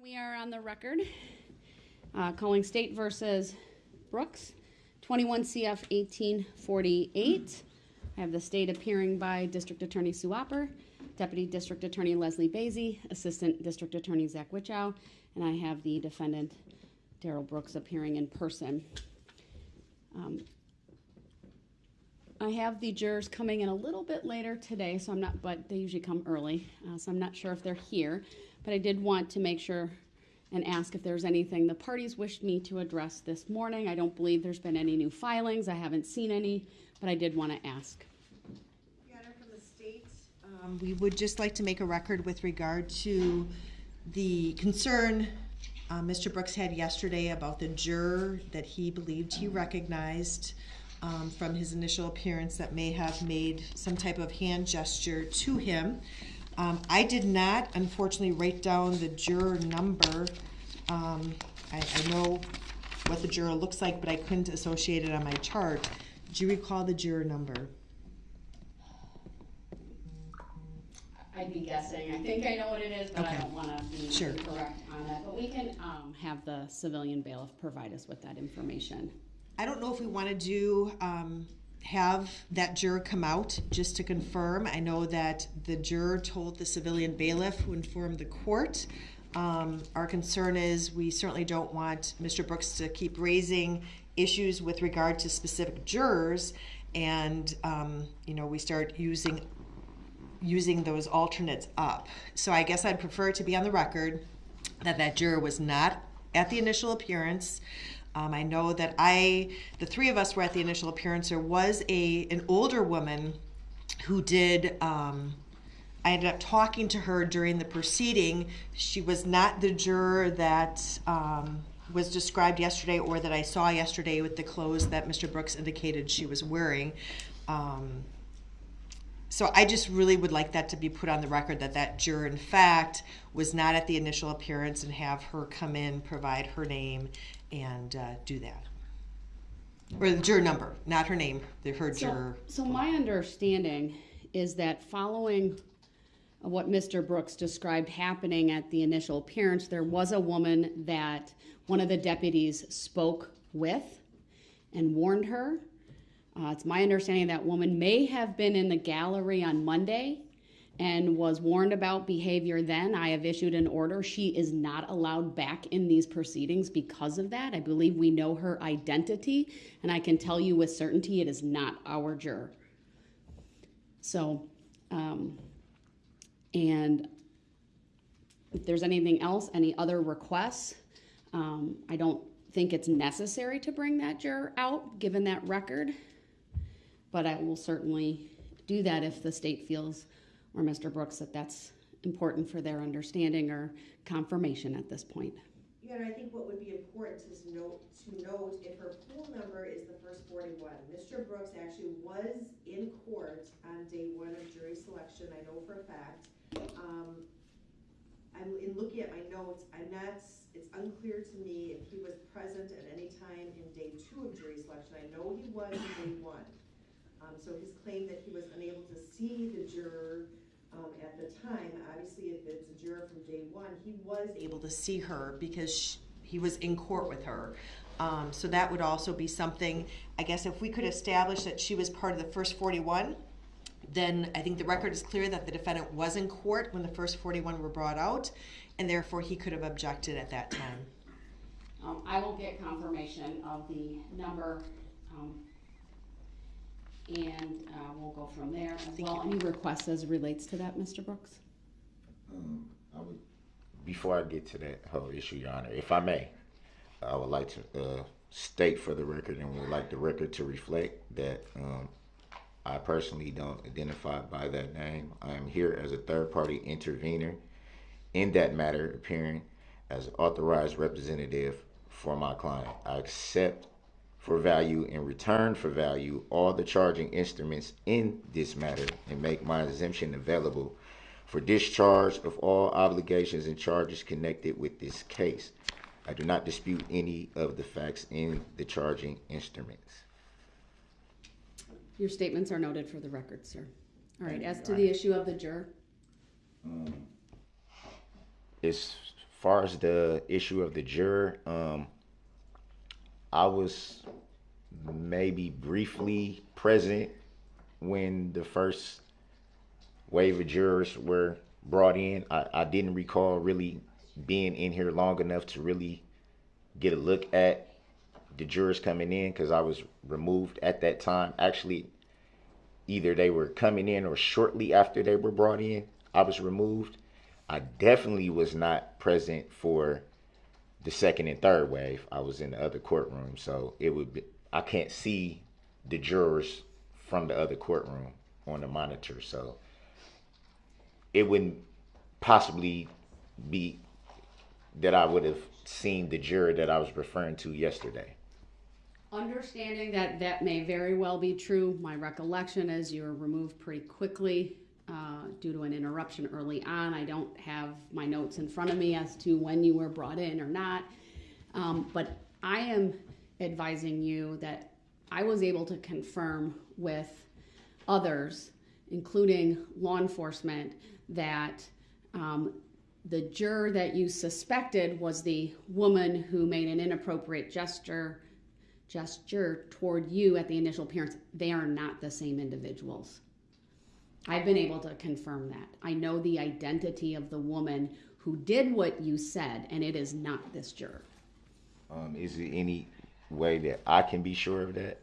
We are on the record calling State versus Brooks, 21 CF 1848. I have the state appearing by District Attorney Sue Opper, Deputy District Attorney Leslie Basie, Assistant District Attorney Zach Wichow, and I have the defendant Darrell Brooks appearing in person. I have the jurors coming in a little bit later today, but they usually come early, so I'm not sure if they're here. But I did want to make sure and ask if there's anything the parties wished me to address this morning. I don't believe there's been any new filings. I haven't seen any, but I did want to ask. Your Honor, from the state, we would just like to make a record with regard to the concern Mr. Brooks had yesterday about the juror that he believed he recognized from his initial appearance that may have made some type of hand gesture to him. I did not, unfortunately, write down the juror number. I know what the juror looks like, but I couldn't associate it on my chart. Do you recall the juror number? I'd be guessing. I think I know what it is, but okay. I don't want to be incorrect on that. But we can have the civilian bailiff provide us with that information. I don't know if we want to do have that juror come out just to confirm. I know that the juror told the civilian bailiff who informed the court. Our concern is we certainly don't want Mr. Brooks to keep raising issues with regard to specific jurors, and we start using those alternates up. So I guess I'd prefer to be on the record that juror was not at the initial appearance. I know that the three of us were at the initial appearance. There was an older woman who did, I ended up talking to her during the proceeding. She was not the juror that was described yesterday or that I saw yesterday with the clothes that Mr. Brooks indicated she was wearing. So I just really would like that to be put on the record that juror, in fact, was not at the initial appearance, and have her come in, provide her name, and do that. Or the juror number, not her name, her juror. So my understanding is that following what Mr. Brooks described happening at the initial appearance, there was a woman that one of the deputies spoke with and warned her. It's my understanding that woman may have been in the gallery on Monday and was warned about behavior then. I have issued an order. She is not allowed back in these proceedings because of that. I believe we know her identity, and I can tell you with certainty it is not our juror. So, and if there's anything else, any other requests, I don't think it's necessary to bring that juror out, given that record. But I will certainly do that if the state feels, or Mr. Brooks, that that's important for their understanding or confirmation at this point. Yeah, and I think what would be important is to note if her pool number is the first 41. Mr. Brooks actually was in court on day one of jury selection. I know for a fact. I'm in looking at my notes. It's unclear to me if he was present at any time in day 2 of jury selection. I know he was in day 1. So his claim that he was unable to see the juror at the time, obviously if it's a juror from day 1, he was able to see her because he was in court with her. So that would also be something, I guess if we could establish that she was part of the first 41, then I think the record is clear that the defendant was in court when the first 41 were brought out, and therefore he could have objected at that time. I will get confirmation of the number, and we'll go from there as well. Any requests as relates to that, Mr. Brooks? Before I get to that whole issue, Your Honor, if I may, I would like to state for the record, and would like the record to reflect that I personally don't identify by that name. I am here as a third-party intervener in that matter, appearing as an authorized representative for my client. I accept for value, in return for value, all the charging instruments in this matter, and make my exemption available for discharge of all obligations and charges connected with this case. I do not dispute any of the facts in the charging instruments. Your statements are noted for the record, sir. All right, as to the issue of the juror? As far as the issue of the juror, I was maybe briefly present when the first wave of jurors were brought in. I didn't recall really being in here long enough to really get a look at the jurors coming in because I was removed at that time. Actually, either they were coming in or shortly after they were brought in, I was removed. I definitely was not present for the second and third wave. I was in the other courtroom, so it would be, I can't see the jurors from the other courtroom on the monitor, so it wouldn't possibly be that I would have seen the juror that I was referring to yesterday. Understanding that that may very well be true, my recollection is you were removed pretty quickly due to an interruption early on. I don't have my notes in front of me as to when you were brought in or not, but I am advising you that I was able to confirm with others, including law enforcement, that the juror that you suspected was the woman who made an inappropriate gesture toward you at the initial appearance. They are not the same individuals. I've been able to confirm that. I know the identity of the woman who did what you said, and it is not this juror. Is there any way that I can be sure of that?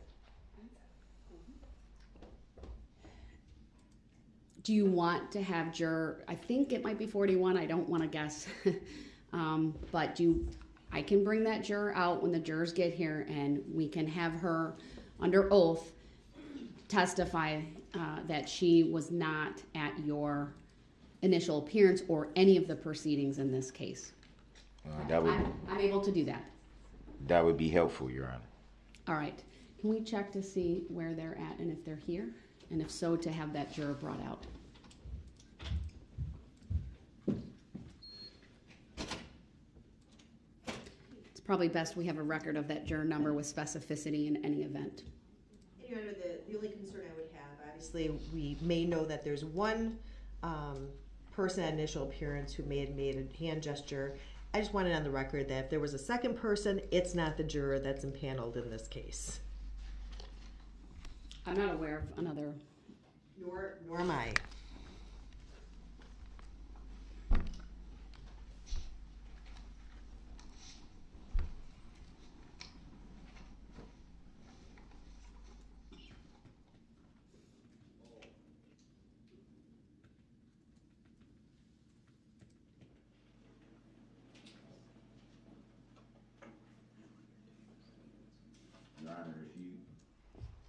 Do you want to have juror, I think it might be 41, I don't want to guess, but I can bring that juror out when the jurors get here, and we can have her under oath testify that she was not at your initial appearance or any of the proceedings in this case. I'm able to do that. That would be helpful, Your Honor. All right. Can we check to see where they're at and if they're here? And if so, to have that juror brought out. It's probably best we have a record of that juror number with specificity in any event. Your Honor, the only concern I would have, obviously, we may know that there's one person at initial appearance who may have made a hand gesture. I just wanted on the record that if there was a second person, it's not the juror that's impaneled in this case. I'm not aware of another. Nor am I.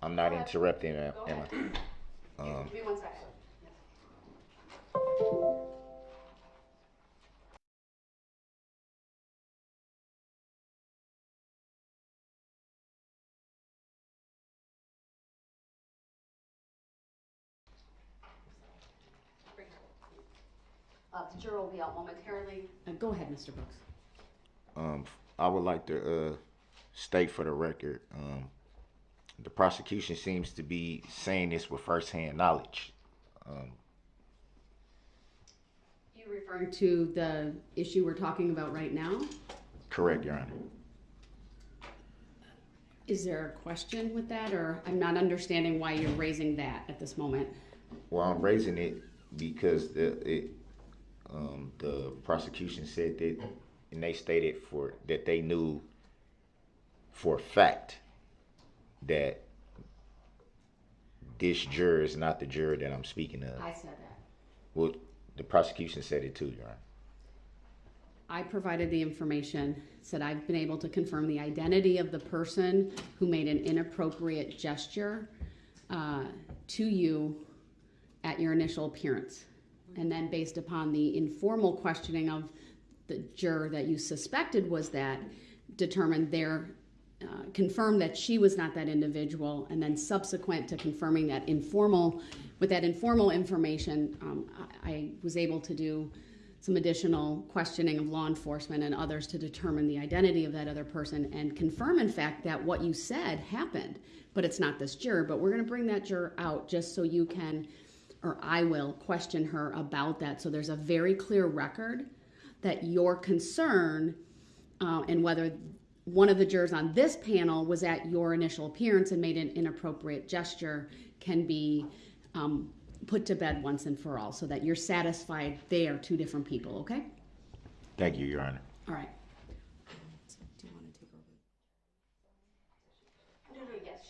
I'm not interrupting, am I? Give me 1 second. The juror will be out momentarily. Go ahead, Mr. Brooks. I would like to state for the record, the prosecution seems to be saying this with firsthand knowledge. You referring to the issue we're talking about right now? Correct, Your Honor. Is there a question with that, or I'm not understanding why you're raising that at this moment? Well, I'm raising it because the prosecution said that, and they stated that they knew for a fact that this juror is not the juror that I'm speaking of. I said that. Well, the prosecution said it too, Your Honor. I provided the information, said I've been able to confirm the identity of the person who made an inappropriate gesture to you at your initial appearance. And then based upon the informal questioning of the juror that you suspected was that, determined confirmed that she was not that individual, and then subsequent to confirming that informal information, I was able to do some additional questioning of law enforcement and others to determine the identity of that other person and confirm, in fact, that what you said happened, but it's not this juror. But we're going to bring that juror out just so you can, or I will, question her about that. So there's a very clear record that your concern and whether one of the jurors on this panel was at your initial appearance and made an inappropriate gesture can be put to bed once and for all, so that you're satisfied they are two different people, okay? Thank you, Your Honor. All right. Do you want to take over? No, yes,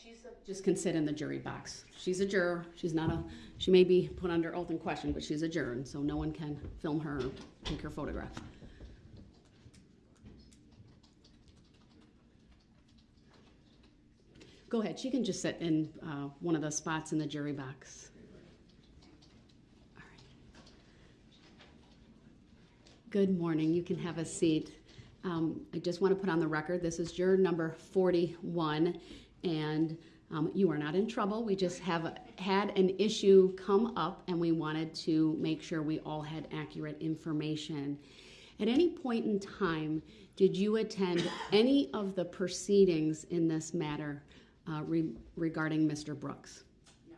just can sit in the jury box. She's a juror. She may be put under oath and questioned, but she's a juror, and so no one can film her or take her photograph. Go ahead. She can just sit in one of the spots in the jury box. All right. Good morning. You can have a seat. I just want to put on the record, this is juror number 41, and you are not in trouble. We just have had an issue come up, and we wanted to make sure we all had accurate information. At any point in time, did you attend any of the proceedings in this matter regarding Mr. Brooks? No.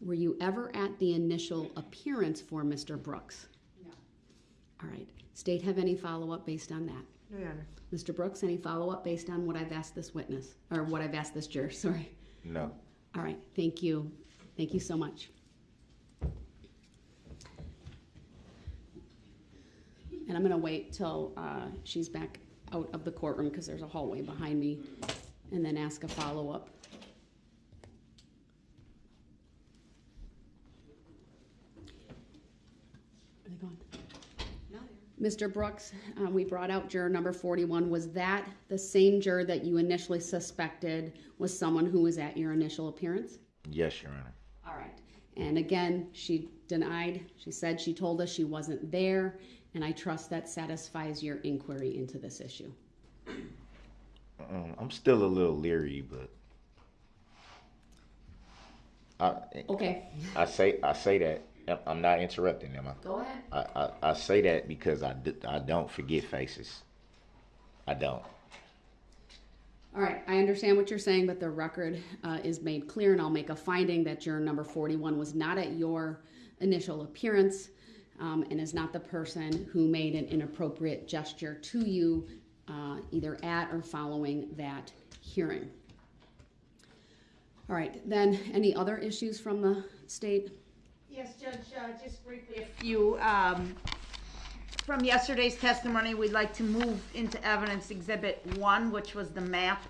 Were you ever at the initial appearance for Mr. Brooks? No. All right. State have any follow-up based on that? No, Your Honor. Mr. Brooks, any follow-up based on what I've asked this witness, or what I've asked this juror, sorry? No. All right, thank you. Thank you so much. And I'm gonna wait till she's back out of the courtroom, because there's a hallway behind me, and then ask a follow-up. Are they gone? Mr. Brooks, we brought out juror number 41. Was that the same juror that you initially suspected was someone who was at your initial appearance? Yes, Your Honor. All right. And again, she denied. She said she told us she wasn't there, and I trust that satisfies your inquiry into this issue. I'm still a little leery, but Okay. I say that. I'm not interrupting, am I? Go ahead. I say that because I don't forget faces. I don't. All right, I understand what you're saying, but the record is made clear, and I'll make a finding that juror number 41 was not at your initial appearance and is not the person who made an inappropriate gesture to you either at or following that hearing. All right, then any other issues from the state? Yes, Judge, just briefly a few. From yesterday's testimony, we'd like to move into evidence Exhibit 1, which was the map,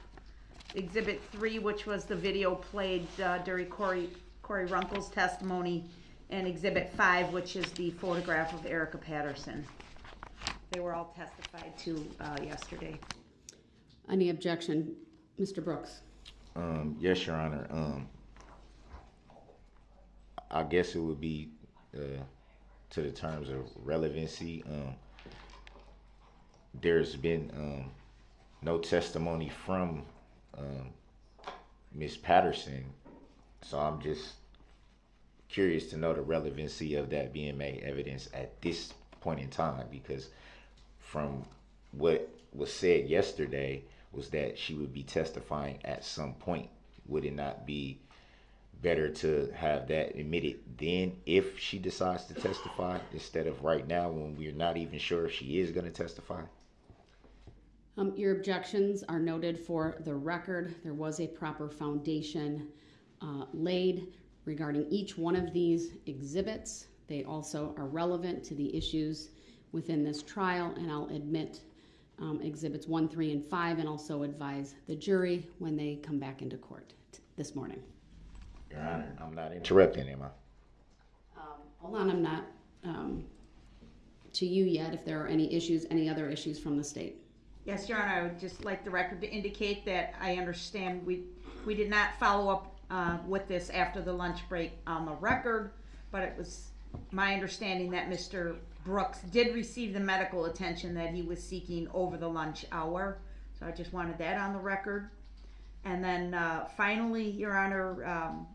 Exhibit 3, which was the video played during Corey Runkle's testimony, and Exhibit 5, which is the photograph of ERIKA Patterson. They were all testified to yesterday. Any objection? Mr. Brooks? Yes, Your Honor. I guess it would be to the terms of relevancy. There's been no testimony from Ms. Patterson, so I'm just curious to know the relevancy of that being made evidence at this point in time, because from what was said yesterday was that she would be testifying at some point. Would it not be better to have that admitted then if she decides to testify instead of right now when we're not even sure if she is going to testify? Your objections are noted for the record. There was a proper foundation laid regarding each one of these exhibits. They also are relevant to the issues within this trial, and I'll admit exhibits 1, 3, and 5, and also advise the jury when they come back into court this morning. Your Honor, I'm not interrupting, am I? Hold on, I'm not to you yet. If there are any issues, any other issues from the state. Yes, Your Honor, I would just like the record to indicate that I understand we did not follow up with this after the lunch break on the record, but it was my understanding that Mr. Brooks did receive the medical attention that he was seeking over the lunch hour. So I just wanted that on the record. And then finally, Your Honor,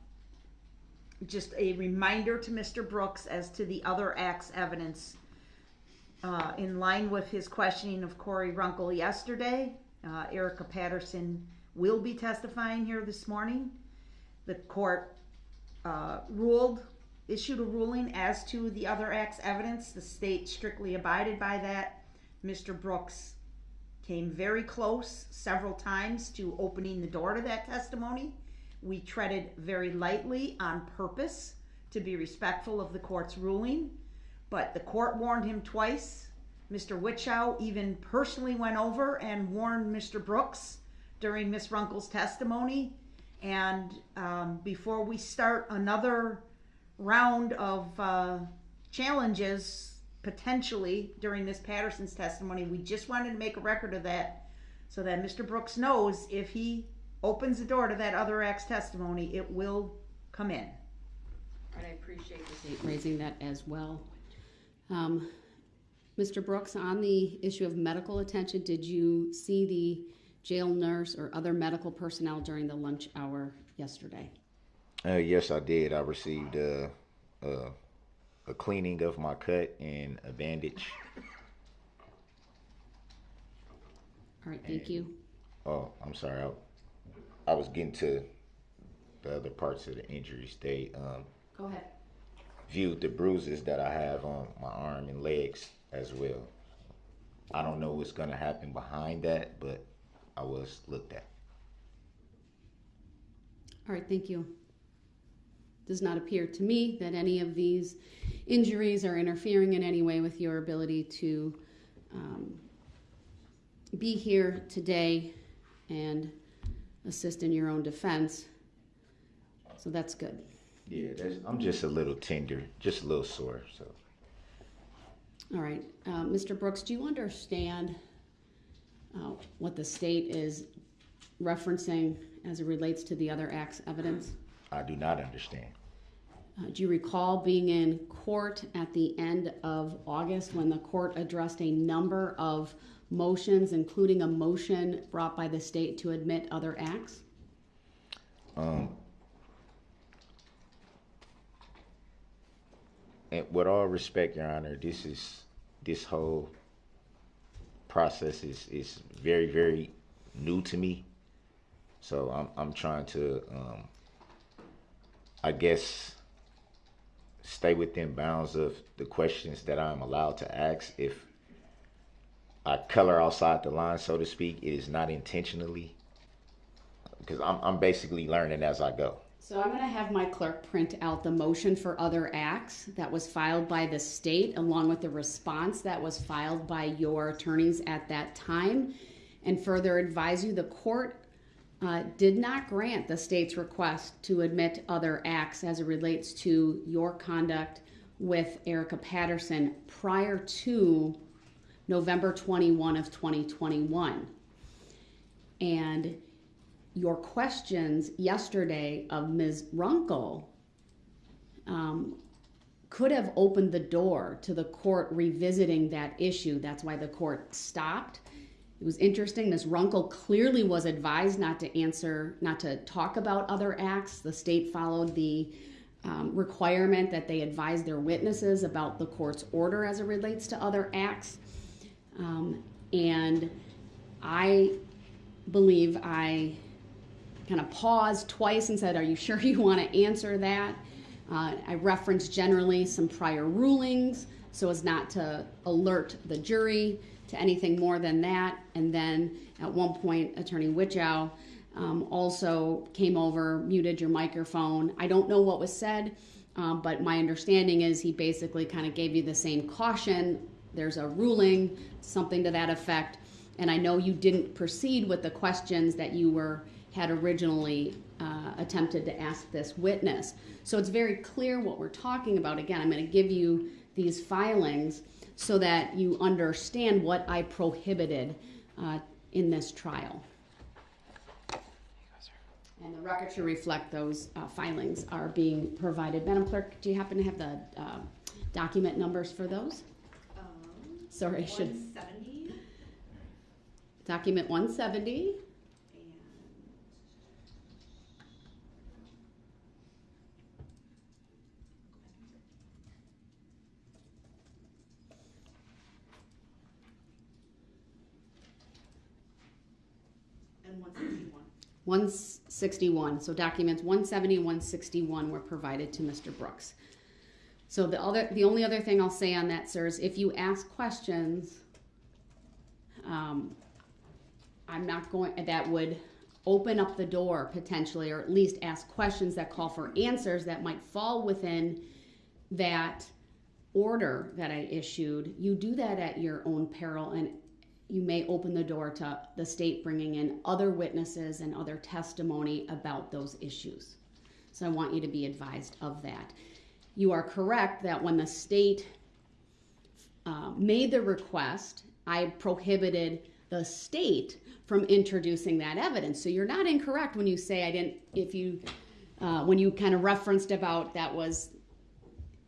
just a reminder to Mr. Brooks as to the other acts evidence. In line with his questioning of Corey Runkle yesterday, ERIKA Patterson will be testifying here this morning. The court issued a ruling as to the other acts evidence. The state strictly abided by that. Mr. Brooks came very close several times to opening the door to that testimony. We treaded very lightly on purpose to be respectful of the court's ruling, but the court warned him twice. Mr. Witchow even personally went over and warned Mr. Brooks during Ms. Runkle's testimony. And before we start another round of challenges, potentially during Ms. Patterson's testimony, we just wanted to make a record of that so that Mr. Brooks knows if he opens the door to that other act's testimony, it will come in. All right, I appreciate the state raising that as well. Mr. Brooks, on the issue of medical attention, did you see the jail nurse or other medical personnel during the lunch hour yesterday? Yes, I did. I received a cleaning of my cut and a bandage. All right, thank you. Oh, I'm sorry. I was getting to the other parts of the injuries. They Go ahead. viewed the bruises that I have on my arm and legs as well. I don't know what's going to happen behind that, but I was looked at. All right, thank you. Does not appear to me that any of these injuries are interfering in any way with your ability to be here today and assist in your own defense. So that's good. Yeah, I'm just a little tender, just a little sore. So. All right, Mr. Brooks, do you understand what the state is referencing as it relates to the other act's evidence? I do not understand. Do you recall being in court at the end of August when the court addressed a number of motions, including a motion brought by the state to admit other acts? And with all respect, Your Honor, this whole process is very, very new to me. So I'm trying to, I guess, stay within bounds of the questions that I'm allowed to ask. If I color outside the line, so to speak, it is not intentionally, because I'm basically learning as I go. So I'm going to have my clerk print out the motion for other acts that was filed by the state, along with the response that was filed by your attorneys at that time, and further advise you the court did not grant the state's request to admit other acts as it relates to your conduct with ERIKA Patterson prior to November 21 of 2021. And your questions yesterday of Ms. Runkle could have opened the door to the court revisiting that issue. That's why the court stopped. It was interesting. Ms. Runkle clearly was advised not to talk about other acts. The state followed the requirement that they advise their witnesses about the court's order as it relates to other acts. And I believe I kind of paused twice and said, are you sure you want to answer that? I referenced generally some prior rulings so as not to alert the jury to anything more than that. And then at one point, Attorney Witchow also came over, muted your microphone. I don't know what was said, but my understanding is he basically kind of gave you the same caution. There's a ruling, something to that effect. And I know you didn't proceed with the questions that you had originally attempted to ask this witness. So it's very clear what we're talking about. Again, I'm going to give you these filings so that you understand what I prohibited in this trial. And the record should reflect those filings are being provided. Madam Clerk, do you happen to have the document numbers for those? Sorry, I should. 170. Document 170. And 161. 161. So documents 170 and 161 were provided to Mr. Brooks. So the only other thing I'll say on that, sir, is if you ask questions I'm not going, that would open up the door potentially, or at least ask questions that call for answers that might fall within that order that I issued. You do that at your own peril, and you may open the door to the state bringing in other witnesses and other testimony about those issues. So I want you to be advised of that. You are correct that when the state made the request, I prohibited the state from introducing that evidence. So you're not incorrect when you say I didn't, if you, when you kind of referenced about that was,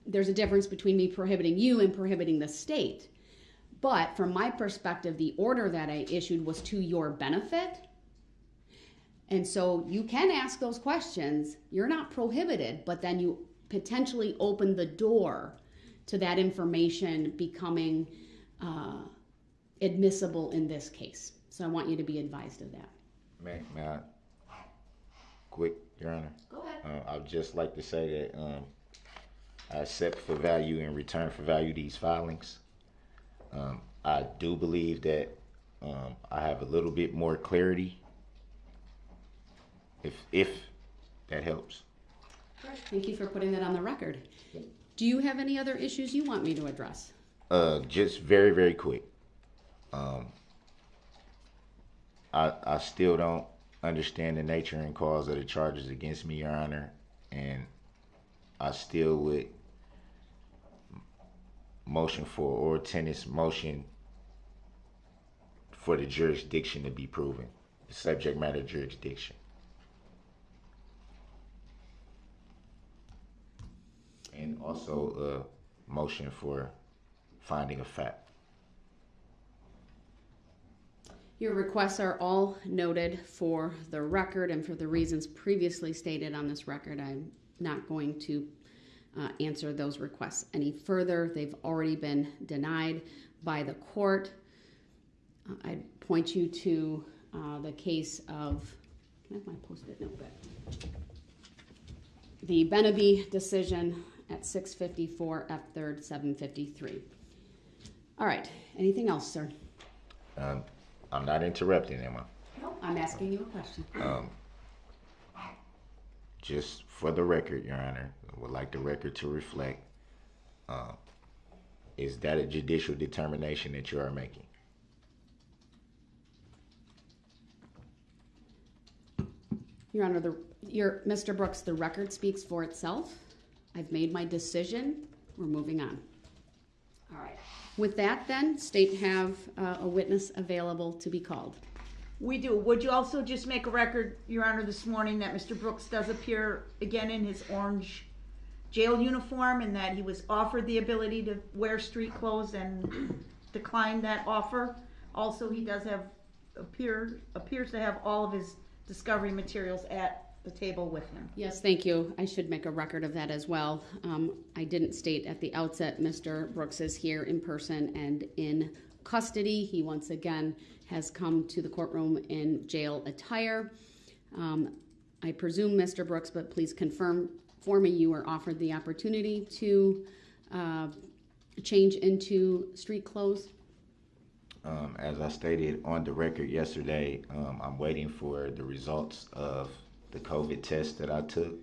there's a difference between me prohibiting you and prohibiting the state. But from my perspective, the order that I issued was to your benefit. And so you can ask those questions. You're not prohibited, but then you potentially open the door to that information becoming admissible in this case. So I want you to be advised of that. May I quick, Your Honor? Go ahead. I'd just like to say that I accept for value in return for value these filings. I do believe that I have a little bit more clarity, if that helps. Thank you for putting that on the record. Do you have any other issues you want me to address? Just very, very quick. I still don't understand the nature and cause of the charges against me, Your Honor, and I still would motion for, or tennis motion for the jurisdiction to be proven, the subject matter jurisdiction. And also a motion for finding of fact. Your requests are all noted for the record, and for the reasons previously stated on this record, I'm not going to answer those requests any further. They've already been denied by the court. I'd point you to the case of, can I have my post-it note back? The Beneby decision at 654 F 3rd 753. All right, anything else, sir? I'm not interrupting, am I? No, I'm asking you a question. Just for the record, Your Honor, I would like the record to reflect, is that a judicial determination that you are making? Your Honor, Mr. Brooks, the record speaks for itself. I've made my decision. We're moving on. All right. With that, then, state have a witness available to be called. We do. Would you also just make a record, Your Honor, this morning that Mr. Brooks does appear again in his orange jail uniform, and that he was offered the ability to wear street clothes and declined that offer? Also, he does have appears to have all of his discovery materials at the table with him. Yes, thank you. I should make a record of that as well. I didn't state at the outset Mr. Brooks is here in person and in custody. He once again has come to the courtroom in jail attire. I presume, Mr. Brooks, but please confirm for me, you were offered the opportunity to change into street clothes? As I stated on the record yesterday, I'm waiting for the results of the COVID test that I took.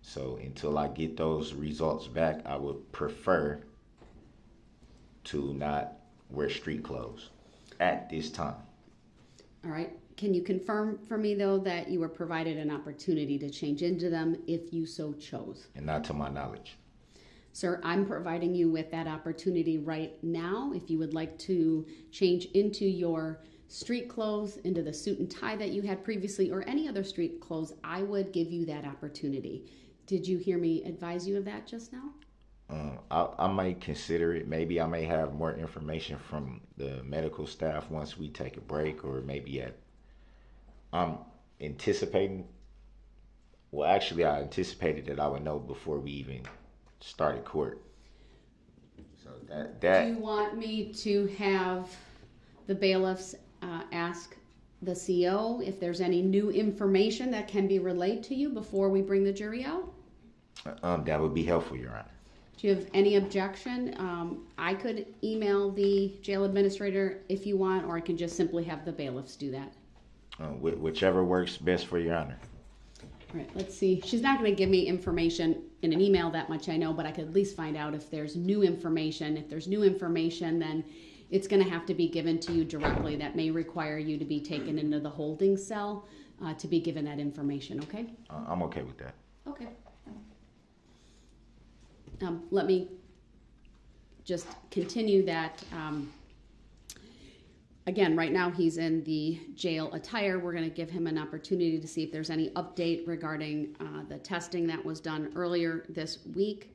So until I get those results back, I would prefer to not wear street clothes at this time. All right. Can you confirm for me, though, that you were provided an opportunity to change into them if you so chose? And not to my knowledge. Sir, I'm providing you with that opportunity right now. If you would like to change into your street clothes, into the suit and tie that you had previously, or any other street clothes, I would give you that opportunity. Did you hear me advise you of that just now? I might consider it. Maybe I may have more information from the medical staff once we take a break, or maybe I'm anticipating. Well, actually, I anticipated that I would know before we even started court. So that. Do you want me to have the bailiffs ask the CO if there's any new information that can be relayed to you before we bring the jury out? That would be helpful, Your Honor. Do you have any objection? I could email the jail administrator if you want, or I can just simply have the bailiffs do that. Whichever works best for Your Honor. All right, let's see. She's not going to give me information in an email, that much I know, but I could at least find out if there's new information. If there's new information, then it's going to have to be given to you directly. That may require you to be taken into the holding cell to be given that information, okay? I'm okay with that. Okay. Let me just continue that. Again, right now he's in the jail attire. We're going to give him an opportunity to see if there's any update regarding the testing that was done earlier this week.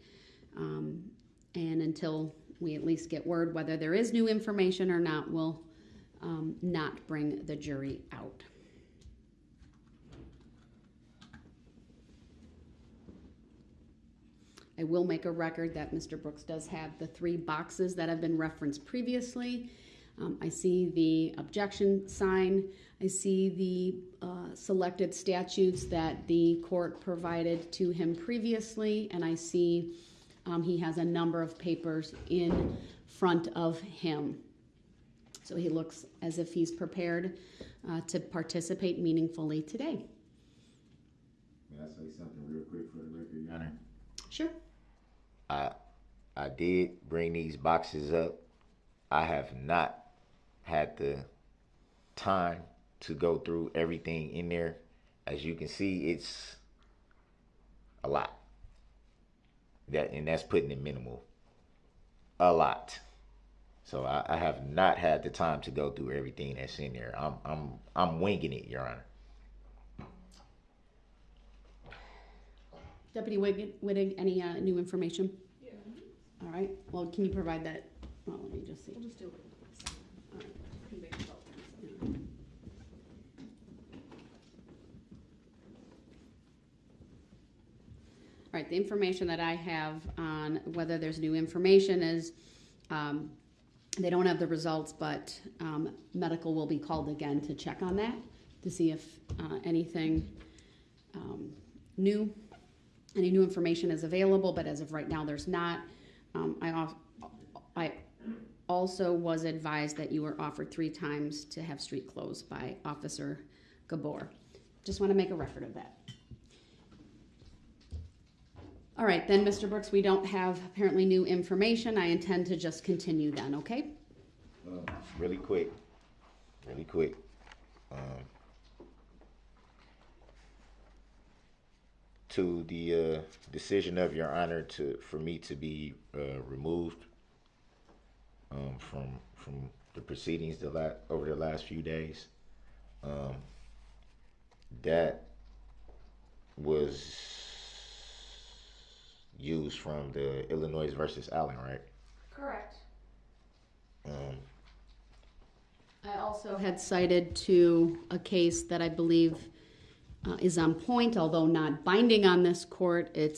And until we at least get word whether there is new information or not, we'll not bring the jury out. I will make a record that Mr. Brooks does have the 3 boxes that have been referenced previously. I see the objection sign. I see the selected statutes that the court provided to him previously, and I see he has a number of papers in front of him. So he looks as if he's prepared to participate meaningfully today. May I say something real quick for the record, Your Honor? Sure. I did bring these boxes up. I have not had the time to go through everything in there. As you can see, it's a lot. That's putting it minimal. A lot. So I have not had the time to go through everything that's in there. I'm winging it, Your Honor. Deputy Whittig, any new information? Yeah. All right. Well, can you provide that? Well, let me just see. We'll just do it. All right. All right, the information that I have on whether there's new information is they don't have the results, but medical will be called again to check on that to see if anything any new information is available, but as of right now, there's not. I also was advised that you were offered 3 times to have street closed by Officer Gabor. Just want to make a record of that. All right, then, Mr. Brooks, we don't have apparently new information. I intend to just continue then, okay? Really quick. To the decision of Your Honor for me to be removed from the proceedings over the last few days, that was used from the Illinois versus Allen, right? Correct. I also had cited to a case that I believe is on point, although not binding on this court. I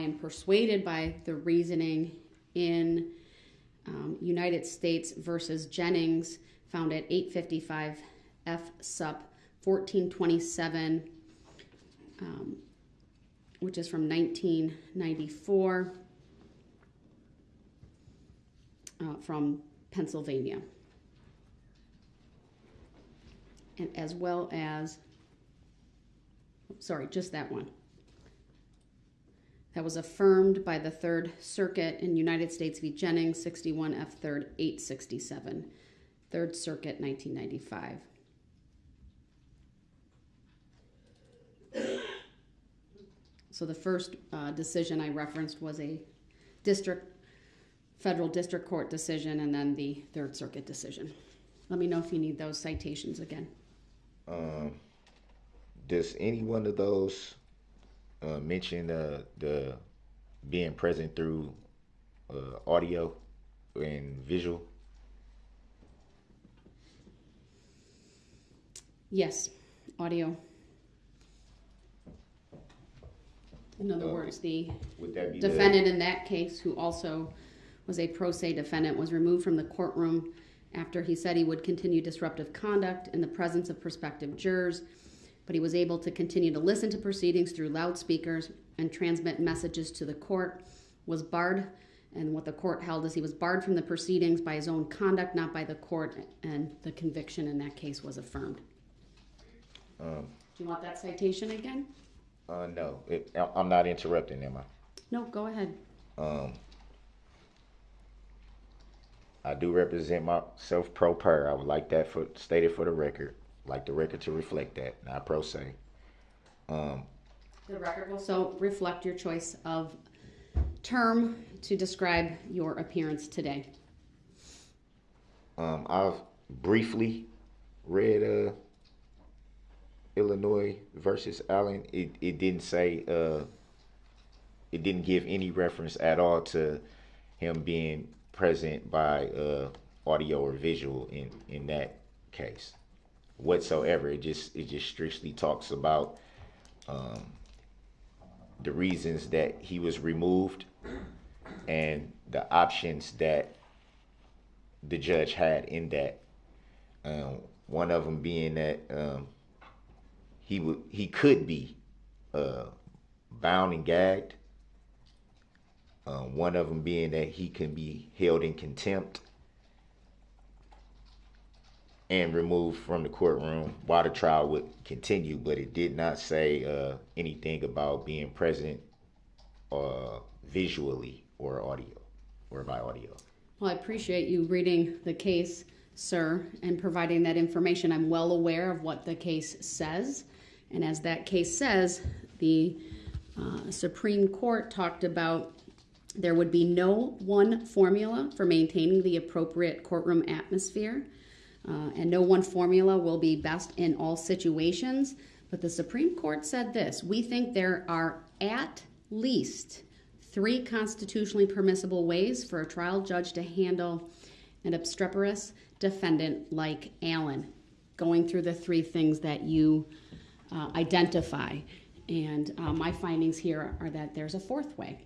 am persuaded by the reasoning in United States versus Jennings, found at 855 F Sup 1427, which is from 1994, from Pennsylvania. And as well as, just that one. That was affirmed by the Third Circuit in United States v. Jennings, 61 F. 3rd, 867. Third Circuit, 1995. So the first decision I referenced was a federal district court decision, and then the Third Circuit decision. Let me know if you need those citations again. Does any one of those mention the being present through audio and visual? Yes, audio. In other words, the defendant in that case, who also was a pro se defendant, was removed from the courtroom after he said he would continue disruptive conduct in the presence of prospective jurors. but he was able to continue to listen to proceedings through loudspeakers and transmit messages to the court, was barred, and what the court held is he was barred from the proceedings by his own conduct, not by the court, and the conviction in that case was affirmed. Do you want that citation again? No, I'm not interrupting, am I? No, go ahead. I do represent myself pro per. I would like that stated for the record. Like the record to reflect that, not pro se. The record will so reflect your choice of term to describe your appearance today. I've briefly read Illinois versus Allen. It didn't say it didn't give any reference at all to him being present by audio or visual in that case whatsoever. It just strictly talks about the reasons that he was removed and the options that the judge had in that. One of them being that he could be bound and gagged. One of them being that he can be held in contempt and removed from the courtroom while the trial would continue, but it did not say anything about being present visually or audio or by audio. Well, I appreciate you reading the case, sir, and providing that information. I'm well aware of what the case says, and as that case says, the Supreme Court talked about there would be no one formula for maintaining the appropriate courtroom atmosphere, and no one formula will be best in all situations. But the Supreme Court said this: we think there are at least 3 constitutionally permissible ways for a trial judge to handle an obstreperous defendant like Allen, going through the 3 things that you identify. And my findings here are that there's a 4th way,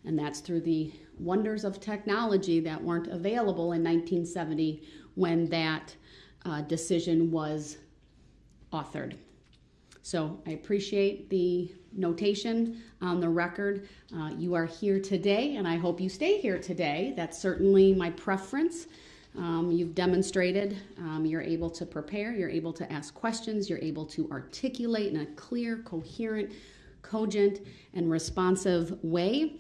and that's through the wonders of technology that weren't available in 1970 when that decision was authored. So I appreciate the notation on the record. You are here today, and I hope you stay here today. That's certainly my preference. You've demonstrated you're able to prepare, you're able to ask questions, you're able to articulate in a clear, coherent, cogent, and responsive way.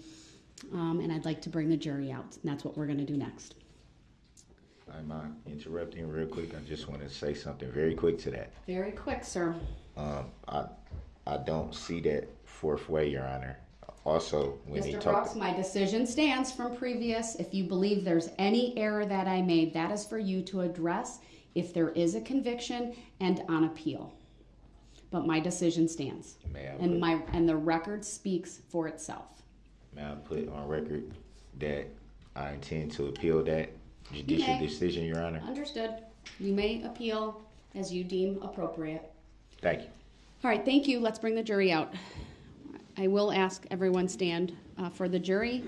And I'd like to bring the jury out, and that's what we're going to do next. I'm interrupting real quick. I just want to say something very quick to that. Very quick, sir. I don't see that 4th way, Your Honor. Also, when Mr. Brooks, my decision stands from previous. If you believe there's any error that I made, that is for you to address if there is a conviction and on appeal. But my decision stands. And the record speaks for itself. May I put on record that I intend to appeal that judicial decision, Your Honor? Understood. You may appeal as you deem appropriate. Thank you. All right, thank you. Let's bring the jury out. I will ask everyone stand for the jury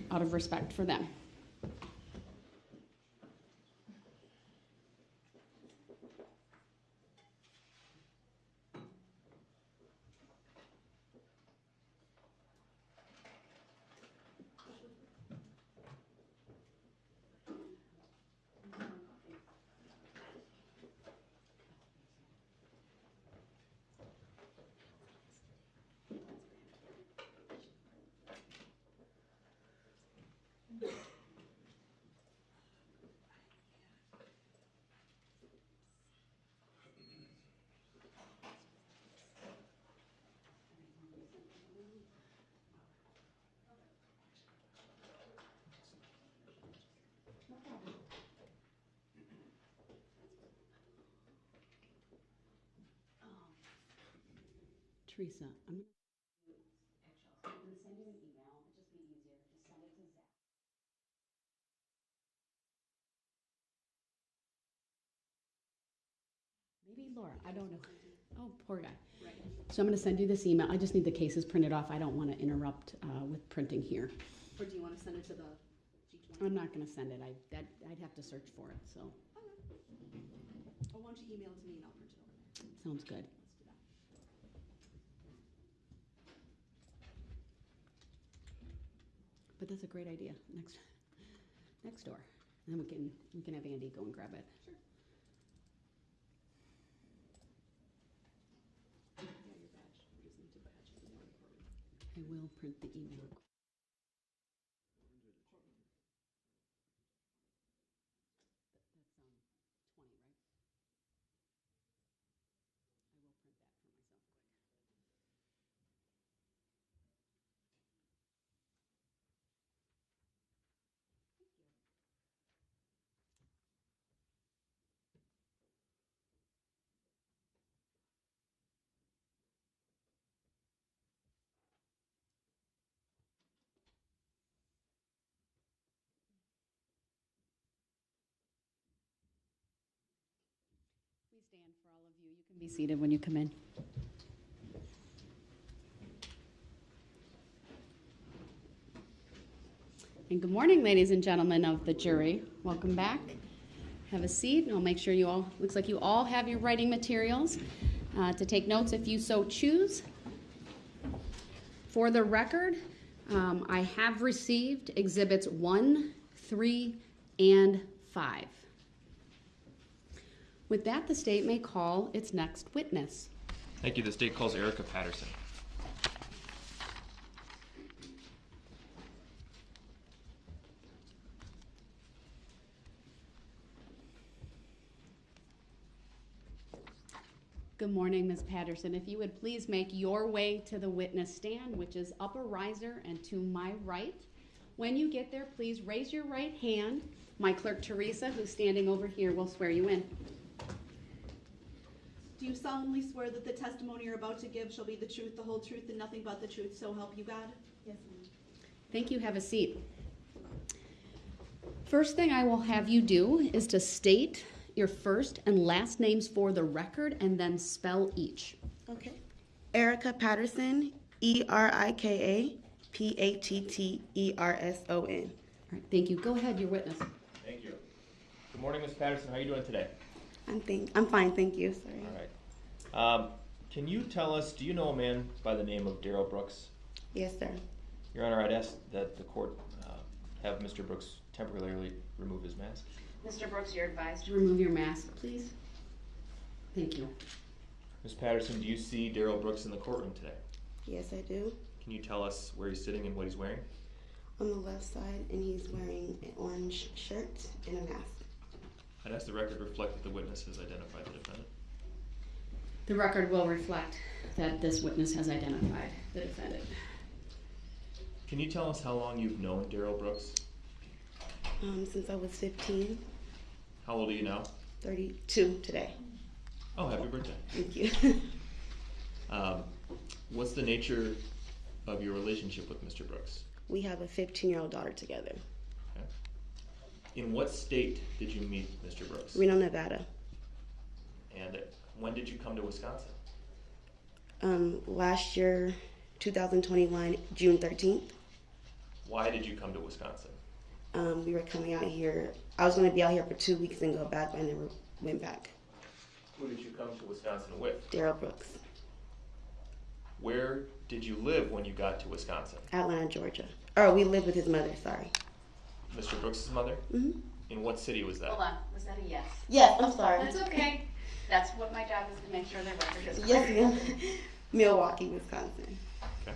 out of respect for them. Teresa, I'm going to send you an email. It'll just be easier. Just send it to Zach. Maybe Laura. I don't know. Oh, poor guy. Right. So I'm going to send you this email. I just need the cases printed off. I don't want to interrupt with printing here. Or do you want to send it to the G20? I'm not going to send it. I'd have to search for it. So. Okay. Or why don't you email it to me and I'll print it over. Sounds good. but that's a great idea. Next door. And then we can have Andy go and grab it. Sure. Yeah, your badge. We just need to badge it. I will print the email. That's 20, right? I will print that for myself quick. Please stand for all of you. You can be seated when you come in. And good morning, ladies and gentlemen of the jury. Welcome back. Have a seat, and I'll make sure you all, looks like you all have your writing materials to take notes if you so choose. For the record, I have received exhibits 1, 3, and 5. With that, the state may call its next witness. Thank you. The state calls ERIKA Patterson. Good morning, Ms. Patterson. If you would please make your way to the witness stand, which is upper riser and to my right. When you get there, please raise your right hand. My clerk, Teresa, who's standing over here, will swear you in. Do you solemnly swear that the testimony you're about to give shall be the truth, the whole truth, and nothing but the truth, so help you God? Yes, ma'am. Thank you. Have a seat. First thing I will have you do is to state your first and last names for the record and then spell each. Okay. ERIKA Patterson, ERIKA PATTERSON. All right, thank you. Go ahead, your witness. Thank you. Good morning, Ms. Patterson. How are you doing today? I'm fine, thank you. Sorry. All right. Can you tell us, do you know a man by the name of Darrell Brooks? Yes, sir. Your Honor, I'd ask that the court have Mr. Brooks temporarily remove his mask. Mr. Brooks, you're advised to remove your mask, please. Thank you. Ms. Patterson, do you see Darrell Brooks in the courtroom today? Yes, I do. Can you tell us where he's sitting and what he's wearing? On the left side, and he's wearing an orange shirt and a mask. I'd ask the record reflect that the witness has identified the defendant. The record will reflect that this witness has identified the defendant. Can you tell us how long you've known Darrell Brooks? Since I was 15, How old are you now? 32 today. Oh, happy birthday. Thank you. What's the nature of your relationship with Mr. Brooks? We have a 15-year-old daughter together. Okay. In what state did you meet Mr. Brooks? Reno, Nevada. And when did you come to Wisconsin? Last year, 2021, June 13th. Why did you come to Wisconsin? We were coming out here. I was going to be out here for 2 weeks and go back, but I never went back. Who did you come to Wisconsin with? Darrell Brooks. Where did you live when you got to Wisconsin? Atlanta, Georgia. Oh, we lived with his mother, sorry. Mr. Brooks' mother? Mm-hmm. In what city was that? Hold on, was that a yes? Yes, I'm sorry. That's okay. That's what my job is, to make sure the record is Yes, correct. ma'am. Milwaukee, Wisconsin. Okay.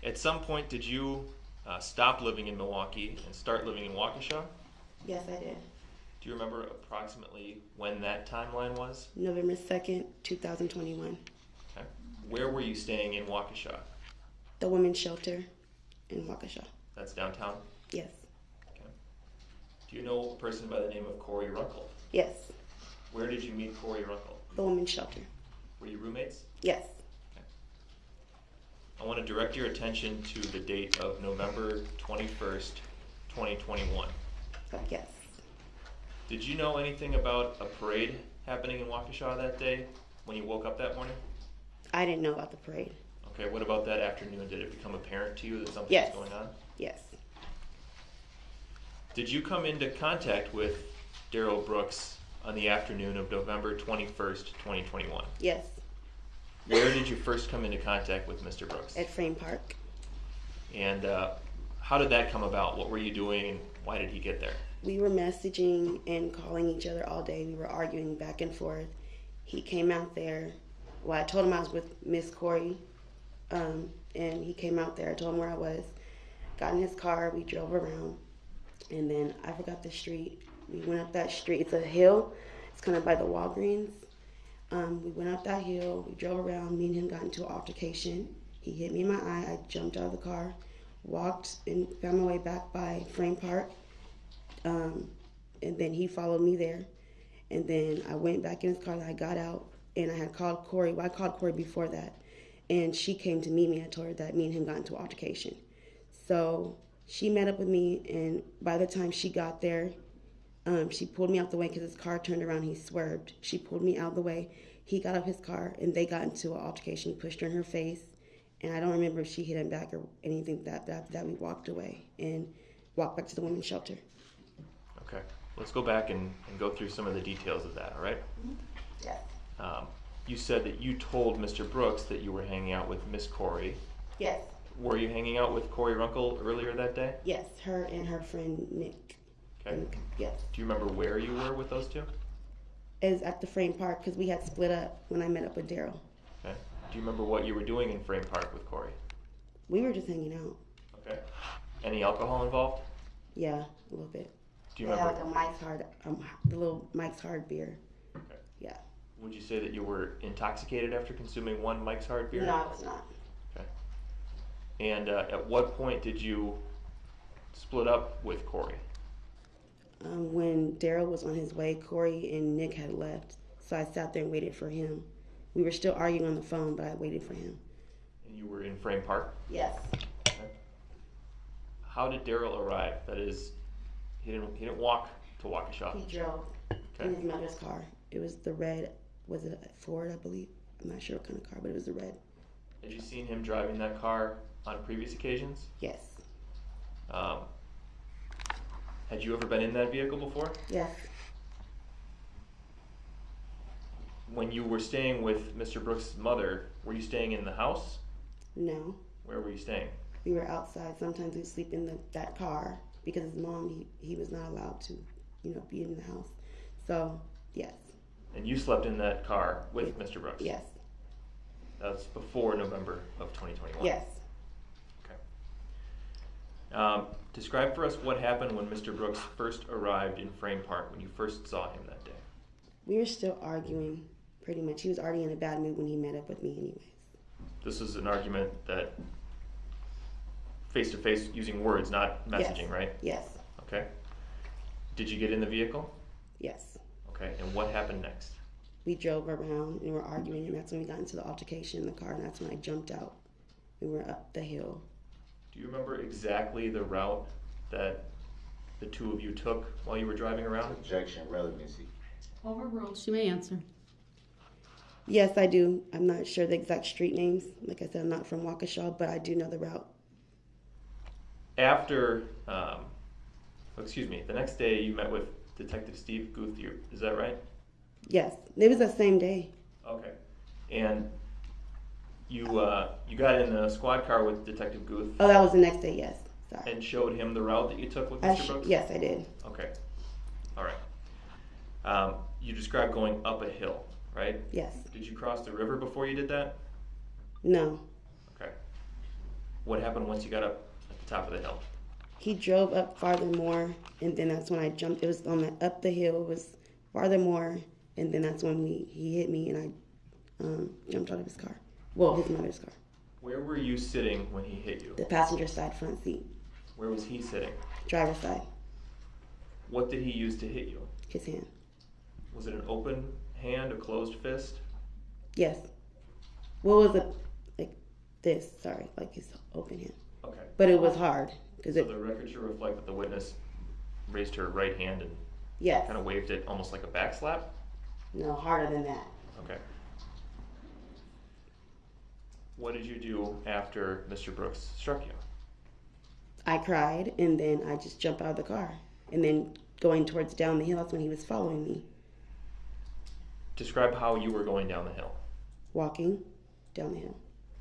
At some point, did you stop living in Milwaukee and start living in Waukesha? Yes, I did. Do you remember approximately when that timeline was? November 2nd, 2021. Okay. Where were you staying in Waukesha? The women's shelter in Waukesha. That's downtown? Yes. Okay. Do you know a person by the name of Corey Runkle? Yes. Where did you meet Corey Runkle? The women's shelter. Were you roommates? Yes. I want to direct your attention to the date of November 21st, 2021. Yes. Did you know anything about a parade happening in Waukesha that day when you woke up that morning? I didn't know about the parade. Okay, what about that afternoon? Did it become apparent to you that something Yes. was going on? Yes. Did you come into contact with Darrell Brooks on the afternoon of November 21st, 2021? Yes. Where did you first come into contact with Mr. Brooks? At Frame Park. And How did that come about? What were you doing and why did he get there? We were messaging and calling each other all day. We were arguing back and forth. He came out there. Well, I told him I was with Miss Corey, and he came out there. I told him where I was. Got in his car. We drove around, and then I forgot the street. We went up that street. It's a hill. It's kind of by the Walgreens. We went up that hill. We drove around. Me and him got into an altercation. He hit me in my eye. I jumped out of the car, walked and found my way back by Frame Park. And then he followed me there. And then I went back in his car. I got out, and I had called Corey. Well, I called Corey before that. And she came to meet me. I told her that me and him got into an altercation. So she met up with me, and by the time she got there, she pulled me out the way because his car turned around. He swerved. She pulled me out the way. He got up his car, and they got into an altercation. He pushed her in her face, and I don't remember if she hit him back or anything. That we walked away and walked back to the women's shelter. Okay. Let's go back and go through some of the details of that, all right? Yes. You said that you told Mr. Brooks that you were hanging out with Miss Corey. Yes. Were you hanging out with Corey Runkle earlier that day? Yes, her and her friend Nick. Okay. Yes. Do you remember where you were with those two? It was at the Frame Park because we had split up when I met up with Daryl. Okay. Do you remember what you were doing in Frame Park with Corey? We were just hanging out. Okay. Any alcohol involved? Yeah, a little bit. Do you They had remember? like a Mike's Hard, the little Mike's Hard beer. Okay. Yeah. Would you say that you were intoxicated after consuming one Mike's Hard beer? No, I was not. Okay. And at what point did you split up with Corey? When Daryl was on his way, Corey and Nick had left, so I sat there and waited for him. We were still arguing on the phone, but I waited for him. And you were in Frame Park? Yes. Okay. How did Darrell arrive? That is, he didn't walk to Waukesha. He drove in his mother's car. It was the red, was it a Ford, I believe? I'm not sure what kind of car, but it was the red. Had you seen him driving that car on previous occasions? Yes. Had you ever been in that vehicle before? Yes. When you were staying with Mr. Brooks' mother, were you staying in the house? No. Where were you staying? We were outside. Sometimes we'd sleep in that car because his mom, he was not allowed to, be in the house. So, yes. And you slept in that car with Mr. Brooks? Yes. That's before November of 2021? Yes. Okay. Describe for us what happened when Mr. Brooks first arrived in Frame Park, when you first saw him that day. We were still arguing, pretty much. He was already in a bad mood when he met up with me anyways. This is an argument that face-to-face using words, not messaging, Yes. right? Yes. Okay. Did you get in the vehicle? Yes. Okay, and what happened next? We drove around and were arguing, and that's when we got into the altercation in the car, and that's when I jumped out. We were up the hill. Do you remember exactly the route that the two of you took while you were driving around? Objection, relevancy. Overruled. She may answer. Yes, I do. I'm not sure the exact street names. Like I said, I'm not from Waukesha, but I do know the route. After, the next day you met with Detective Steve Guth, is that right? Yes. It was the same day. Okay. And you got in a squad car with Detective Guth Oh, that was the next day, yes. Sorry. and showed him the route that you took with Mr. Brooks? Yes, I did. Okay. All right. You described going up a hill, right? Yes. Did you cross the river before you did that? No. Okay. What happened once you got up at the top of the hill? He drove up farther more, and then that's when I jumped. It was on the up the hill. It was farther more, and then that's when he hit me, and I jumped out of his car. Well, his mother's car. Where were you sitting when he hit you? The passenger side front seat. Where was he sitting? Driver's side. What did he use to hit you? His hand. Was it an open hand, a closed fist? Yes. What was it? Like this, sorry, like his open hand. Okay. But it was hard. Cause So the record should reflect that the witness raised her right hand and yes. kind of waved it almost like a back slap? No, harder than that. Okay. What did you do after Mr. Brooks struck you? I cried, and then I just jumped out of the car. And then going towards down the hill, that's when he was following me. Describe how you were going down the hill. Walking down the hill.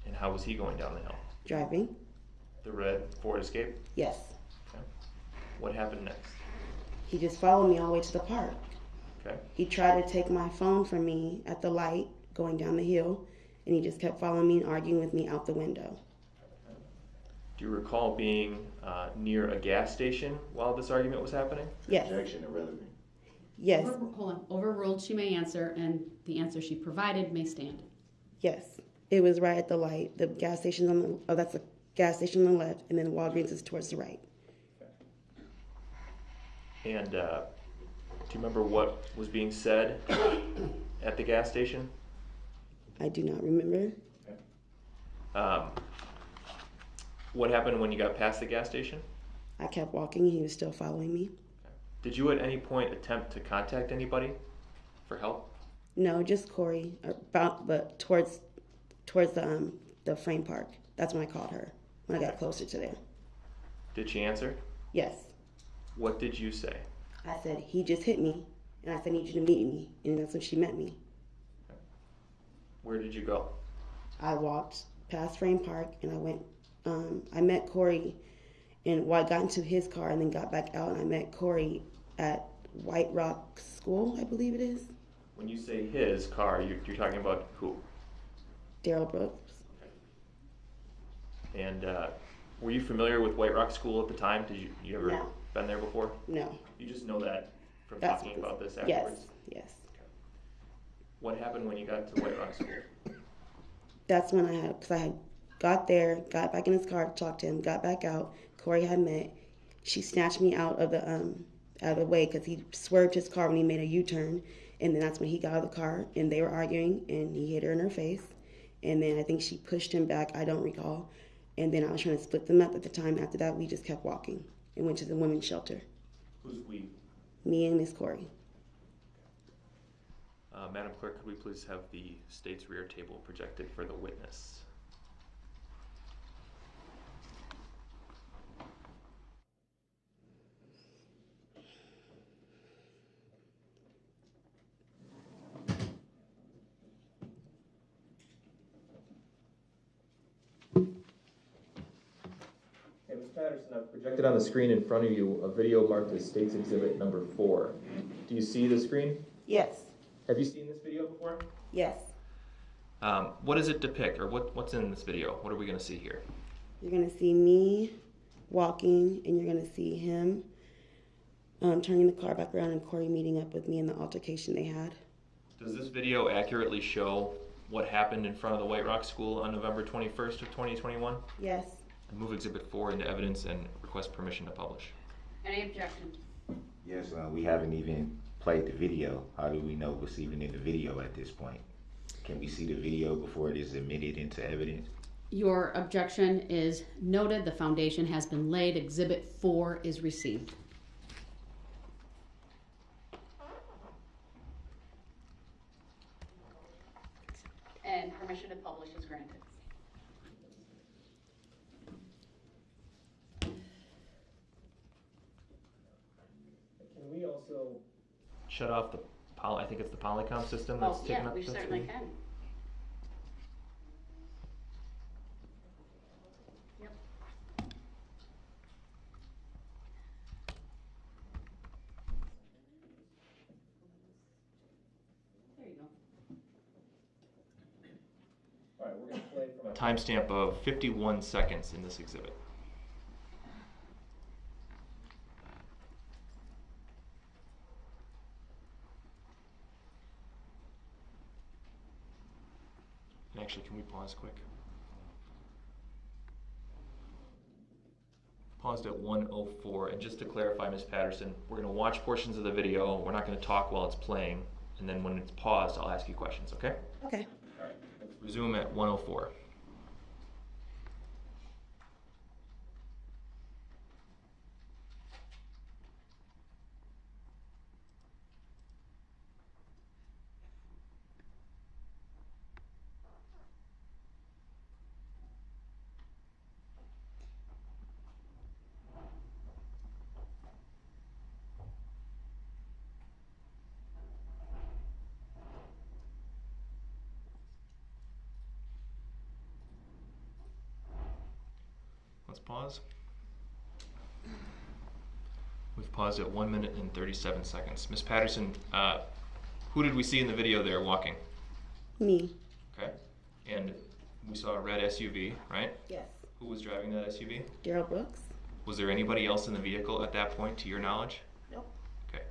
And how was he going down the hill? Driving. The red Ford Escape? Yes. Okay. What happened next? He just followed me all the way to the park. Okay. He tried to take my phone from me at the light going down the hill, and he just kept following me and arguing with me out the window. Do you recall being near a gas station while this argument was happening? Yes. Objection irrelevant. Yes. Hold on. Overruled, she may answer, and the answer she provided may stand. Yes. It was right at the light. The gas station's on the, oh, that's the gas station on the left, and then Walgreens is towards the right. And do you remember what was being said at the gas station? I do not remember. What happened when you got past the gas station? I kept walking, he was still following me. Did you at any point attempt to contact anybody for help? No, just Corey, but towards the frame park. That's when I called her, when I got closer to there. Did she answer? Yes. What did you say? I said, he just hit me, and I said, I need you to meet me, and that's when she met me. Where did you go? I walked past Frame Park, and I went, I met Corey, and I got into his car and then got back out, and I met Corey at White Rock School, I believe it is. When you say his car, you're talking about who? Darrell Brooks. And were you familiar with White Rock School at the time? Did you ever No. been there before? No. You just know that from That's talking what about this Yes, afterwards? yes. What happened when you got to White Rock School? That's when because I had got there, got back in his car, talked to him, got back out. Corey had met. She snatched me out of the way because he swerved his car when he made a U-turn, and then that's when he got out of the car and they were arguing and he hit her in her face, and then I think she pushed him back. I don't recall, and then I was trying to split them up at the time. After that, we just kept walking and went to the women's shelter. Who's we? Me and Miss Corey. Madam Clerk, could we please have the state's rear table projected for the witness? Okay, Ms. Patterson, I've projected on the screen in front of you a video marked as State's Exhibit number 4. Do you see the screen? Yes. Have you seen this video before? Yes. What does it depict, or what's in this video? What are we going to see here? You're going to see me walking, and you're going to see him turning the car back around and Corey meeting up with me in the altercation they had. Does this video accurately show what happened in front of the White Rock School on November 21st of 2021? Yes. I move Exhibit 4 into evidence and request permission to publish. Any objections? Yes, we haven't even played the video. How do we know what's even in the video at this point? Can we see the video before it is admitted into evidence? Your objection is noted. The foundation has been laid. Exhibit 4 is received. And permission to publish is granted. Can we also shut off the I think it's the Polycom system that's taking up the screen? Can. Yep. There you go. All right, we're going to play from a timestamp of 51 seconds in this exhibit. And actually, can we pause quick? Paused at 1:04, and just to clarify, Ms. Patterson, we're going to watch portions of the video. We're not going to talk while it's playing, and then when it's paused, I'll ask you questions, okay? Okay. All right, let's resume at 1:04. pause. We've paused at 1 minute and 37 seconds. Miss Patterson, who did we see in the video there walking? Me. Okay. And we saw a red SUV, right? Yes. Who was driving that SUV? Darrell Brooks. Was there anybody else in the vehicle at that point, to your knowledge? Nope. Okay.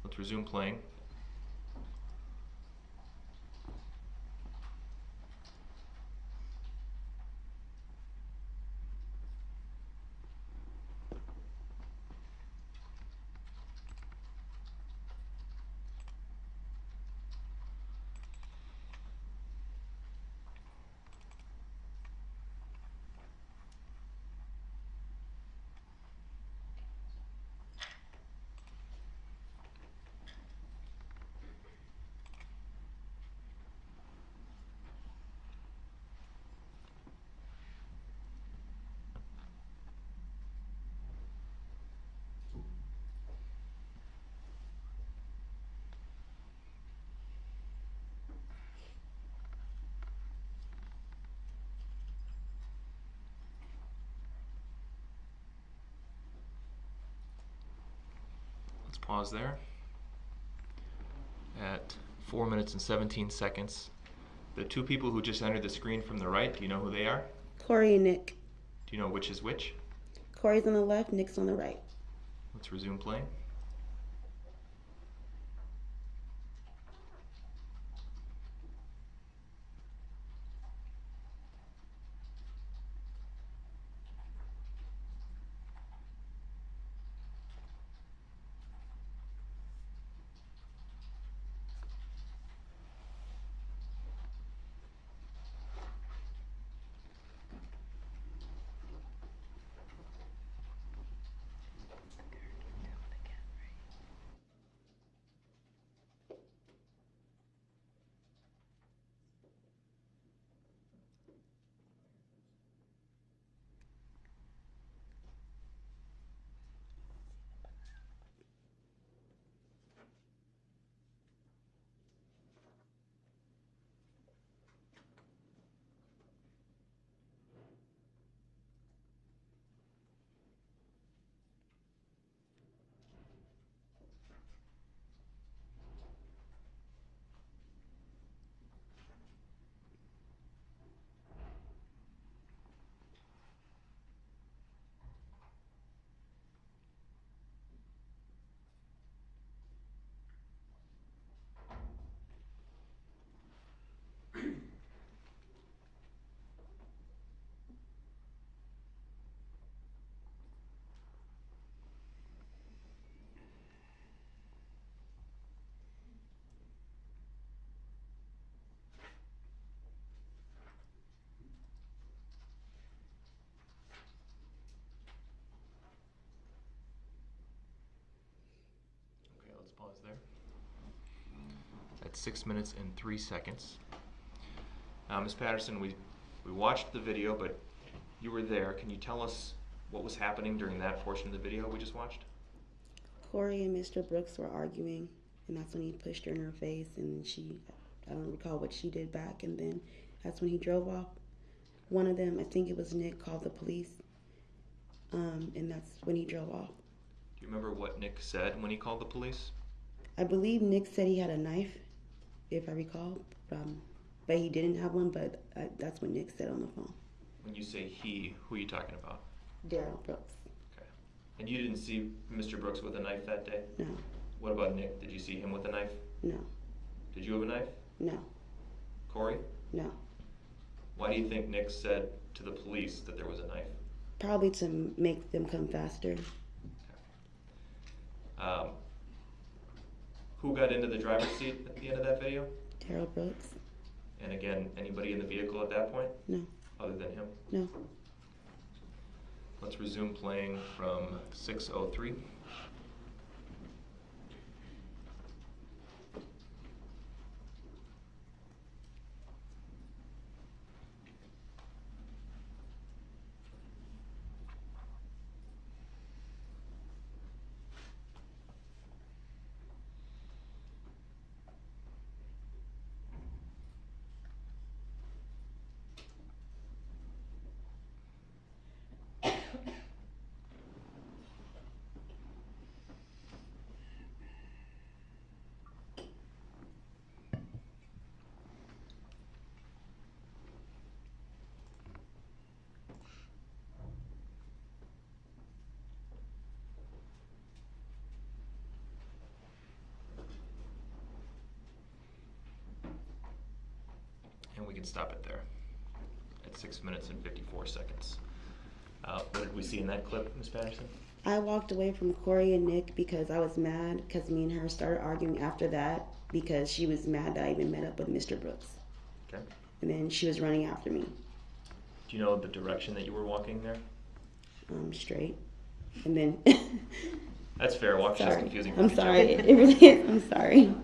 Let's resume playing. Pause there. At 4 minutes and 17 seconds, the two people who just entered the screen from the right, do you know who they are? Corey and Nick. Do you know which is which? Corey's on the left, Nick's on the right. Let's resume playing. Pause there. At 6 minutes and 3 seconds. Ms. Patterson, we watched the video, but you were there. Can you tell us what was happening during that portion of the video we just watched? Corey and Mr. Brooks were arguing, and that's when he pushed her in her face, and I don't recall what she did back, and then that's when he drove off. One of them, I think it was Nick, called the police, and that's when he drove off. Do you remember what Nick said when he called the police? I believe Nick said he had a knife, if I recall, but he didn't have one, but that's what Nick said on the phone. When you say he, who are you talking about? Darrell Brooks. Okay. And you didn't see Mr. Brooks with a knife that day? No. What about Nick? Did you see him with a knife? No. Did you have a knife? No. Corey? No. Why do you think Nick said to the police that there was a knife? Probably to make them come faster. Who got into the driver's seat at the end of that video? Darrell Brooks. And again, anybody in the vehicle at that point? No. Other than him? No. Let's resume playing from 6:03. stop it there at 6 minutes and 54 seconds. What did we see in that clip, Ms. Patterson? I walked away from Corey and Nick because I was mad because me and her started arguing after that because she was mad that I even met up with Mr. Brooks. Okay. And then she was running after me. Do you know the direction that you were walking there? Straight. And then... That's fair. Waukesha's sorry. confusing. I'm sorry. It really is. I'm sorry.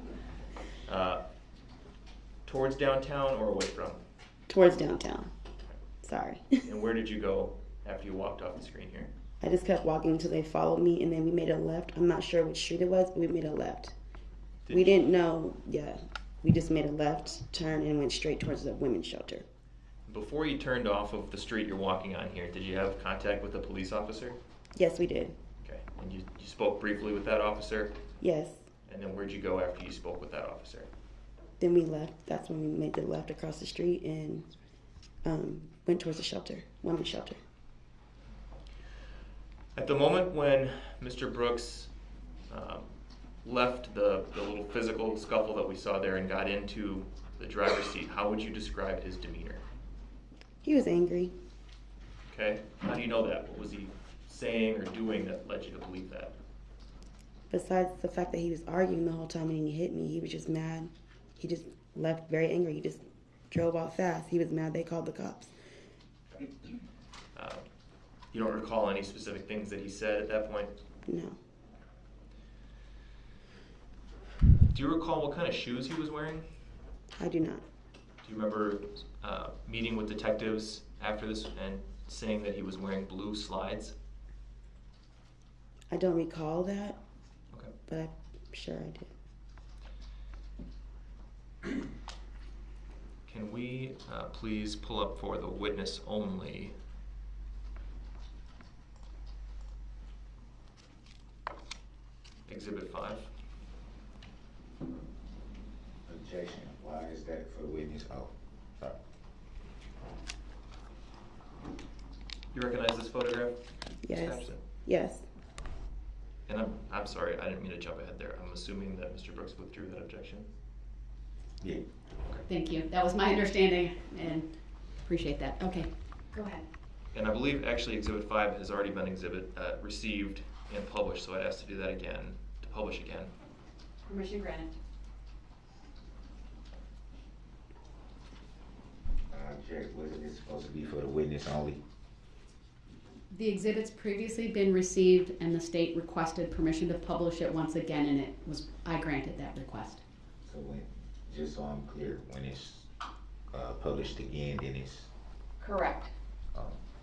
Towards downtown or away from? Towards downtown. Sorry. And where did you go after you walked off the screen here? I just kept walking until they followed me, and then we made a left. I'm not sure which street it was, but we made a left. We didn't know. Yeah. We just made a left turn and went straight towards the women's shelter. Before you turned off of the street you're walking on here, did you have contact with a police officer? Yes, we did. Okay. And you spoke briefly with that officer? Yes. And then where'd you go after you spoke with that officer? Then we left. That's when we made the left across the street and went towards the shelter, women's shelter. At the moment when Mr. Brooks left the little physical scuffle that we saw there and got into the driver's seat, how would you describe his demeanor? He was angry. Okay. How do you know that? What was he saying or doing that led you to believe that? Besides the fact that he was arguing the whole time and he hit me, he was just mad. He just left very angry. He just drove off fast. He was mad they called the cops. You don't recall any specific things that he said at that point? No. Do you recall what kind of shoes he was wearing? I do not. Do you remember meeting with detectives after this and saying that he was wearing blue slides? I don't recall that, Okay. but I'm sure I did. Can we please pull up for the witness only? Exhibit 5. Objection. Why is that for the witness? Oh, sorry. You recognize this photograph? Ms. Yes. Patterson? Yes. And I'm sorry, I didn't mean to jump ahead there. I'm assuming that Mr. Brooks withdrew that objection. Yeah. Thank you. That was my understanding, and appreciate that. Okay, go ahead. And I believe actually Exhibit 5 has already been received and published, so I'd ask to do that again, to publish again. Permission granted. Object. Wasn't it supposed to be for the witness only? The exhibit's previously been received, and the state requested permission to publish it once again, and I granted that request. So when, just so I'm clear, when it's published again, then it's Correct.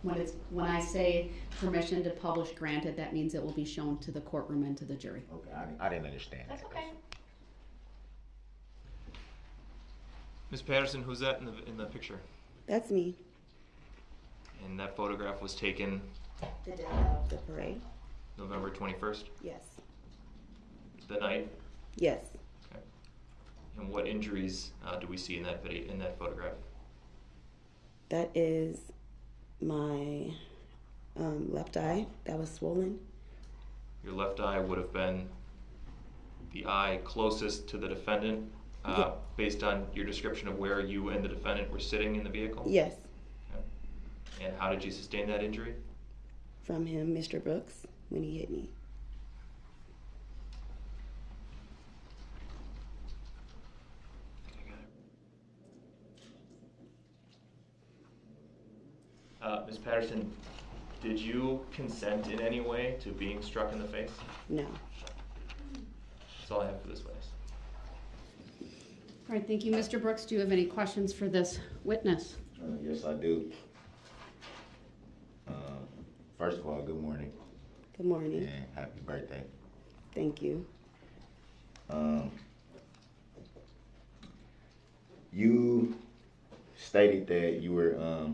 When I say permission to publish granted, that means it will be shown to the courtroom and to the jury. okay. I didn't understand. That's that. okay. Ms. Patterson, who's that in the picture? That's me. And that photograph was taken The day of the parade? November 21st, Yes. the night. Yes. Okay. And what injuries do we see in that video, in that photograph? That is my left eye that was swollen. Your left eye would have been the eye closest to the defendant, Yeah. based on your description of where you and the defendant were sitting in the vehicle? Yes. Okay. And how did you sustain that injury? From him, Mr. Brooks, when he hit me. I think I got it. Ms. Patterson, did you consent in any way to being struck in the face? No. That's all I have for this witness. All right, thank you. Mr. Brooks, do you have any questions for this witness? Yes, I do. First of all, good morning Good morning. and happy birthday. Thank you. You stated that you were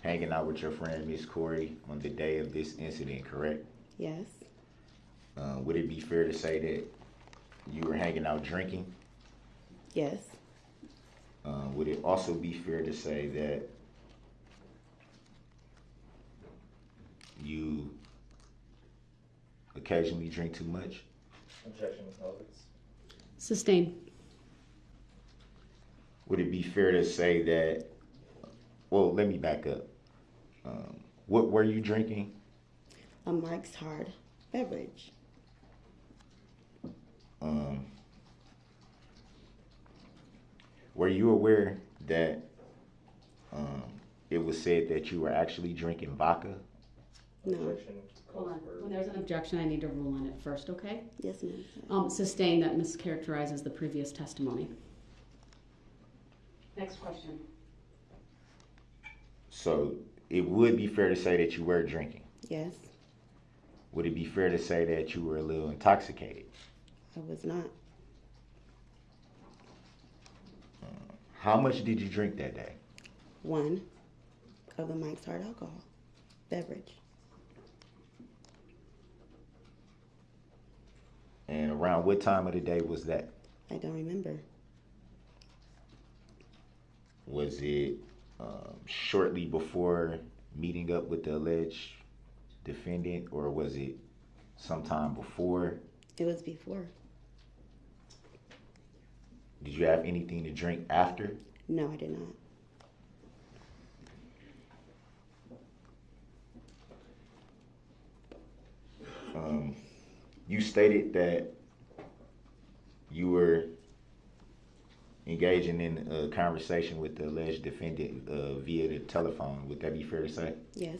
hanging out with your friend Miss Corey on the day of this incident, correct? Yes. Would it be fair to say that you were hanging out drinking? Yes. Would it also be fair to say that you occasionally drink too much? Objection, Ms. Horowitz. Sustained. would it be fair to say that, well, let me back up. What were you drinking? A Mike's Hard beverage. Were you aware that it was said that you were actually drinking vodka? No. Hold on. When there's an objection, I need to rule on it first, okay? Yes, ma'am. Sustain that mischaracterizes the previous testimony. Next question. So it would be fair to say that you were drinking. Yes, Would it be fair to say that you were a little intoxicated? I was not. How much did you drink that day? 1 of the Mike's Hard alcohol beverage. And around what time of the day was that? I don't remember. Was it shortly before meeting up with the alleged defendant, or was it sometime before? It was before. Did you have anything to drink after? No, I did not. You stated that you were engaging in a conversation with the alleged defendant via the telephone. Would that be fair to say? Yes,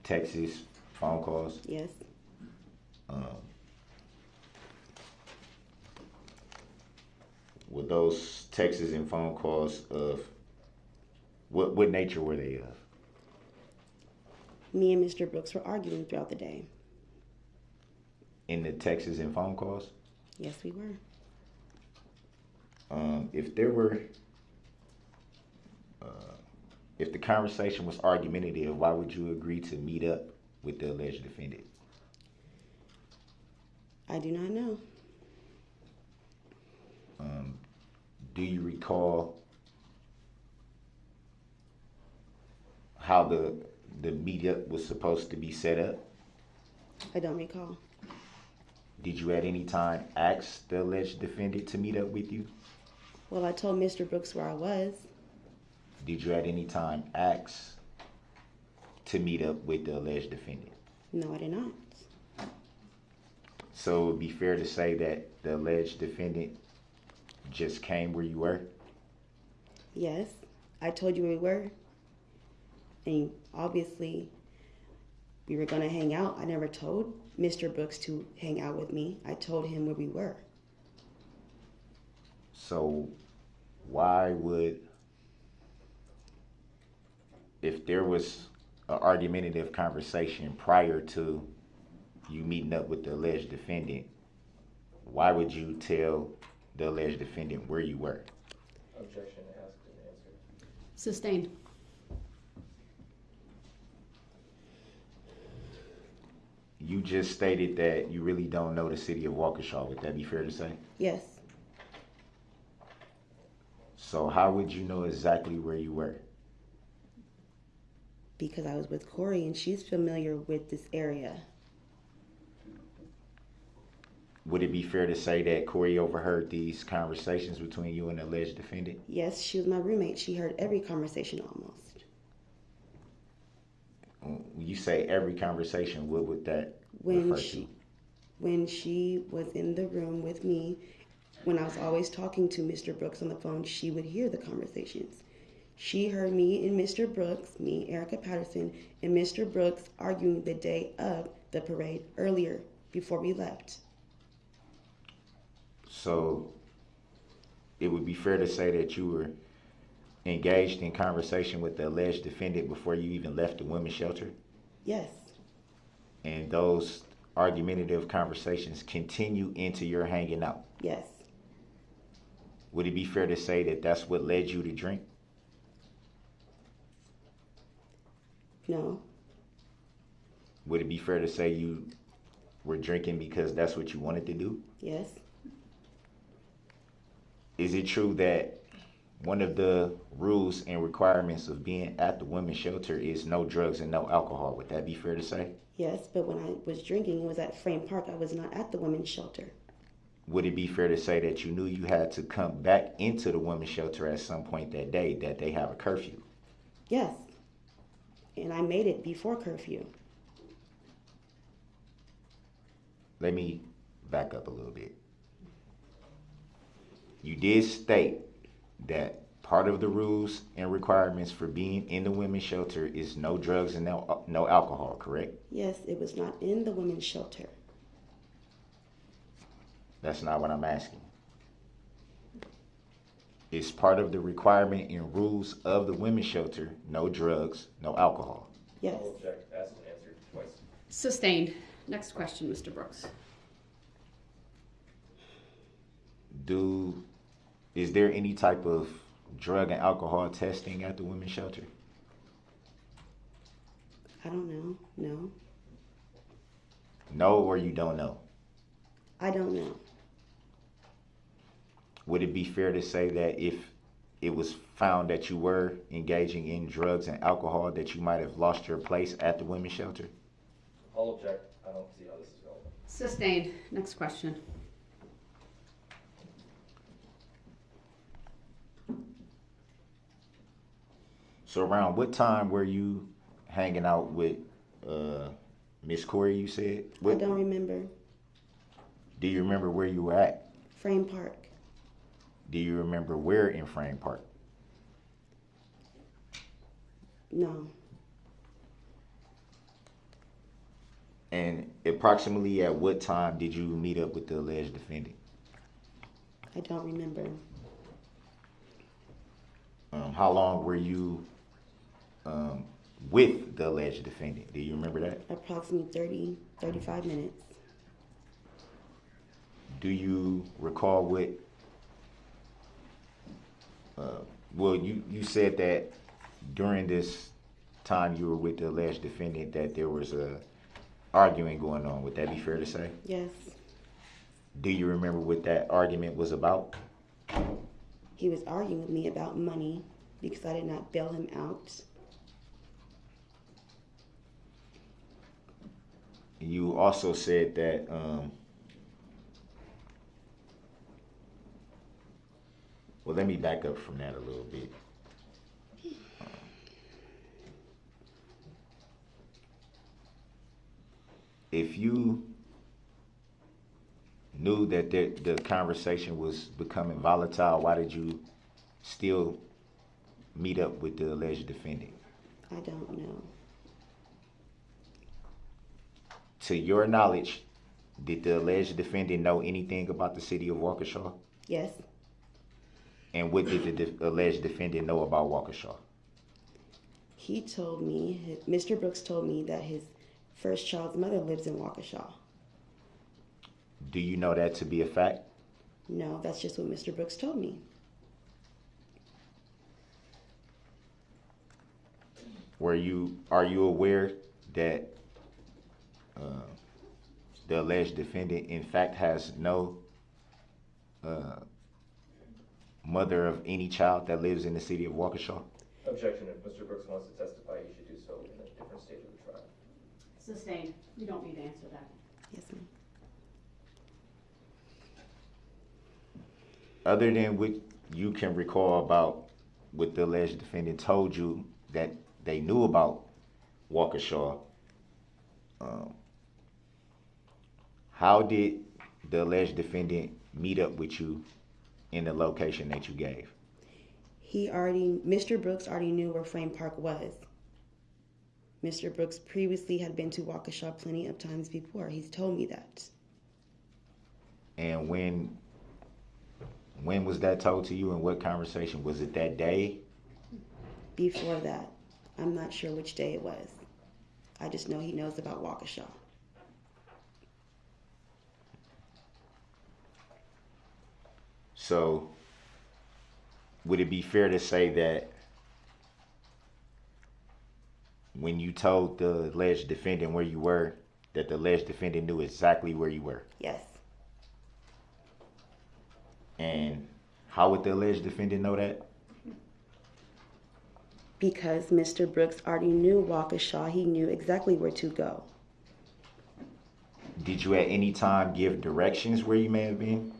Texts, phone calls? yes. Were those texts and phone calls of what nature were they of? Me and Mr. Brooks were arguing throughout the day. In the texts and phone calls? Yes, we were. If there were, if the conversation was argumentative, why would you agree to meet up with the alleged defendant? I do not know. Do you recall how the meetup was supposed to be set up? I don't recall. Did you at any time ask the alleged defendant to meet up with you? Well, I told Mr. Brooks where I was. Did you at any time ask to meet up with the alleged defendant? No, I did not. So it would be fair to say that the alleged defendant just came where you were? Yes, I told you where we were. And obviously, we were going to hang out. I never told Mr. Brooks to hang out with me. I told him where we were. So why would, if there was an argumentative conversation prior to you meeting up with the alleged defendant, why would you tell the alleged defendant where you were? Objection asked and answered. Sustained. You just stated that you really don't know the city of Waukesha. Would that be fair to say? Yes, So how would you know exactly where you were? because I was with Corey and she's familiar with this area. Would it be fair to say that Corey overheard these conversations between you and the alleged defendant? Yes, she was my roommate. She heard every conversation almost. When you say every conversation, what would that refer to? When she was in the room with me, when I was always talking to Mr. Brooks on the phone, she would hear the conversations. She heard me and Mr. Brooks, me, ERIKA Patterson, and Mr. Brooks arguing the day of the parade earlier before we left. So it would be fair to say that you were engaged in conversation with the alleged defendant before you even left the women's shelter? Yes, And those argumentative conversations continue into your hanging out? yes, Would it be fair to say that that's what led you to drink? no, Would it be fair to say you were drinking because that's what you wanted to do? yes, Is it true that one of the rules and requirements of being at the women's shelter is no drugs and no alcohol? Would that be fair to say? yes, but when I was drinking, it was at Frame Park. I was not at the women's shelter. would it be fair to say that you knew you had to come back into the women's shelter at some point that day, that they have a curfew? Yes. And I made it before curfew. Let me back up a little bit. You did state that part of the rules and requirements for being in the women's shelter is no drugs and no alcohol, correct? Yes, it was not in the women's shelter. That's not what I'm asking. It's part of the requirement and rules of the women's shelter, no drugs, no alcohol. Yes. I'll object. Asked and answered twice. Sustained. Next question, Mr. Brooks. Is there any type of drug and alcohol testing at the women's shelter? I don't know. No. No, or you don't know? I don't know. Would it be fair to say that if it was found that you were engaging in drugs and alcohol, that you might have lost your place at the women's shelter? I'll object. I don't see how this is relevant. Sustained. Next question. So around what time were you hanging out with Miss Corey, you said? I don't remember. Do you remember where you were at? Frame Park. Do you remember where in Frame Park? No. And approximately at what time did you meet up with the alleged defendant? I don't remember. How long were you with the alleged defendant? Do you remember that? Approximately 35 minutes. Do you recall what, well, you said that during this time you were with the alleged defendant that there was a arguing going on. Would that be fair to say? Yes. Do you remember what that argument was about? He was arguing with me about money because I did not bail him out. You also said that well, let me back up from that a little bit. If you knew that the conversation was becoming volatile, why did you still meet up with the alleged defendant? I don't know. To your knowledge, did the alleged defendant know anything about the city of Waukesha? Yes. And what did the alleged defendant know about Waukesha? He told me, Mr. Brooks told me that his first child's mother lives in Waukesha. Do you know that to be a fact? No, that's just what Mr. Brooks told me. Are you aware that the alleged defendant in fact has no mother of any child that lives in the city of Waukesha? Objection. If Mr. Brooks wants to testify, he should do so in a different stage of the trial. Sustained. You don't need to answer that. Yes, ma'am. Other than what you can recall about what the alleged defendant told you that they knew about Waukesha, how did the alleged defendant meet up with you in the location that you gave? Mr. Brooks already knew where Frame Park was. Mr. Brooks previously had been to Waukesha plenty of times before. He's told me that. And when was that told to you, and what conversation? Was it that day? Before that. I'm not sure which day it was. I just know he knows about Waukesha. So, would it be fair to say that when you told the alleged defendant where you were, that the alleged defendant knew exactly where you were? Yes. And how would the alleged defendant know that? Because Mr. Brooks already knew Waukesha. He knew exactly where to go. Did you at any time give directions where you may have been?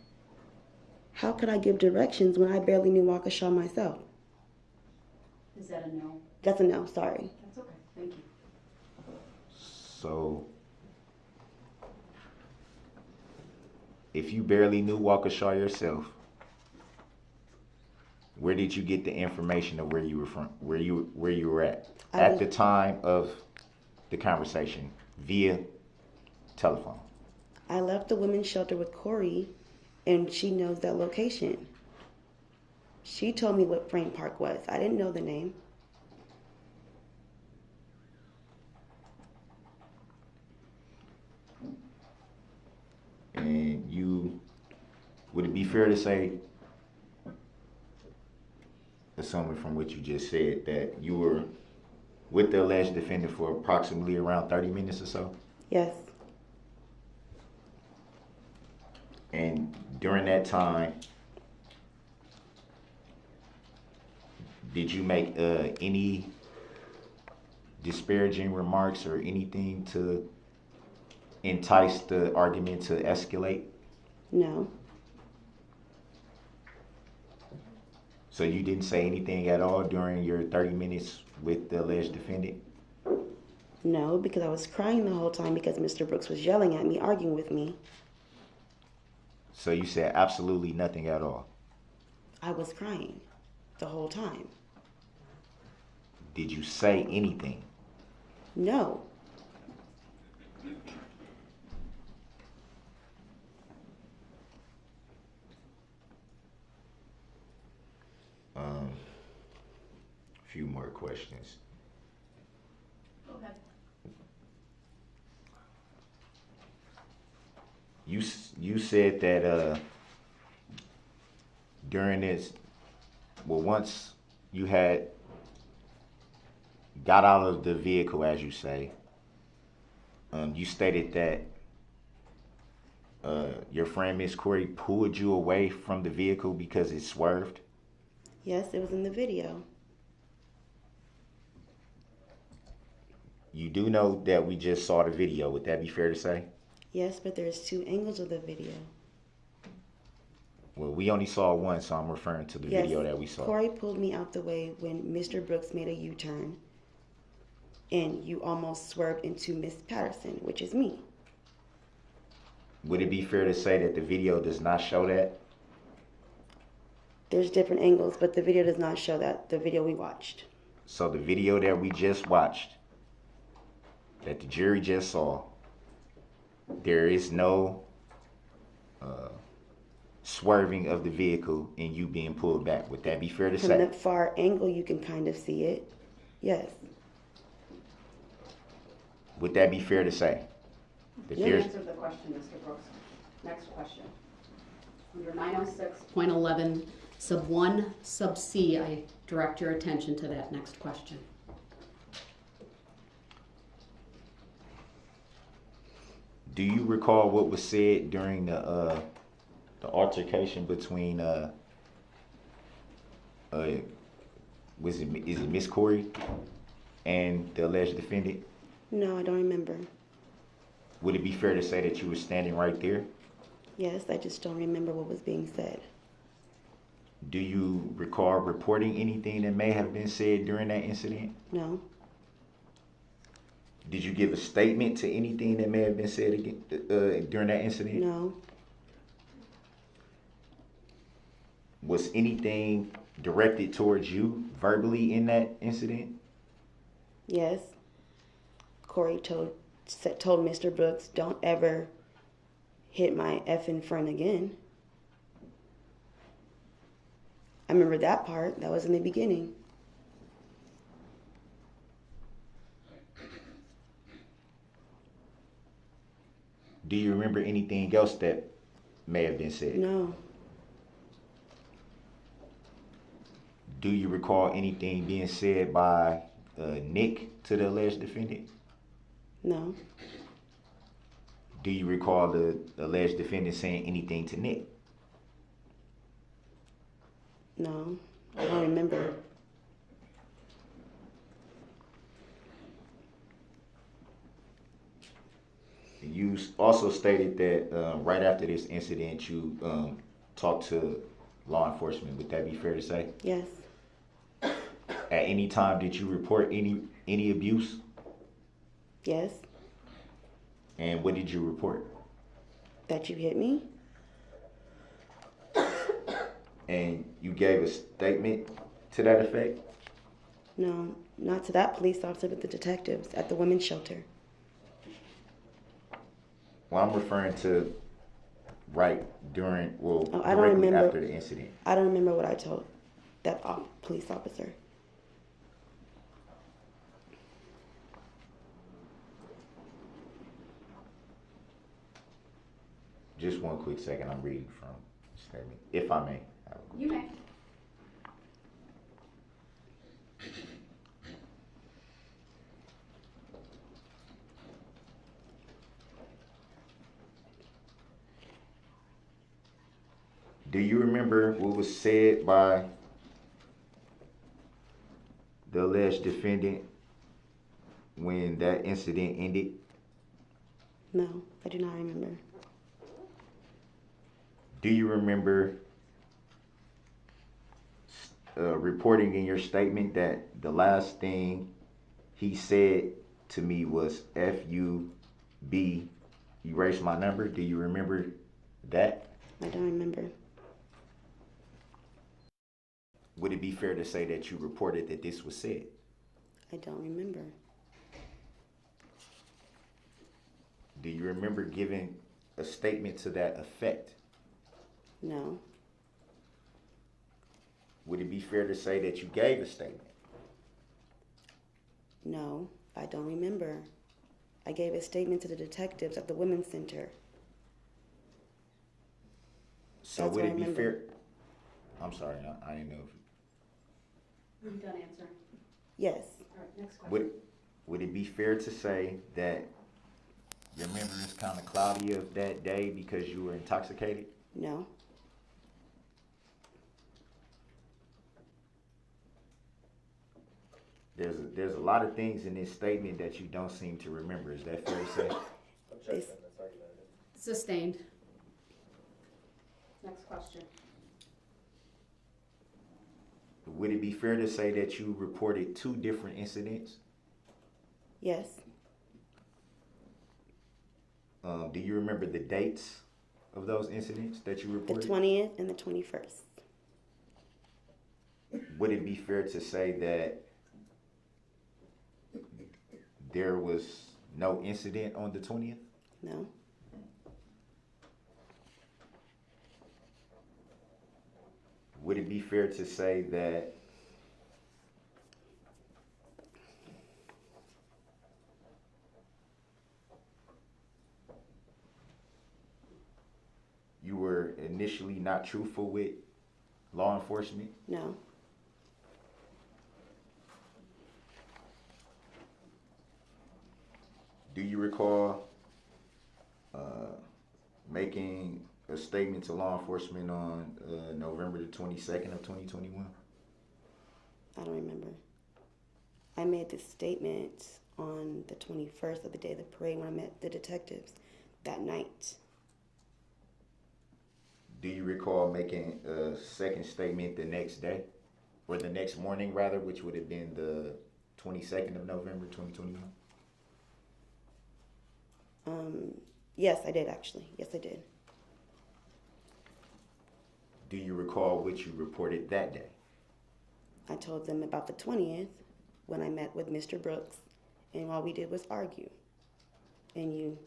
How could I give directions when I barely knew Waukesha myself? Is that a no? That's a no, sorry. That's okay. Thank you. So, if you barely knew Waukesha yourself, where did you get the information of where you were from, where you were at the time of the conversation via telephone? I left the women's shelter with Corey, and she knows that location. She told me what Frame Park was. I didn't know the name. And would it be fair to say, assuming from what you just said, that you were with the alleged defendant for approximately around 30 minutes or so? Yes. And during that time, did you make any disparaging remarks or anything to entice the argument to escalate? No. So you didn't say anything at all during your 30 minutes with the alleged defendant? No, because I was crying the whole time because Mr. Brooks was yelling at me, arguing with me. So you said absolutely nothing at all? I was crying the whole time. Did you say anything? No. A few more questions. Okay. You said that during this, well, once you had got out of the vehicle, as you say, you stated that your friend Miss Corey pulled you away from the vehicle because it swerved. Yes, it was in the video. You do know that we just saw the video. Would that be fair to say? Yes, but there's two angles of the video. Well, we only saw one, so I'm referring to the Yes, video that we saw. Corey pulled me out the way when Mr. Brooks made a U-turn, and you almost swerved into Miss Patterson, which is me. Would it be fair to say that the video does not show that? There's different angles, but the video does not show that, the video we watched. So the video that we just watched, that the jury just saw, there is no swerving of the vehicle and you being pulled back. Would that be fair to From say? the far angle, you can kind of see it. Yes. Would that be fair to say? That You there's answered the question, Mr. Brooks. Next question. Under 906.11, sub 1, sub C, I direct your attention to that next question. Do you recall what was said during the altercation between is it Miss Corey and the alleged defendant? No, I don't remember. Would it be fair to say that you were standing right there? Yes, I just don't remember what was being said. Do you recall reporting anything that may have been said during that incident? No. Did you give a statement to anything that may have been said during that incident? No. Was anything directed towards you verbally in that incident? Yes. Corey told Mr. Brooks, don't ever hit my effing friend again. I remember that part. That was in the beginning. Do you remember anything else that may have been said? No. Do you recall anything being said by Nick to the alleged defendant? No. Do you recall the alleged defendant saying anything to Nick? No. I don't remember. you also stated that right after this incident, you talked to law enforcement. Would that be fair to say? Yes. At any time, did you report any abuse? Yes. And what did you report? That you hit me? And you gave a statement to that effect? No, not to that police officer, but the detectives at the women's shelter. Well, I'm referring to right during, well, Oh, I don't directly remember. after the incident. I don't remember what I told that police officer. Just one quick second. I'm reading from the statement, if I may. You may. Do you remember what was said by the alleged defendant when that incident ended? No, I do not remember. Do you remember reporting in your statement that the last thing he said to me was FUB, erase my number? Do you remember that? I don't remember. Would it be fair to say that you reported that this was said? I don't remember. Do you remember giving a statement to that effect? No. Would it be fair to say that you gave a statement? No, I don't remember. I gave a statement to the detectives at the women's center. So That's would what it I be remember. fair? I'm sorry, I didn't know if Are you done answering? Yes. All right, next question. would it be fair to say that your memory is kind of cloudy of that day because you were intoxicated? No. There's a lot of things in this statement that you don't seem to remember. Is that fair to say? It's- Sustained. Next question. Would it be fair to say that you reported 2 different incidents? Yes. Do you remember the dates of those incidents that you The reported? 20th and the 21st. Would it be fair to say that there was no incident on the 20th? No. Would it be fair to say that you were initially not truthful with law enforcement? No. Do you recall making a statement to law enforcement on November the 22nd of 2021? I don't remember. I made this statement on the 21st of the day of the parade when I met the detectives that night. Do you recall making a second statement the next day? Or the next morning, rather, which would have been the 22nd of November, 2021? Yes, I did actually. Yes, I did. Do you recall what you reported that day? I told them about the 20th when I met with Mr. Brooks, and all we did was argue. And you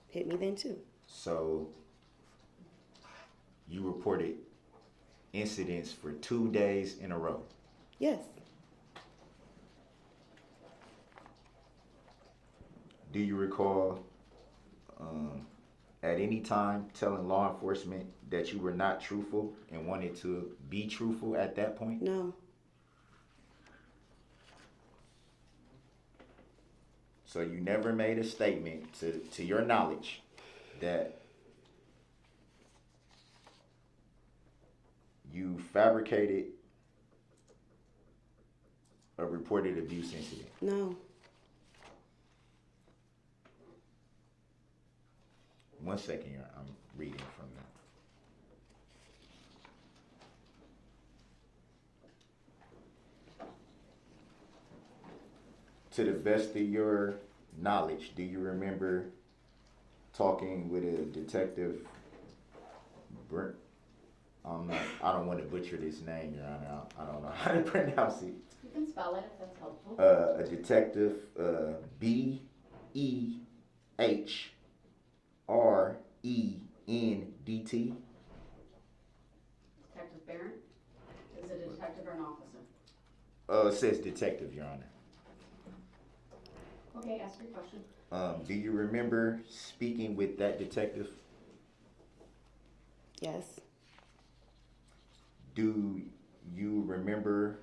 hit me then too. So you reported incidents for 2 days in a row. Yes. Do you recall at any time telling law enforcement that you were not truthful and wanted to be truthful at that point? No. So you never made a statement to your knowledge that you fabricated a reported abuse incident? No. 1 second, Your Honor. I'm reading from the. To the best of your knowledge, do you remember talking with a detective? I don't want to butcher this name, Your Honor. I don't know how to pronounce it. You can spell it if that's helpful. A detective, BEHRENDT. Detective Barron? Is it a detective or an officer? It says detective, Your Honor. Okay, ask your question. Do you remember speaking with that detective? Yes. Do you remember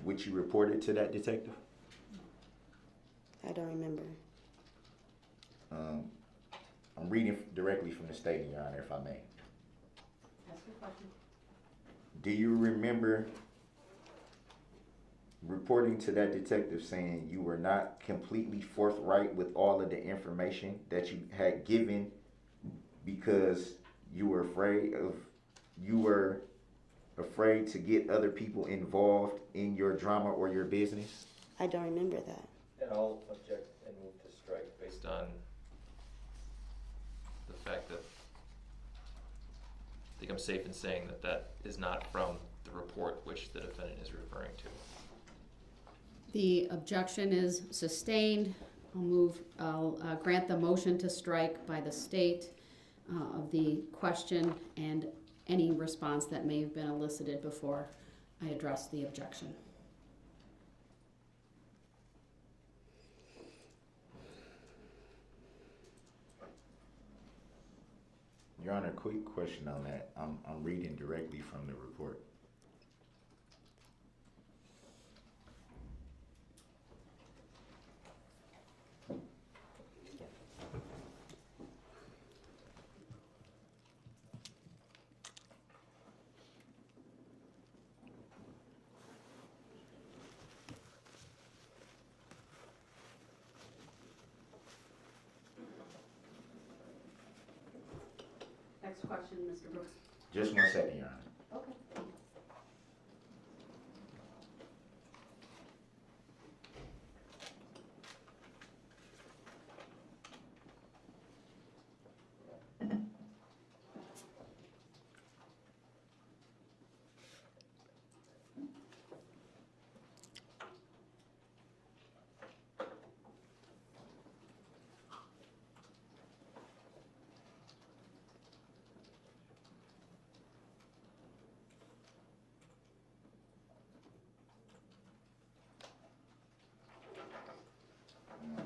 what you reported to that detective? I don't remember. I'm reading directly from the statement, Your Honor, if I may. Ask your question. Do you remember reporting to that detective saying you were not completely forthright with all of the information that you had given because you were afraid to get other people involved in your drama or your business? I don't remember that. And I'll object and move to strike based on the fact that I think I'm safe in saying that that is not from the report which the defendant is referring to. The objection is sustained. I'll grant the motion to strike by the state of the question and any response that may have been elicited before I address the objection. Your Honor, quick question on that. I'm reading directly from the report. Next question, Mr. Brooks. Just 1 second, Your Honor. Okay.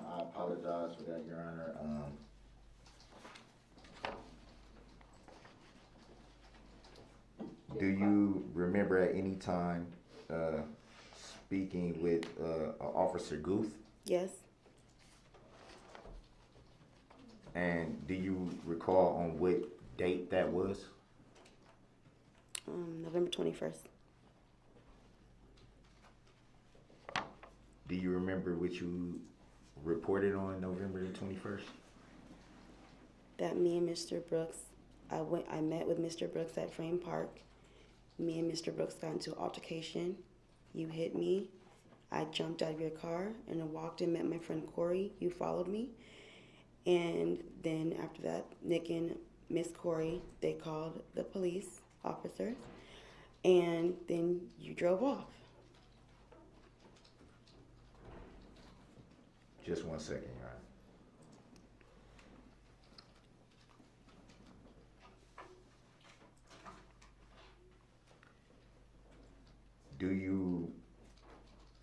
I apologize for that, Your Honor. Do you remember at any time speaking with Officer GUTH? Yes. And do you recall on what date that was? November 21st. Do you remember what you reported on November the 21st? That me and Mr. Brooks, I met with Mr. Brooks at Frame Park. Me and Mr. Brooks got into an altercation. You hit me. I jumped out of your car and I walked and met my friend Corey. You followed me. And then after that, Nick and Miss Corey, they called the police officers. And then you drove off. Just 1 second, Your Honor. Do you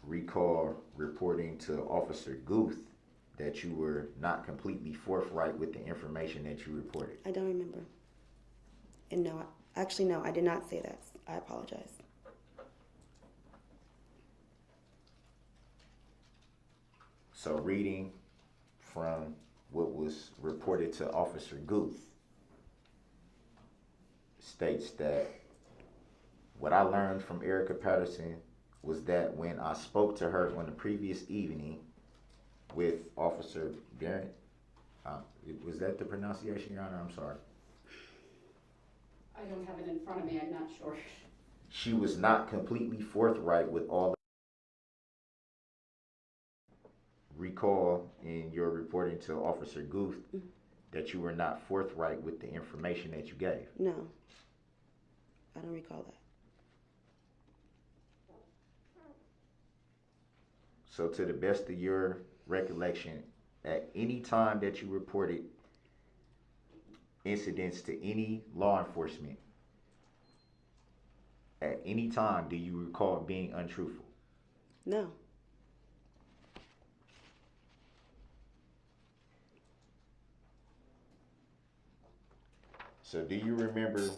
recall reporting to Officer GUTH that you were not completely forthright with the information that you reported? I don't remember. And no, actually, no, I did not say that. I apologize. So reading from what was reported to Officer GUTH states that what I learned from ERIKA Patterson was that when I spoke to her on the previous evening with Officer Barron, Was that the pronunciation, Your Honor? I'm sorry. I don't have it in front of me, I'm not sure. She was not completely forthright with all. Recall in your reporting to Officer Guth that you were not forthright with the information that you gave. No, I don't recall that. So to the best of your recollection, at any time that you reported incidents to any law enforcement, at any time do you recall being untruthful? No. So do you remember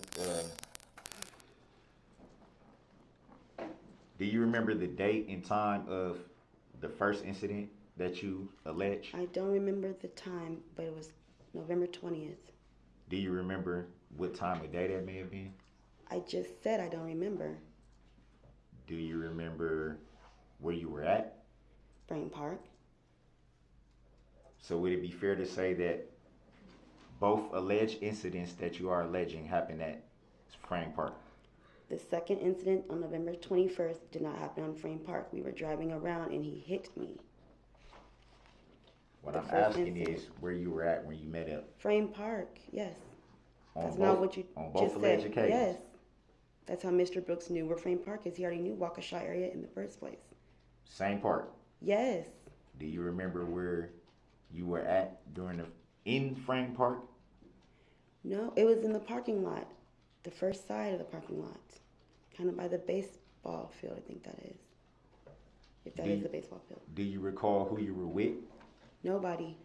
the date and time of the first incident that you allege? I don't remember the time, but it was November 20th. Do you remember what time of day that may have been? I just said I don't remember. Do you remember where you were at? Frame Park. So would it be fair to say that both alleged incidents that you are alleging happened at Frame Park? The second incident on November 21st did not happen on Frame Park. We were driving around and he hit me. What The I'm first asking incident. is where you were at when you met up. Frame Park, yes. On That's both, not what you on both just alleged said. occasions? Yes. That's how Mr. Brooks knew where Frame Park is. He already knew Waukesha area in the first place. Same park. Yes. Do you remember where you were at in Frame Park? No, it was in the parking lot. The first side of the parking lot. Kind of by the baseball field, I think that is. If that is the baseball field. Do you recall who you were with? Nobody.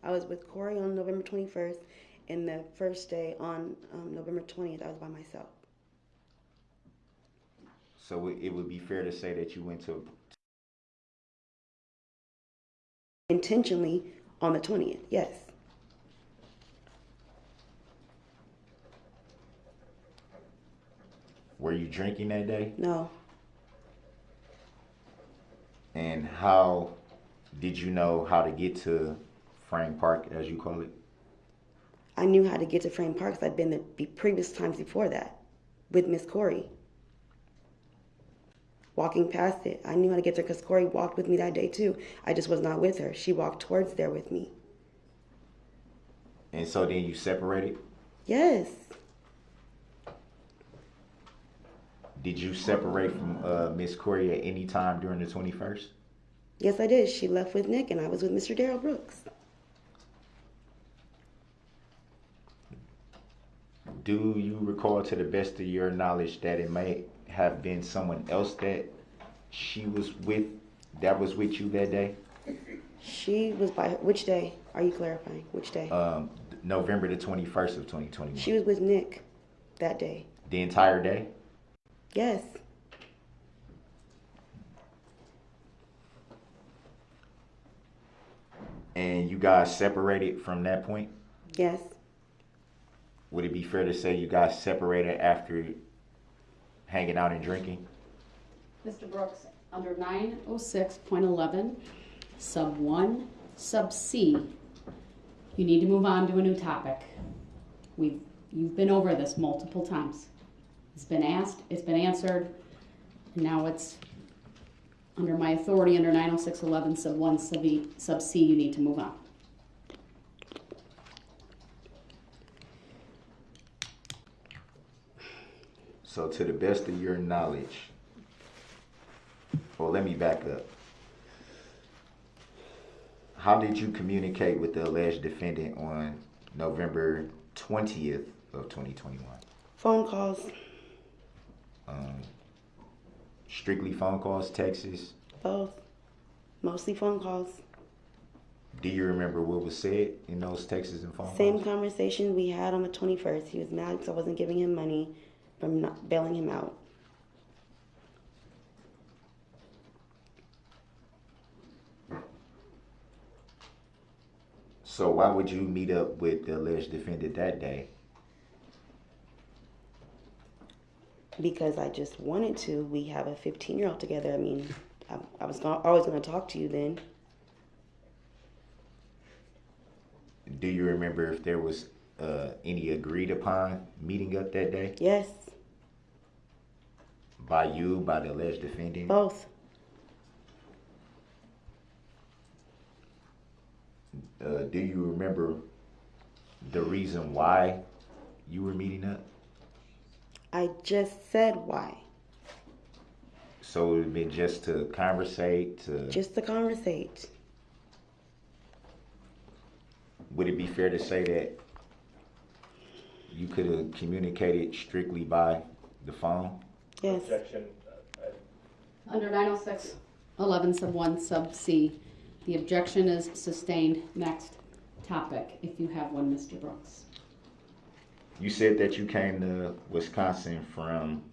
I was with Corey on November 21st, and the first day on November 20th, I was by myself. So it would be fair to say that you went to... Intentionally on the 20th, yes. Were you drinking that day? No. And how did you know how to get to Frame Park, as you call it? I knew how to get to Frame Park because I'd been the previous times before that with Miss Corey. Walking past it. I knew how to get there because Corey walked with me that day too. I just was not with her. She walked towards there with me. And so then you separated? Yes. Did you separate from Miss Corey at any time during the 21st? Yes, I did. She left with Nick and I was with Mr. Darrell Brooks. Do you recall, to the best of your knowledge, that it may have been someone else that she was with, that was with you that day? She was by, which day are you clarifying? Which day? November the 21st of 2021. She was with Nick that day. The entire day? Yes. And you guys separated from that point? Yes. Would it be fair to say you guys separated after hanging out and drinking? Mr. Brooks, under 906.11, sub 1, sub C, you need to move on to a new topic. You've been over this multiple times. It's been asked, it's been answered, and now it's under my authority under 906.11, sub 1, sub C, you need to move on. So to the best of your knowledge, well, let me back up. How did you communicate with the alleged defendant on November 20th of 2021? Phone calls. Strictly phone calls, texts? Both. Mostly phone calls. Do you remember what was said in those texts and phone Same calls? conversation we had on the 21st. He was mad because I wasn't giving him money from not bailing him out. So why would you meet up with the alleged defendant that day? Because I just wanted to. We have a 15-year-old together. I mean, I was always going to talk to you then. Do you remember if there was any agreed upon meeting up that day? Yes, By you, by the alleged defendant? both. Do you remember the reason why you were meeting up? I just said why. So it would have been just to conversate, Just to conversate. would it be fair to say that you could have communicated strictly by the phone? Yes. Objection. Under 906, 11 sub 1 sub C, the objection is sustained. Next topic, if you have one, Mr. Brooks. You said that you came to Wisconsin from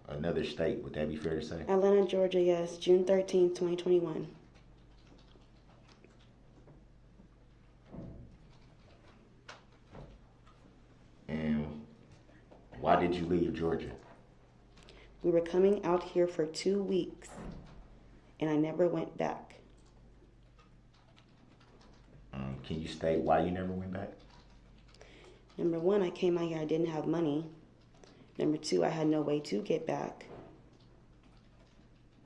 another state. Would that be fair to say? Atlanta, Georgia, yes. June 13th, 2021. And why did you leave Georgia? We were coming out here for 2 weeks, and I never went back. Can you state why you never went back? Number one, I came out here, I didn't have money. Number two, I had no way to get back.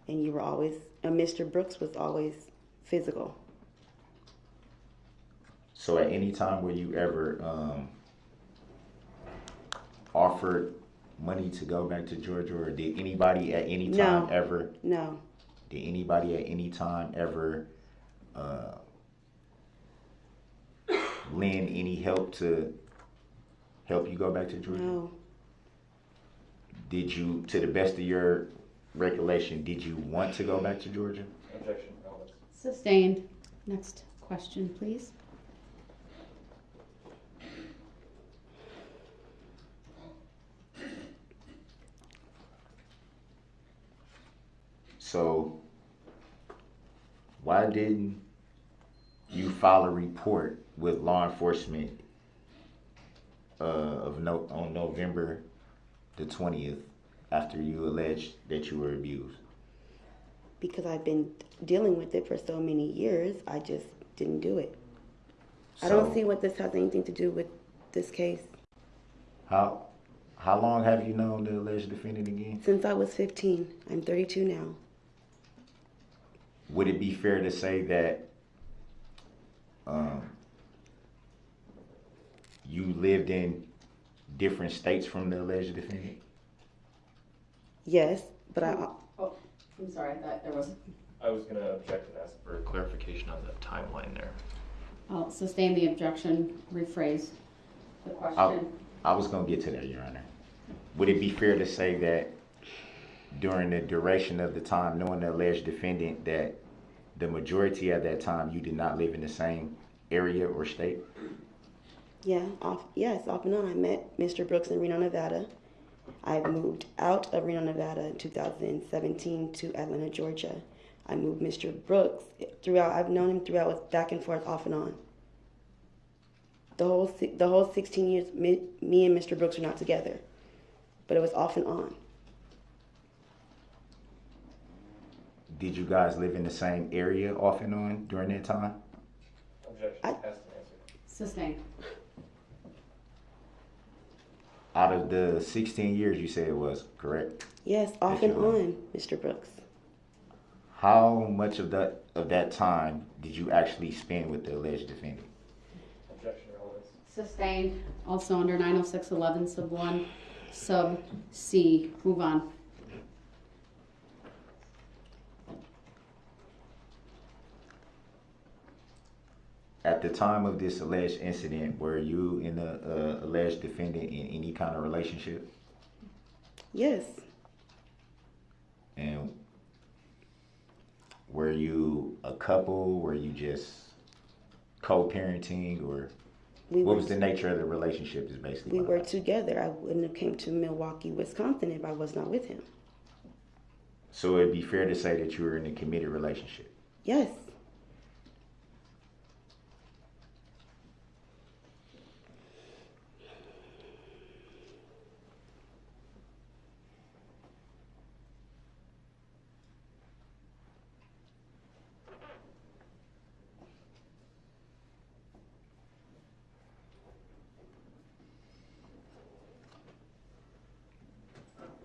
And you were always, Mr. Brooks was always physical. So at any time were you ever offered money to go back to Georgia, or did anybody at any time ever? No. Did anybody at any time ever lend any help to help you go back to Georgia? No. Did you, to the best of your recollection, did you want to go back to Georgia? Objection. Sustained. Next question, please. So why didn't you file a report with law enforcement on November the 20th after you alleged that you were abused? Because I've been dealing with it for so many years, I just didn't do it. I don't see what this has anything to do with this case. How long have you known the alleged defendant again? Since I was 15. I'm 32 now. Would it be fair to say that you lived in different states from the alleged defendant? Yes, but I... Oh, I'm sorry, I thought there was. I was going to object and ask for clarification on the timeline there. I'll sustain the objection, rephrase the question. I was going to get to that, Your Honor. Would it be fair to say that during the duration of the time knowing the alleged defendant that the majority of that time you did not live in the same area or state? Yeah, off and on. I met Mr. Brooks in Reno, Nevada. I moved out of Reno, Nevada in 2017 to Atlanta, Georgia. I moved Mr. Brooks throughout. I've known him throughout, back and forth, off and on. The whole 16 years, me and Mr. Brooks were not together, but it was off and on. Did you guys live in the same area off and on during that time? Objection. Ask and answer. Sustained. Out of the 16 years you said it was, correct? Yes, off and on, Mr. Brooks. How much of that time did you actually spend with the alleged defendant? Objection. Relevance. Sustained. Also under 906, 11 sub 1 sub C. Move on. At the time of this alleged incident, were you and the alleged defendant in any kind of relationship? Yes. And were you a couple? Were you just co-parenting, or what was the nature of the relationship? Is basically we were together. I wouldn't have came to Milwaukee, Wisconsin if I was not with him. So it'd be fair to say that you were in a committed relationship. Yes.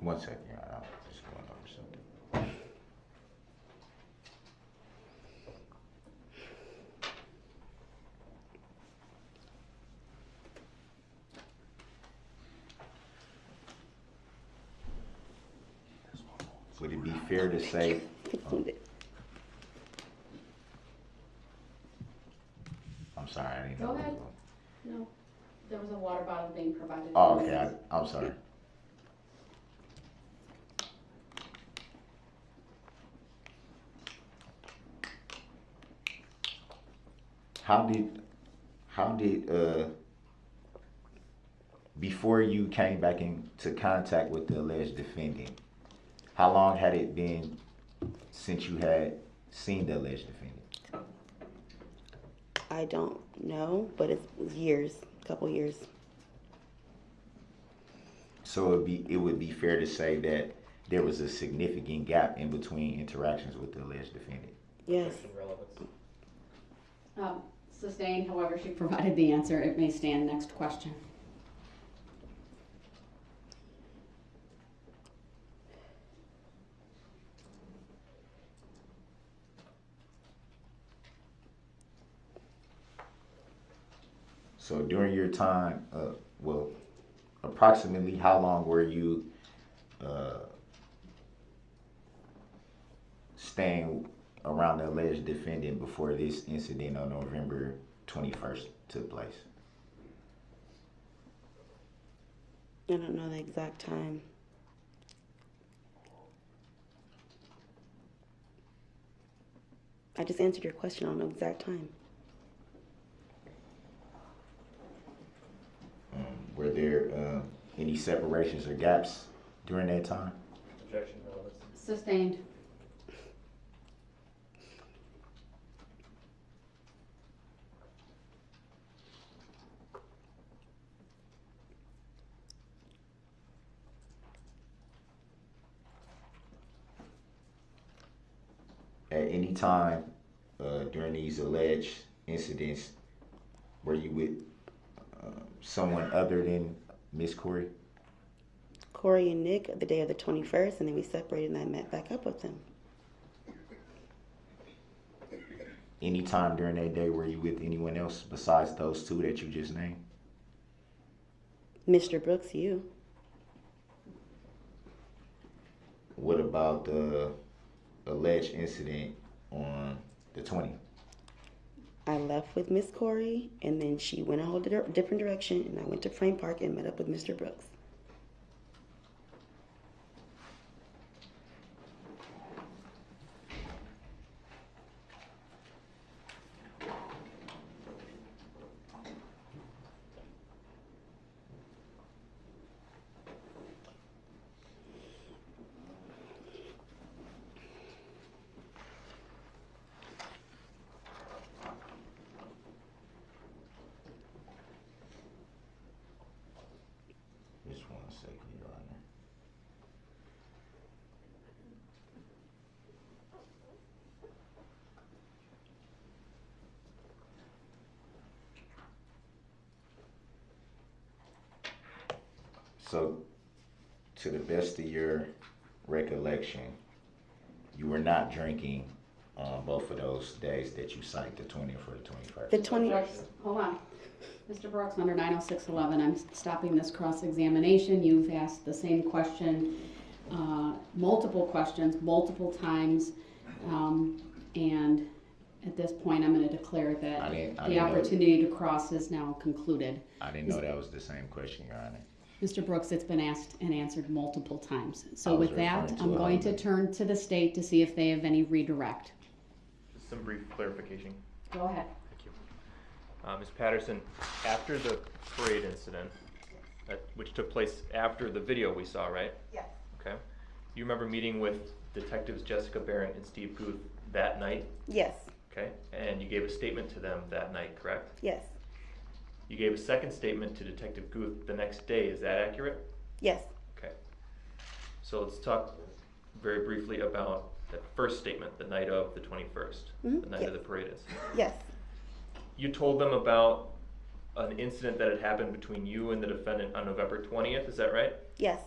1 second, Your Honor. I'm just going over something. Would it be fair to say, I'm sorry, I didn't know. Go ahead. No, there was a water bottle being provided. Oh, okay, I'm sorry. How did before you came back into contact with the alleged defendant, how long had it been since you had seen the alleged defendant? I don't know, but it was years, a couple years. So it would be fair to say that there was a significant gap in between interactions with the alleged defendant. Yes. Sustained, however, she provided the answer. It may stand. Next question. So during your time, well, approximately how long were you staying around the alleged defendant before this incident on November 21st took place? I don't know the exact time. I just answered your question. I don't know the exact time. Were there any separations or gaps during that time? Objection, relevance. Sustained. At any time during these alleged incidents, were you with someone other than Miss Corey? Corey and Nick the day of the 21st, and then we separated and I met back up with them. Any time during that day were you with anyone else besides those two that you just named? Mr. Brooks, you. What about the alleged incident on the 20th? I left with Miss Corey, and then she went a whole different direction, and I went to Frame Park and met up with Mr. Brooks. Just 1 second, Your Honor. So, to the best of your recollection, you were not drinking on both of those days that you cite, the 20th or the 21st? The 20th. Hold on. Mr. Brooks, under 90611, I'm stopping this cross-examination. You've asked the same question, multiple questions, multiple times, and at this point, I'm going to declare that the opportunity to cross is now concluded. I didn't know that was the same question, Your Honor. Mr. Brooks, it's been asked and answered multiple times. So with that, referring to I'm a going to hundred. turn to the state to see if they have any redirect. Just some brief clarification. Go ahead. Thank you. Ms. Patterson, after the parade incident, which took place after the video we saw, right? Yes. Okay. You remember meeting with Detectives Jessica Barron and Steve Guth that night? Yes. Okay. And you gave a statement to them that night, correct? Yes. You gave a second statement to Detective Guth the next day. Is that accurate? Yes. Okay. So let's talk very briefly about that first statement, the night of the 21st, Mhm. the night Yes. of the parade incident. Yes. You told them about an incident that had happened between you and the defendant on November 20th, is that right? Yes.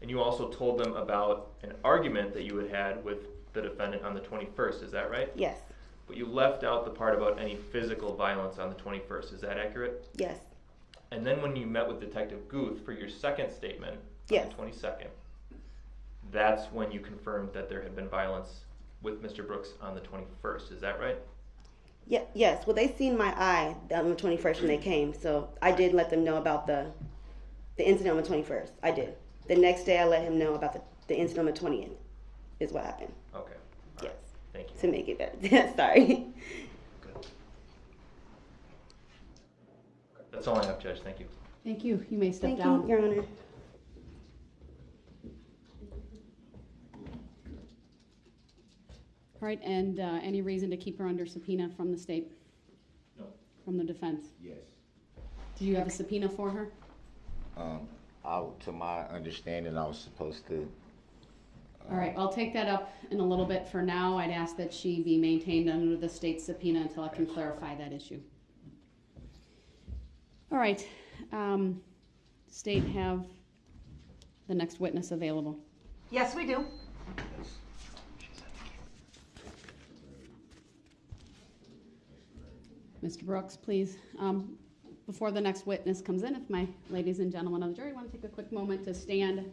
And you also told them about an argument that you had had with the defendant on the 21st, is that right? Yes. But you left out the part about any physical violence on the 21st, is that accurate? Yes. And then when you met with Detective Guth for your second statement Yes. on the 22nd, that's when you confirmed that there had been violence with Mr. Brooks on the 21st, is that right? Yeah, yes. Well, they seen my eye on the 21st when they came, so I did let them know about the incident on the 21st. I did. The next day, I let him know about the incident on the 20th is what happened. Okay. All Yes. right. Thank you. To make it better. Sorry. Good. That's all I have, Judge. Thank you. Thank you. You may step Thank down. you, Your Honor. All right, and any reason to keep her under subpoena from the state? No. From the defense? Yes. Do you have a subpoena for her? To my understanding, I was supposed to. All right, I'll take that up in a little bit. For now, I'd ask that she be maintained under the state subpoena until I can clarify that issue. All right, state have the next witness available. Yes, we do. Mr. Brooks, please. Before the next witness comes in, if my ladies and gentlemen of the jury want to take a quick moment to stand.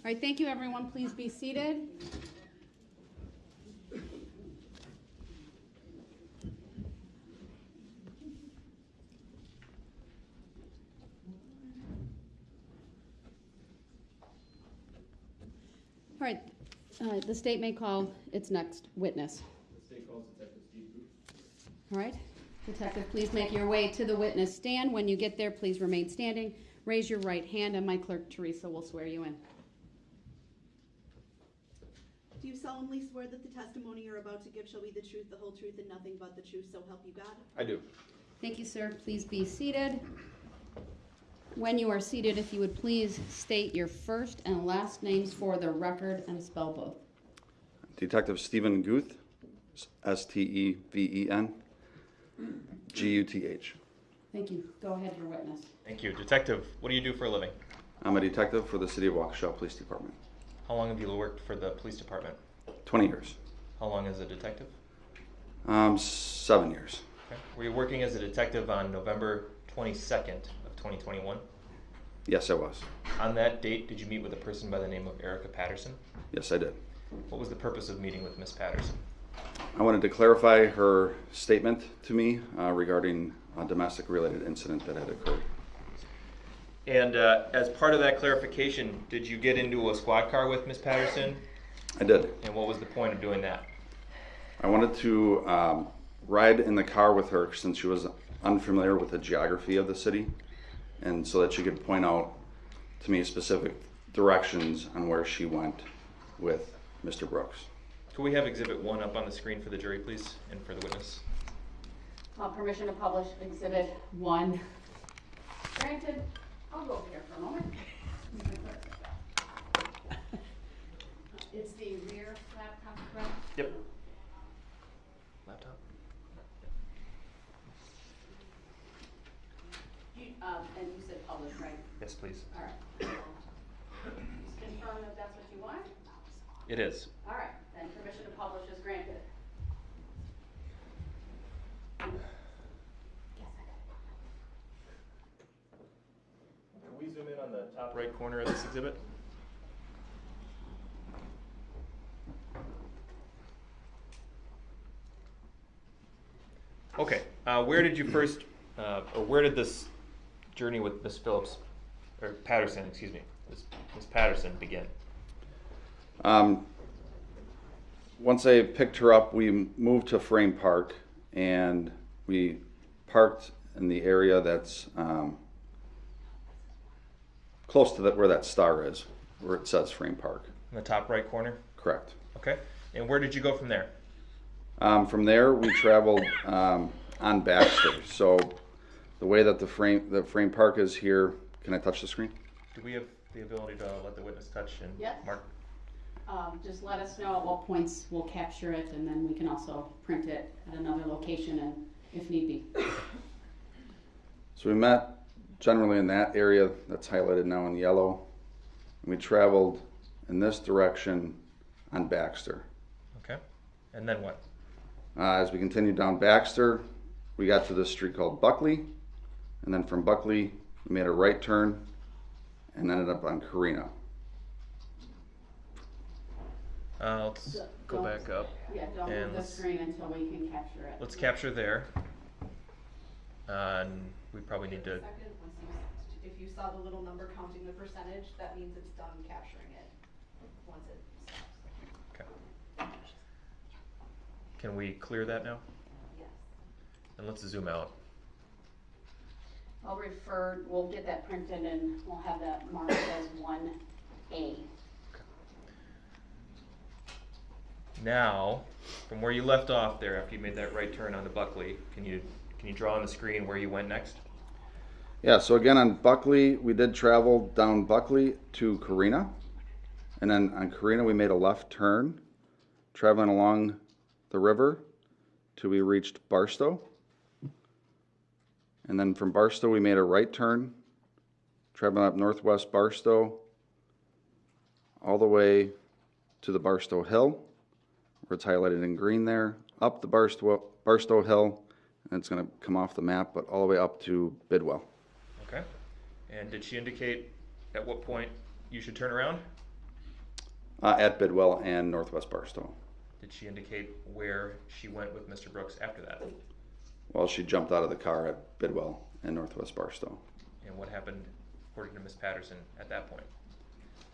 All right, thank you, everyone. Please be seated. All right, the state may call its next witness. The state calls Detective Steve Guth. All right, detective, please make your way to the witness stand. When you get there, please remain standing. Raise your right hand, and my clerk, Teresa, will swear you in. Do you solemnly swear that the testimony you're about to give shall be the truth, the whole truth, and nothing but the truth, so help you God? I do. Thank you, sir. Please be seated. When you are seated, if you would please state your first and last names for the record and spell both. Detective Stephen Guth, Steven Guth. Thank you. Go ahead, your witness. Thank you. Detective, what do you do for a living? I'm a detective for the City of Waukesha Police Department. How long have you worked for the police department? 20 years. How long as a detective? 7 years. Okay. Were you working as a detective on November 22nd of 2021? Yes, I was. On that date, did you meet with a person by the name of ERIKA Patterson? Yes, I did. What was the purpose of meeting with Ms. Patterson? I wanted to clarify her statement to me regarding a domestic related incident that had occurred. And as part of that clarification, did you get into a squad car with Ms. Patterson? I did. And what was the point of doing that? I wanted to ride in the car with her since she was unfamiliar with the geography of the city, and so that she could point out to me specific directions on where she went with Mr. Brooks. Could we have Exhibit 1 up on the screen for the jury, please, and for the witness? Permission to publish Exhibit 1. Granted. I'll go over here for a moment. It's the rear laptop, correct? Yep. Laptop? And you said publish, right? Yes, please. All right. Just confirm if that's what you want. It is. All right, then permission to publish is granted. Can we zoom in on the top right corner of this exhibit? Okay, where did you first, or where did this journey with Ms. Phillips or Patterson, excuse me, Ms. Patterson begin? Once I picked her up, we moved to Frame Park, and we parked in the area that's close to where that star is, where it says Frame Park. In the top right corner? Correct. Okay. And where did you go from there? From there, we traveled on Baxter. So the way that the frame park is here, can I touch the screen? Do we have the ability to let the witness touch and Yes. mark? Just let us know at what points we'll capture it, and then we can also print it at another location and if need be. So we met generally in that area that's highlighted now in yellow. And we traveled in this direction on Baxter. Okay. And then what? As we continued down Baxter, we got to this street called Buckley, and then from Buckley, we made a right turn and ended up on Carina. Let's go back up. Yeah, don't And move the let's- screen until we can capture it. Let's capture there. And we probably need to. Second, if you saw the little number counting the percentage, that means it's done capturing it once it stops. Okay. Can we clear that now? Yes. And let's zoom out. We'll get that printed and we'll have that marked as 1A. Now, from where you left off there, after you made that right turn onto Buckley, can you draw on the screen where you went next? Yeah, so again on Buckley, we did travel down Buckley to Carina. And then on Carina, we made a left turn, traveling along the river till we reached Barstow. And then from Barstow, we made a right turn, traveling up northwest Barstow, all the way to the Barstow Hill, where it's highlighted in green there, up the Barstow Hill, and it's going to come off the map, but all the way up to Bidwell. Okay. And did she indicate at what point you should turn around? At Bidwell and northwest Barstow. Did she indicate where she went with Mr. Brooks after that? Well, she jumped out of the car at Bidwell and northwest Barstow. And what happened, according to Ms. Patterson, at that point?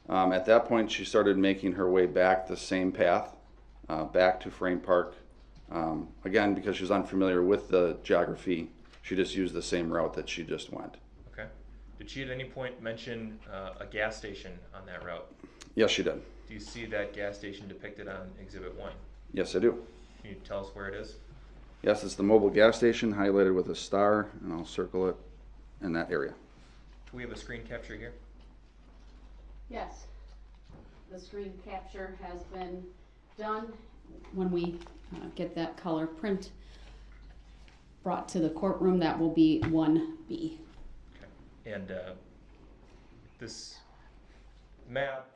At that point, she started making her way back the same path, back to Frame Park. Again, because she was unfamiliar with the geography, she just used the same route that she just went. Okay. Did she at any point mention a gas station on that route? Yes, she did. Do you see that gas station depicted on Exhibit 1? Yes, I do. Can you tell us where it is? Yes, it's the mobile gas station highlighted with a star, and I'll circle it in that area. Do we have a screen capture here? Yes. The screen capture has been done. When we get that color print brought to the courtroom, that will be 1B. Okay. And this map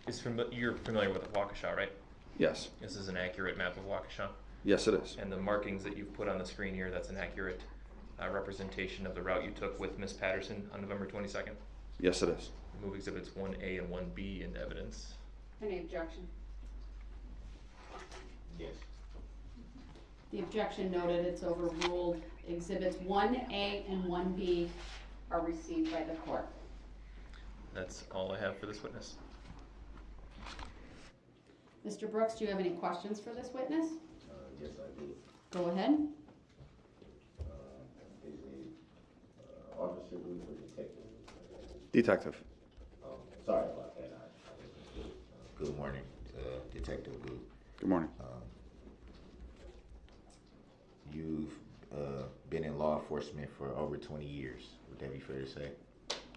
is you're familiar with Waukesha, right? Yes. This is an accurate map of Waukesha. Yes, it is. And the markings that you've put on the screen here, that's an accurate representation of the route you took with Ms. Patterson on November 22nd? Yes, it is. Move Exhibits 1A and 1B into evidence. Any objection? Yes. The objection noted, it's overruled. Exhibits 1A and 1B are received by the court. That's all I have for this witness. Mr. Brooks, do you have any questions for this witness? Yes, I do. Go ahead. Is it Officer Booth or Detective? Detective. Sorry about that. Good morning, Detective Booth. Good morning. You've been in law enforcement for over 20 years. Would that be fair to say?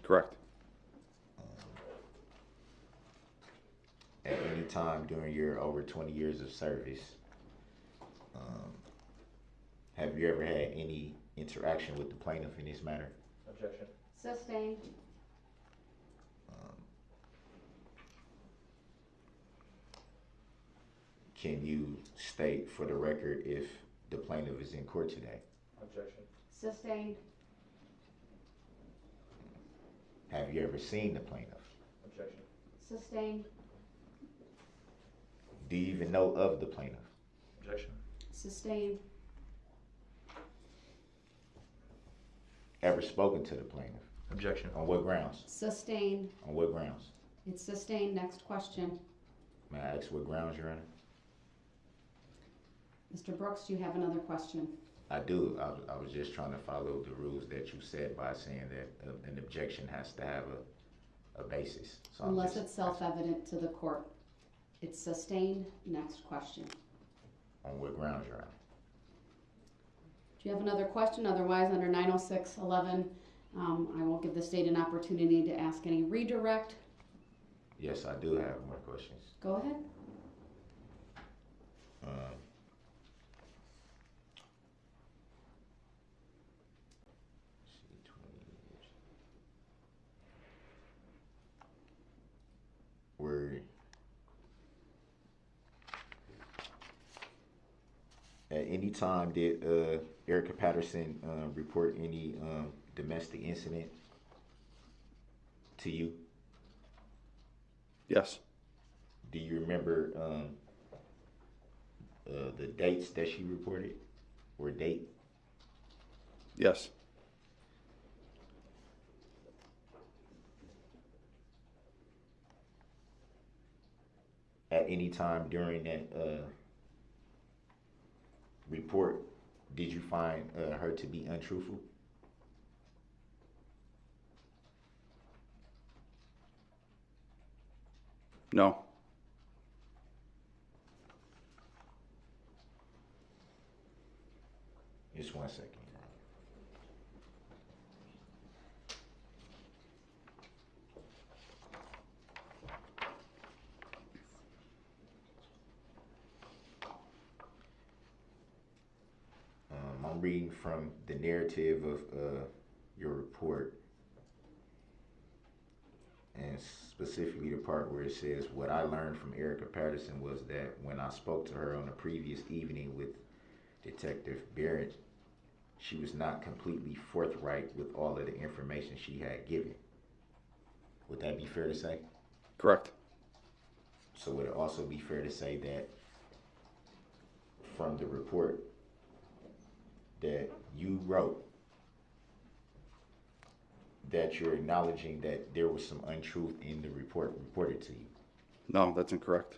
Correct. At any time during your over 20 years of service, have you ever had any interaction with the plaintiff in this matter? Objection. Sustained. Can you state for the record if the plaintiff is in court today? Objection. Sustained. Have you ever seen the plaintiff? Objection. Sustained. Do you even know of the plaintiff? Objection. Sustained. Ever spoken to the plaintiff? Objection. On what grounds? Sustained. On what grounds? It's sustained. Next question. May I ask what grounds, Your Honor? Mr. Brooks, do you have another question? I do. I was just trying to follow the rules that you said by saying that an objection has to have a basis. So Unless it's self-evident to the court. It's sustained. Next question. On what grounds, Your Honor? Do you have another question? Otherwise, under 906.11, I will give the state an opportunity to ask any redirect. Yes, I do have more questions. Go ahead. Were at any time did ERIKA Patterson report any domestic incident to you? Yes. Do you remember the dates that she reported, or date? Yes. At any time during that report, did you find her to be untruthful? No. Just 1 second. I'm reading from the narrative of your report, and specifically the part where it says, what I learned from ERIKA Patterson was that when I spoke to her on a previous evening with Detective Barrett, she was not completely forthright with all of the information she had given. Would that be fair to say? Correct. So would it also be fair to say that from the report that you wrote, that you're acknowledging that there was some untruth in the report reported to you? No, that's incorrect.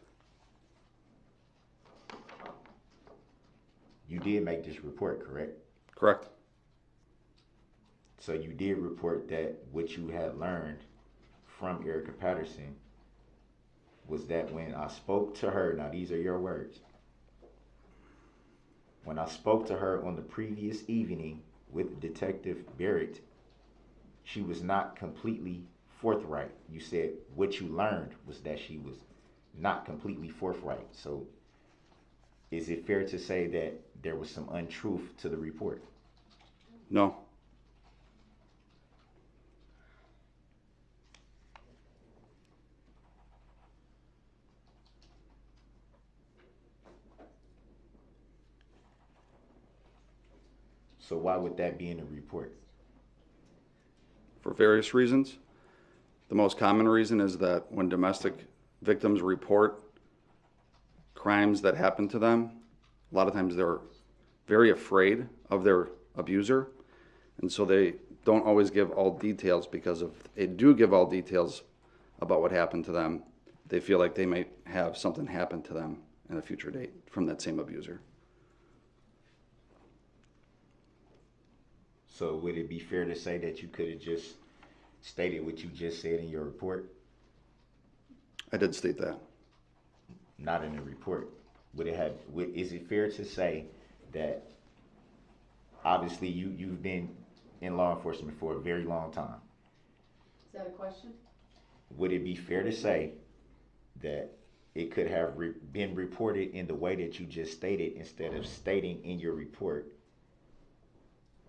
You did make this report, correct? Correct. So you did report that what you had learned from ERIKA Patterson was that when I spoke to her, now these are your words, when I spoke to her on the previous evening with Detective Barrett, she was not completely forthright. You said what you learned was that she was not completely forthright. So is it fair to say that there was some untruth to the report? No. So why would that be in the report? For various reasons. The most common reason is that when domestic victims report crimes that happen to them, a lot of times they're very afraid of their abuser, and so they don't always give all details, because if they do give all details about what happened to them, they feel like they might have something happen to them in a future date from that same abuser. So would it be fair to say that you could have just stated what you just said in your report? I did state that. Not in the report. Is it fair to say that obviously you've been in law enforcement for a very long time? Is that a question? Would it be fair to say that it could have been reported in the way that you just stated, instead of stating in your report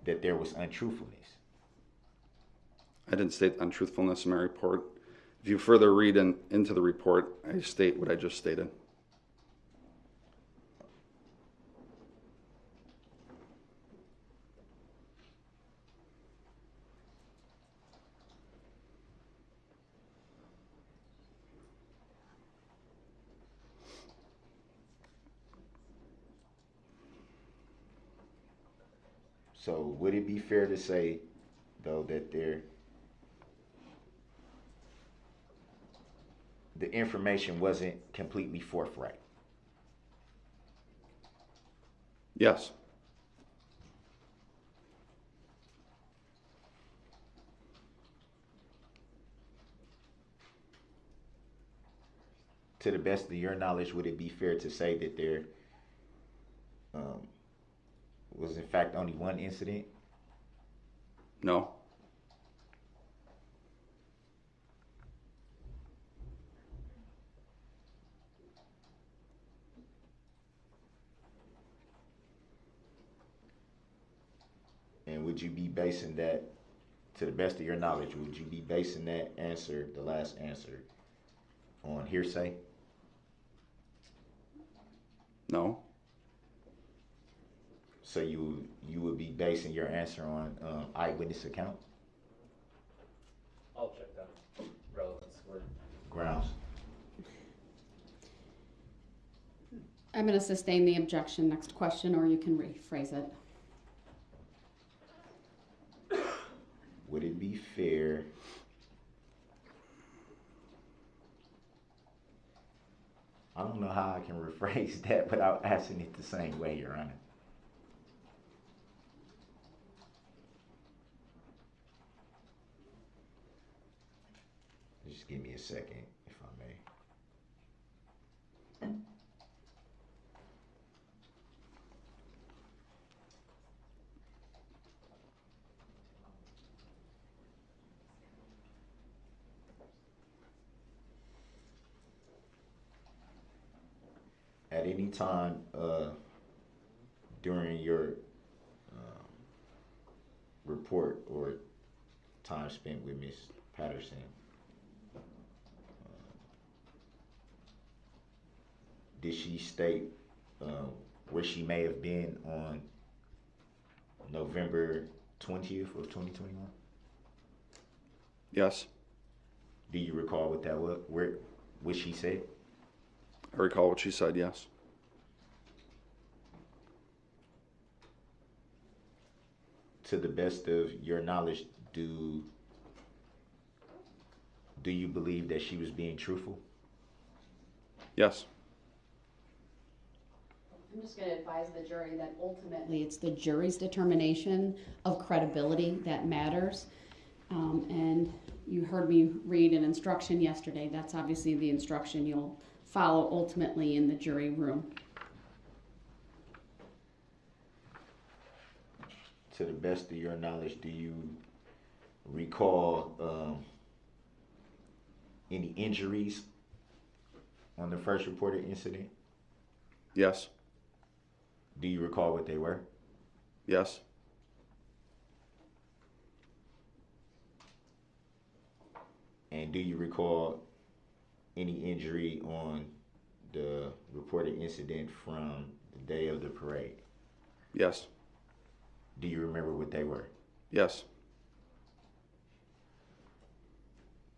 that there was untruthfulness? I didn't state untruthfulness in my report. If you further read into the report, I state what I just stated. So would it be fair to say, though, that there the information wasn't completely forthright. Yes. To the best of your knowledge, would it be fair to say that there was in fact only one incident? No. And would you be basing that, to the best of your knowledge, would you be basing that answer, the last answer, on hearsay? No. So you would be basing your answer on eyewitness account? I'll check that relevance word. Grounds. I'm going to sustain the objection. Next question, or you can rephrase it. Would it be fair I don't know how I can rephrase that without asking it the same way, Your Honor. Just give me a second, if I may. At any time during your report or time spent with Ms. Patterson, did she state where she may have been on November 20th of 2021? Yes. Do you recall what that was? What she said? I recall what she said, yes. To the best of your knowledge, do you believe that she was being truthful? Yes. I'm just going to advise the jury that ultimately it's the jury's determination of credibility that matters. And you heard me read an instruction yesterday. That's obviously the instruction you'll follow ultimately in the jury room. To the best of your knowledge, do you recall any injuries on the first reported incident? Yes. Do you recall what they were? Yes. And do you recall any injury on the reported incident from the day of the parade? Yes. Do you remember what they were? Yes.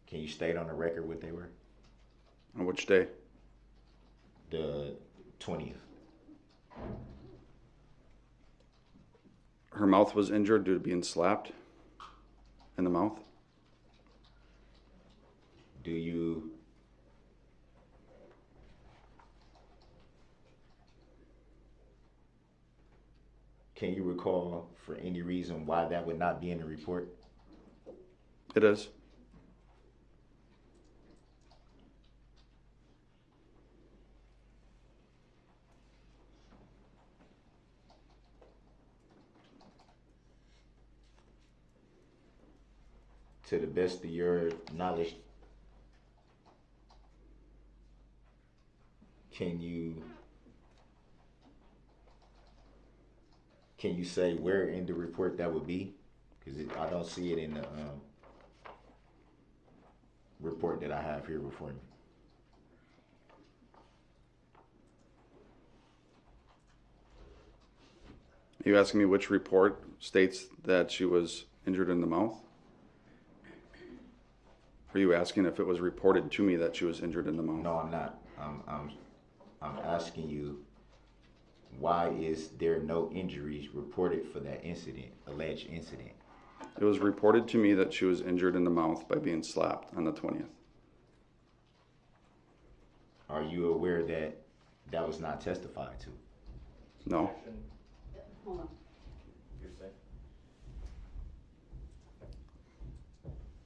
Can you state on the record what they were? On which day? The 20th. Her mouth was injured due to being slapped in the mouth. Do you Can you recall for any reason why that would not be in the report? It is. To the best of your knowledge, can you say where in the report that would be? Because I don't see it in the report that I have here before me. Are you asking me which report states that she was injured in the mouth? Are you asking if it was reported to me that she was injured in the mouth? No, I'm not. I'm asking you, why is there no injuries reported for that incident, alleged incident? It was reported to me that she was injured in the mouth by being slapped on the 20th. Are you aware that that was not testified to? No. Hold on. Hearsay.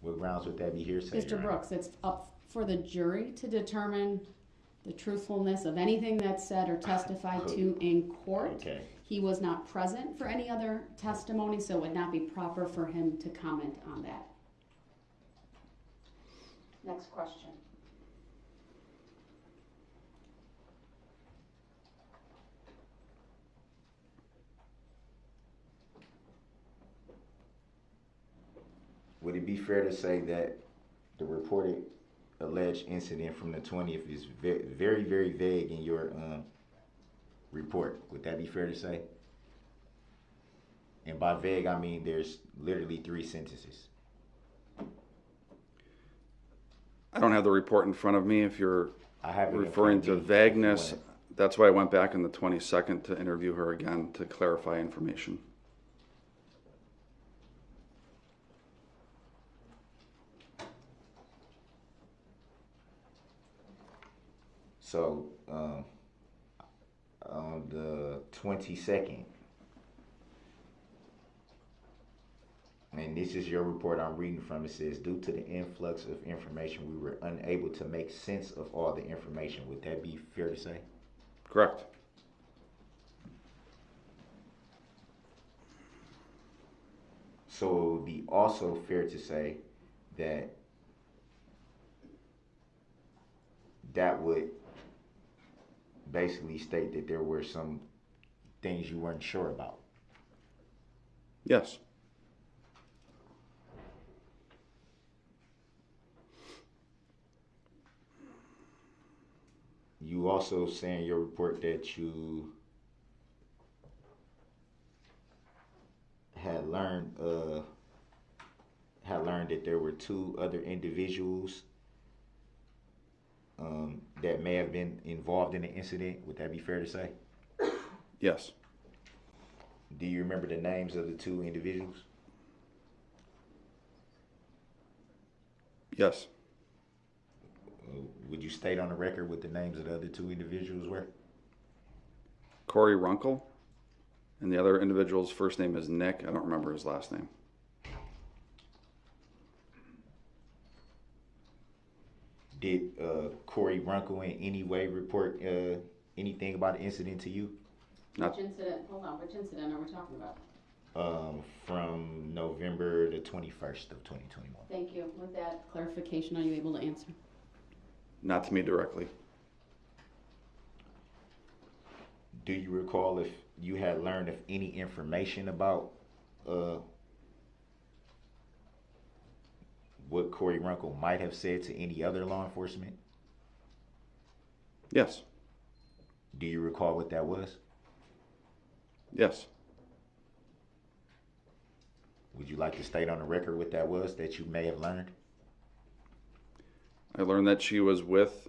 What grounds would that be hearsay? Your Mr. Honor? Brooks, it's up for the jury to determine the truthfulness of anything that's said or testified to in court. Okay. He was not present for any other testimony, so it would not be proper for him to comment on that. Next question. Would it be fair to say that the reported alleged incident from the 20th is very, very vague in your report? Would that be fair to say? And by vague, I mean there's literally 3 sentences. I don't have the report in front of me. If you're I have it in referring front to of me. vagueness, that's why I went back on the 22nd to interview her again to clarify information. So, on the 22nd, and this is your report I'm reading from, it says, due to the influx of information, we were unable to make sense of all the information. Would that be fair to say? Correct. So it would be also fair to say that that would basically state that there were some things you weren't sure about. Yes. You also say in your report that you had learned that there were 2 other individuals that may have been involved in the incident. Would that be fair to say? Yes. Do you remember the names of the 2 individuals? Yes. Would you state on the record what the names of the other 2 individuals were? Corey Runkle, and the other individual's first name is Nick. I don't remember his last name. Did Corey Runkle in any way report anything about the incident to you? Not- Which incident? Hold on. Which incident are we talking about? From November the 21st of 2021. Thank you. With that clarification, are you able to answer? Not to me directly. Do you recall if you had learned of any information about what Corey Runkle might have said to any other law enforcement? Yes. Do you recall what that was? Yes. Would you like to state on the record what that was that you may have learned? I learned that she was with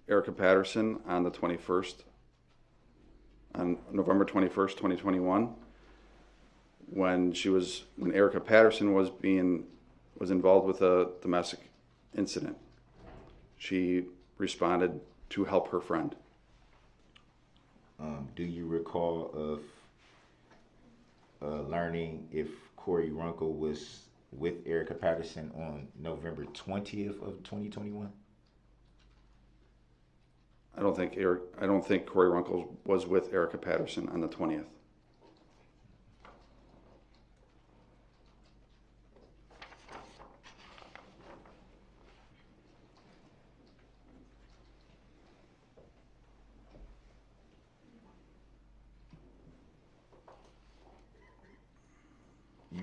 ERIKA Patterson on the 21st, on November 21st, 2021, when ERIKA Patterson was involved with a domestic incident. She responded to help her friend. Do you recall of learning if Corey Runkle was with ERIKA Patterson on November 20th of 2021? I don't think Corey Runkle was with ERIKA Patterson on the 20th.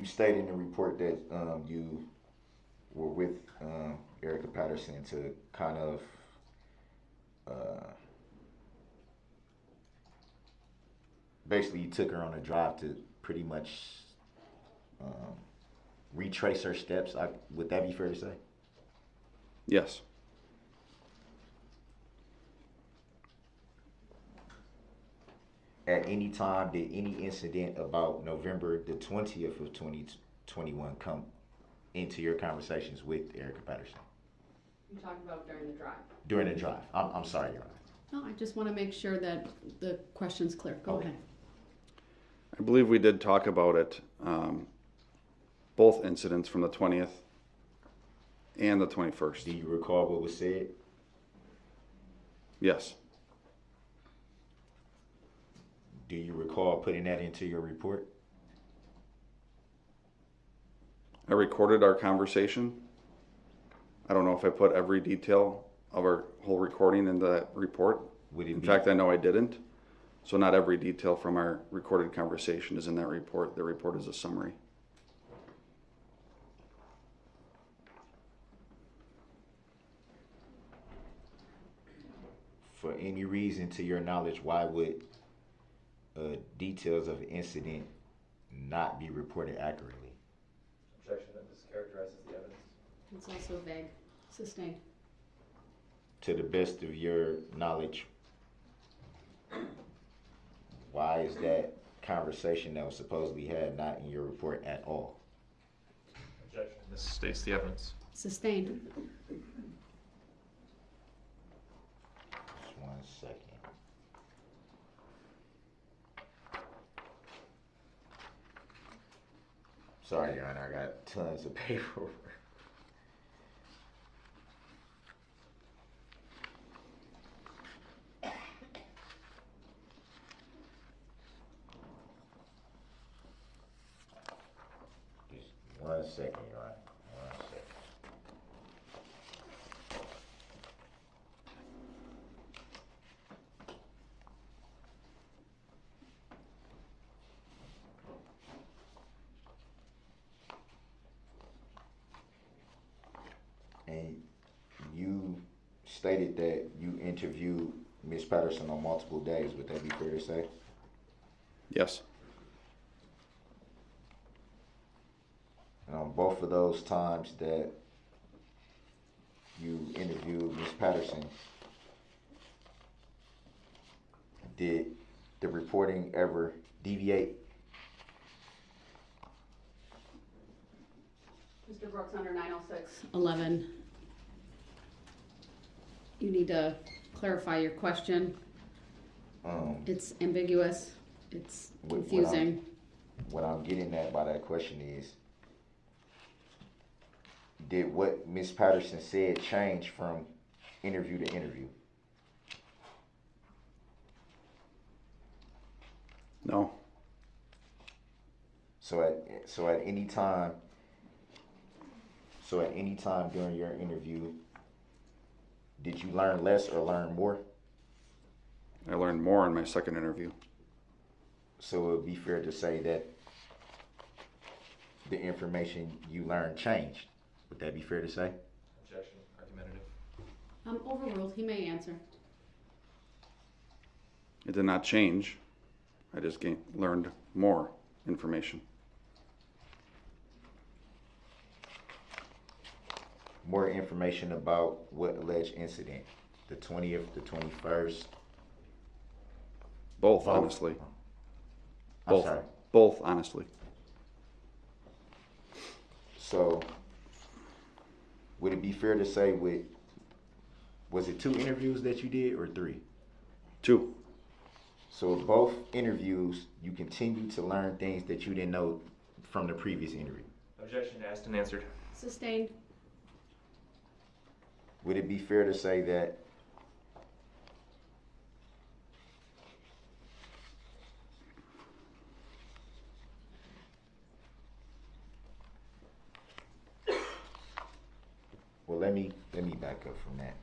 You stated in the report that you were with ERIKA Patterson to kind of basically you took her on a drive to pretty much retrace her steps. Would that be fair to say? Yes. At any time, did any incident about November the 20th of 2021 come into your conversations with ERIKA Patterson? You talked about during the drive. During the drive. I'm sorry, Your Honor. No, I just want to make sure that the question's clear. Go Okay. ahead. I believe we did talk about it, both incidents from the 20th and the 21st. Do you recall what was said? Yes. Do you recall putting that into your report? I recorded our conversation. I don't know if I put every detail of our whole recording into that report. Would it In be- fact, I know I didn't. So not every detail from our recorded conversation is in that report. The report is a summary. For any reason, to your knowledge, why would details of the incident not be reported accurately? Objection, that mischaracterizes the evidence. It's also vague. Sustained. To the best of your knowledge, why is that conversation that was supposedly had not in your report at all? Objection. This states the evidence. Sustained. Just 1 second. Sorry, Your Honor, I got tons of paperwork. Just 1 second, Your Honor. 1 second. And you stated that you interviewed Ms. Patterson on multiple days. Would that be fair to say? Yes. And on both of those times that you interviewed Ms. Patterson, did the reporting ever deviate? Mr. Brooks, under 906.11, you need to clarify your question. It's ambiguous. It's confusing. What I'm getting at by that question is, did what Ms. Patterson said change from interview to interview? No. So at any time during your interview, did you learn less or learn more? I learned more in my second interview. So it would be fair to say that the information you learned changed. Would that be fair to say? Objection, argumentative. Overruled. He may answer. It did not change. I just learned more information. More information about what alleged incident? The 20th, the 21st? Both, honestly. I'm Both. sorry. Both, honestly. So, would it be fair to say was it 2 interviews that you did or 3? 2. So both interviews, you continue to learn things that you didn't know from the previous interview. Objection, asked and answered. Sustained. Would it be fair to say that well, let me back up from that.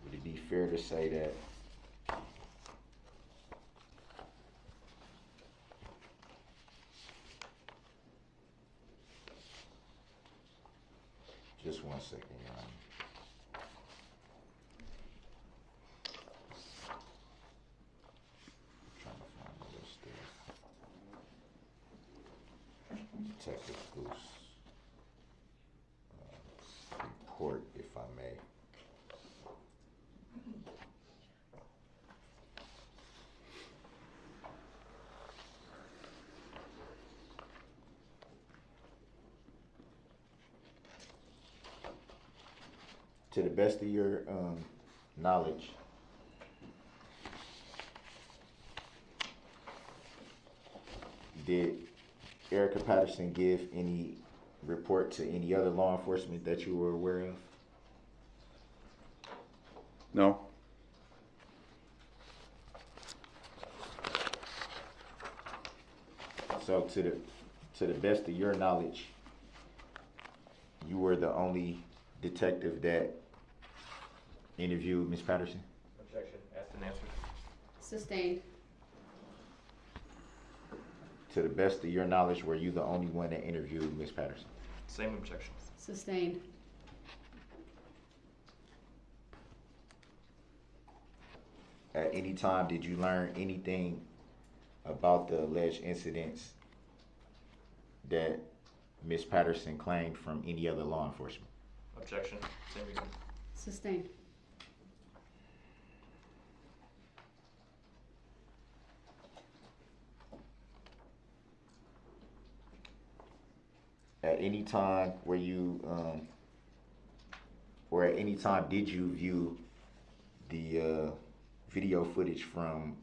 Would it be fair to say that just 1 second, Your Honor. Trying to find the list there. Detective Goose report, if I may. To the best of your knowledge, did ERIKA Patterson give any report to any other law enforcement that you were aware of? No. So to the best of your knowledge, you were the only detective that interviewed Ms. Patterson? Objection. Asked and answered. Sustained. To the best of your knowledge, were you the only one that interviewed Ms. Patterson? Same objection. Sustained. At any time, did you learn anything about the alleged incidents that Ms. Patterson claimed from any other law enforcement? Objection. Same reason. Sustained. At any time were you, or at any time did you view the video footage from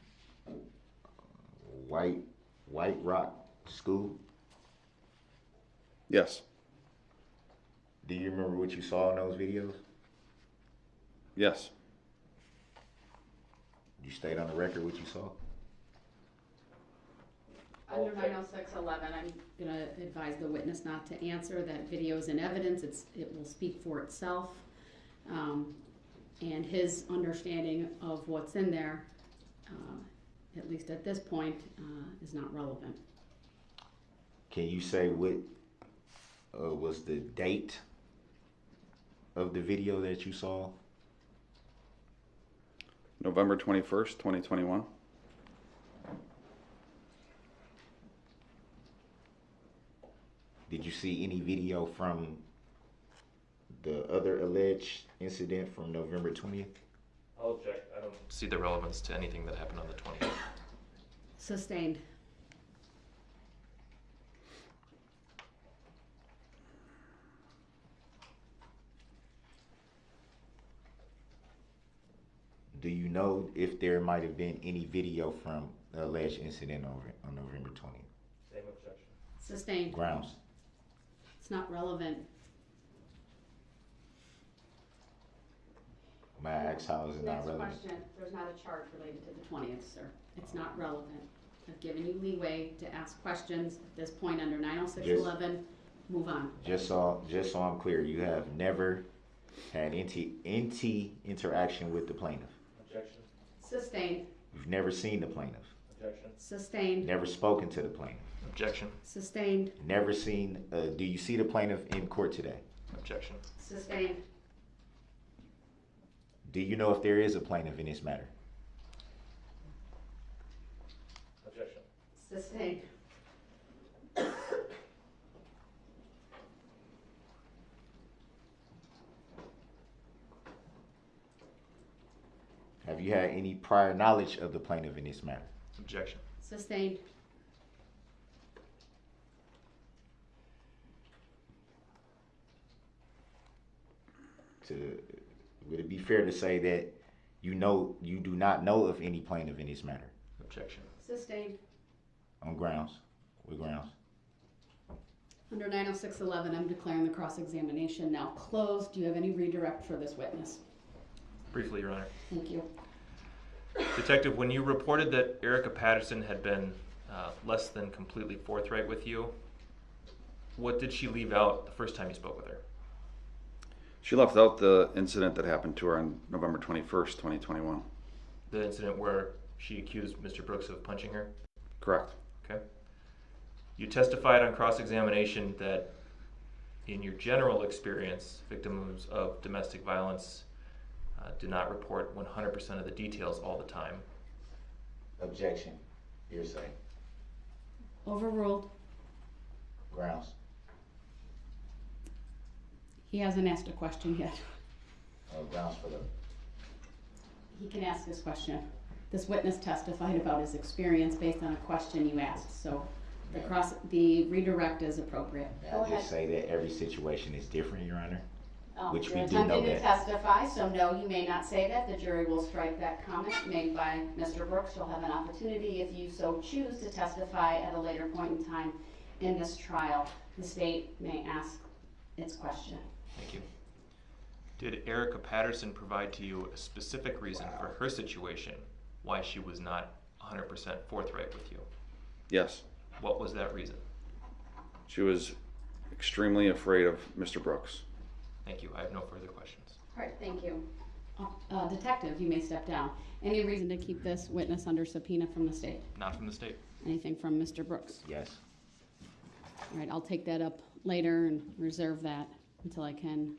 White Rock School? Yes. Do you remember what you saw in those videos? Yes. You stayed on the record what you saw? Under 906.11, I'm going to advise the witness not to answer. That video is in evidence. It will speak for itself. And his understanding of what's in there, at least at this point, is not relevant. Can you say what was the date of the video that you saw? November 21st, 2021. Did you see any video from the other alleged incident from November 20th? I'll object. I don't see the relevance to anything that happened on the 20th. Sustained. Do you know if there might have been any video from the alleged incident on November 20th? Same objection. Sustained. Grounds. It's not relevant. May I ask how is it not Next relevant? question. There's not a charge related to the 20th, sir. It's not relevant. I've given you leeway to ask questions. At this point, under 906.11, move on. Just so I'm clear, you have never had any interaction with the plaintiff. Objection. Sustained. You've never seen the plaintiff. Objection. Never Sustained. spoken to the plaintiff. Objection. Sustained. Never seen. Do you see the plaintiff in court today? Objection. Sustained. Do you know if there is a plaintiff in this matter? Objection. Sustained. Have you had any prior knowledge of the plaintiff in this matter? Objection. Sustained. Would it be fair to say that you do not know of any plaintiff in this matter? Objection. Sustained. On grounds? What grounds? Under 906.11, I'm declaring the cross-examination now closed. Do you have any redirect for this witness? Briefly, Your Honor. Thank you. Detective, when you reported that ERIKA Patterson had been less than completely forthright with you, what did she leave out the first time you spoke with her? She left out the incident that happened to her on November 21st, 2021. The incident where she accused Mr. Brooks of punching her? Correct. Okay. You testified on cross-examination that in your general experience, victims of domestic violence do not report 100% of the details all the time. Objection. Hearsay. Overruled. Grounds. He hasn't asked a question yet. Grounds for the. He can ask his question. This witness testified about his experience based on a question you asked, so the redirect is appropriate. May I just say that every situation is different, Your Honor? which You're we do know attempting to that. testify, so no, you may not say that. The jury will strike that comment made by Mr. Brooks. You'll have an opportunity, if you so choose, to testify at a later point in time in this trial. The state may ask its question. Thank you. Did ERIKA Patterson provide to you a specific reason for her situation, why she was not 100% forthright with you? Yes. What was that reason? She was extremely afraid of Mr. Brooks. Thank you. I have no further questions. All right, thank you. Detective, you may step down. Any reason to keep this witness under subpoena from the state? Not from the state. Anything from Mr. Brooks? Yes. All right, I'll take that up later and reserve that until I can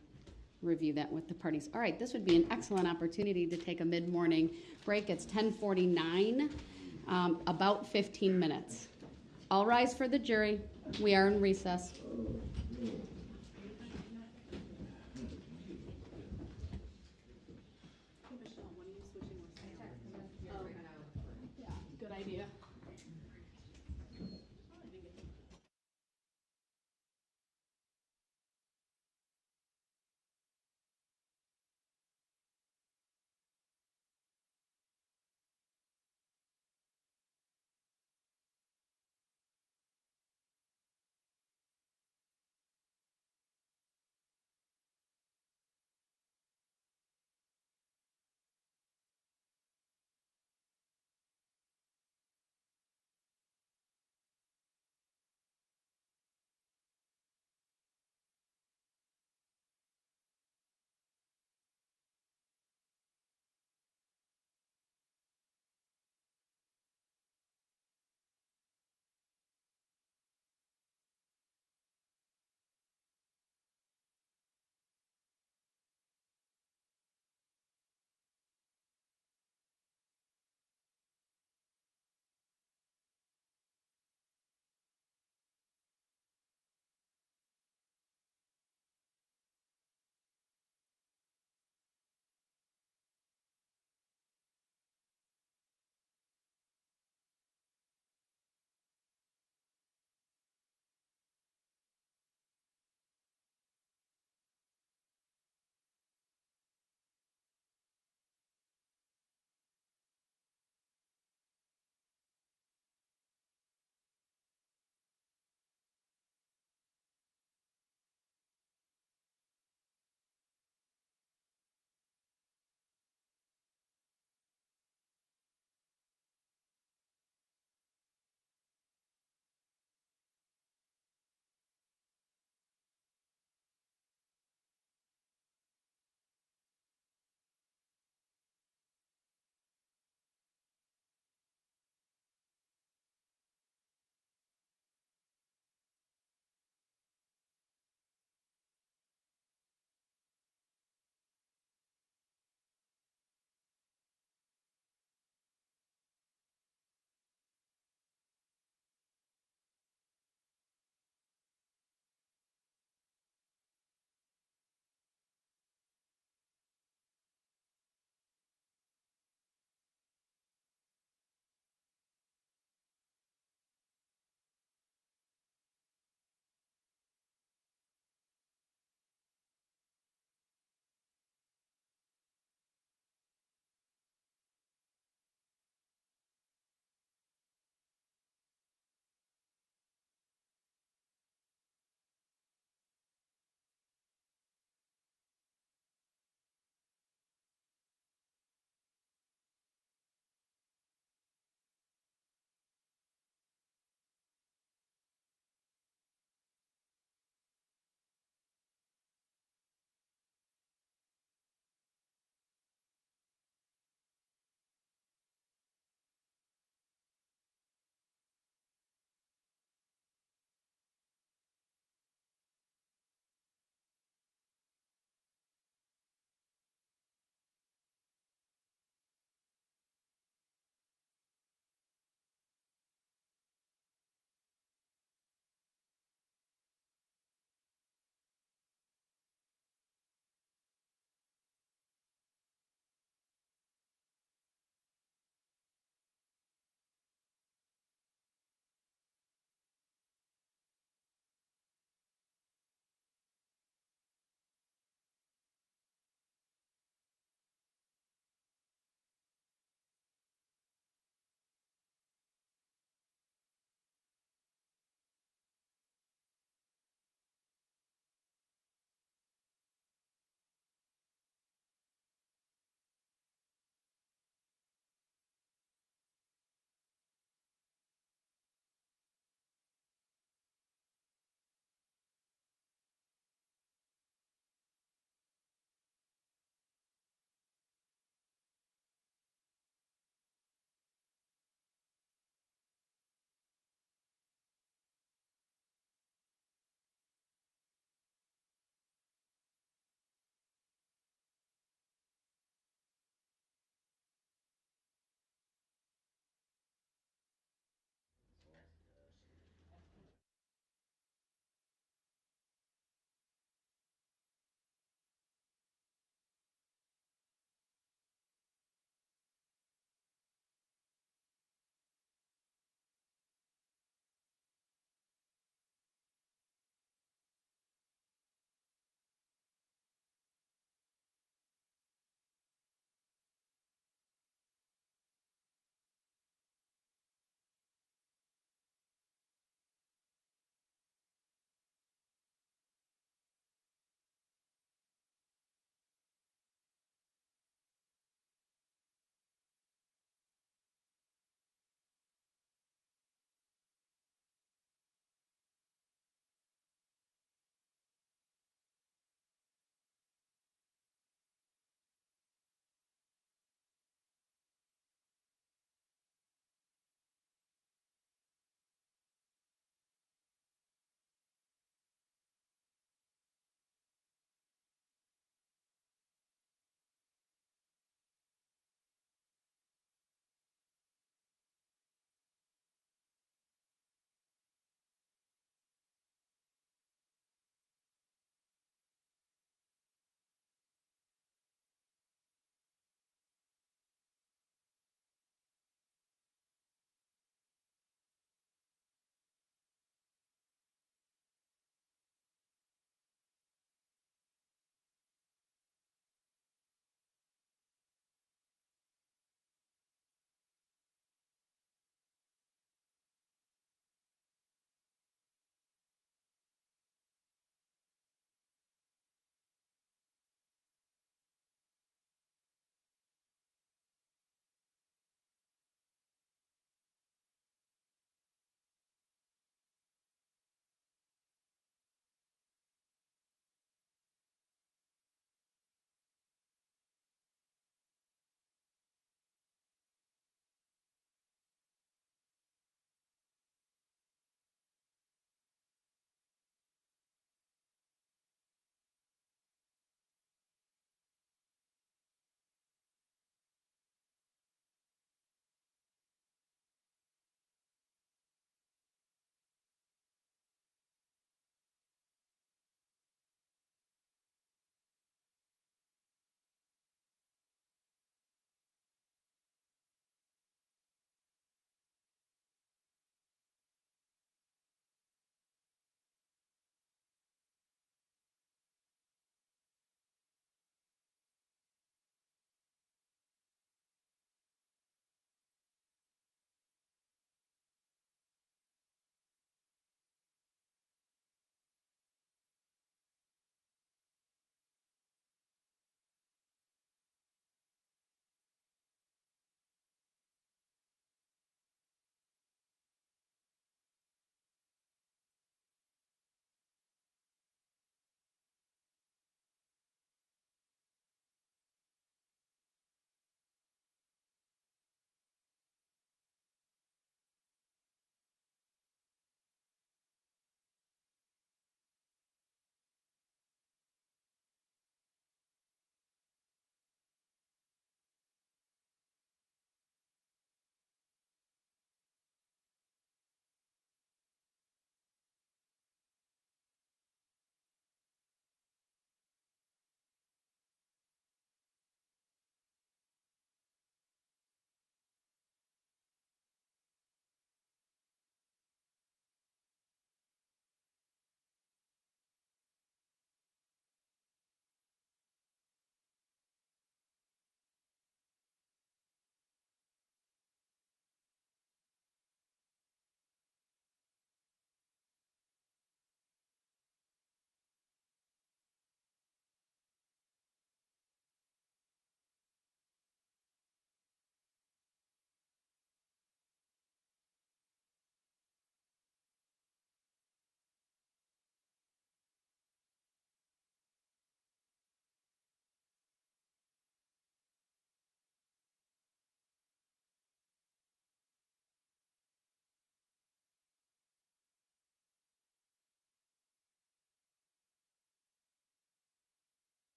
review that with the parties. All right, this would be an excellent opportunity to take a mid-morning break. It's 10:49, about 15 minutes. All rise for the jury. We are in recess. Good idea.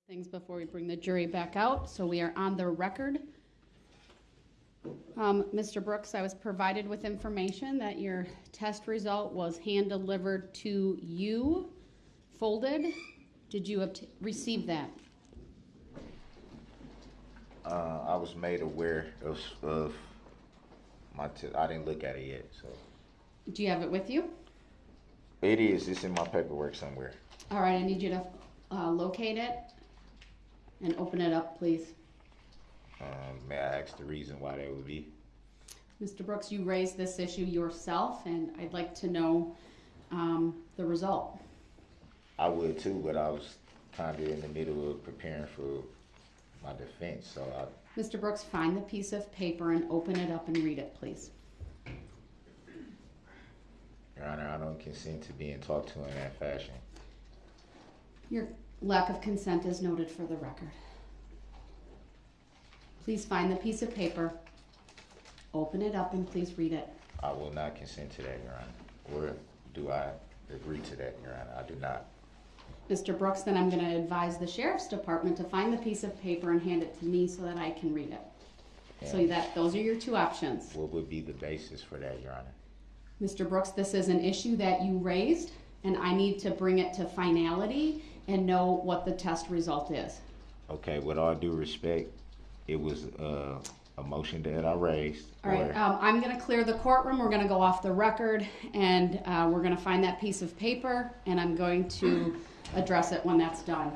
Things before we bring the jury back out, so we are on the record. Mr. Brooks, I was provided with information that your test result was hand-delivered to you, folded. Did you receive that? I was made aware of my I didn't look at it yet, so. Do you have it with you? It is. It's in my paperwork somewhere. All right, I need you to locate it and open it up, please. May I ask the reason why that would be? Mr. Brooks, you raised this issue yourself, and I'd like to know the result. I would too, but I was kind of in the middle of preparing for my defense, so Mr. Brooks, find the piece of paper and open it up and read it, please. Your Honor, I don't consent to being talked to in that fashion. Your lack of consent is noted for the record. Please find the piece of paper, open it up, and please read it. I will not consent to that, Your Honor. Or do I agree to that, Your Honor? I do not. Mr. Brooks, then I'm going to advise the Sheriff's Department to find the piece of paper and hand it to me so that I can read it. And so that those are your two options. What would be the basis for that, Your Honor? Mr. Brooks, this is an issue that you raised, and I need to bring it to finality and know what the test result is. Okay, with all due respect, it was a motion that I raised. All right, I'm going to clear the courtroom. We're going to go off the record, and we're going to find that piece of paper, and I'm going to address it when that's done.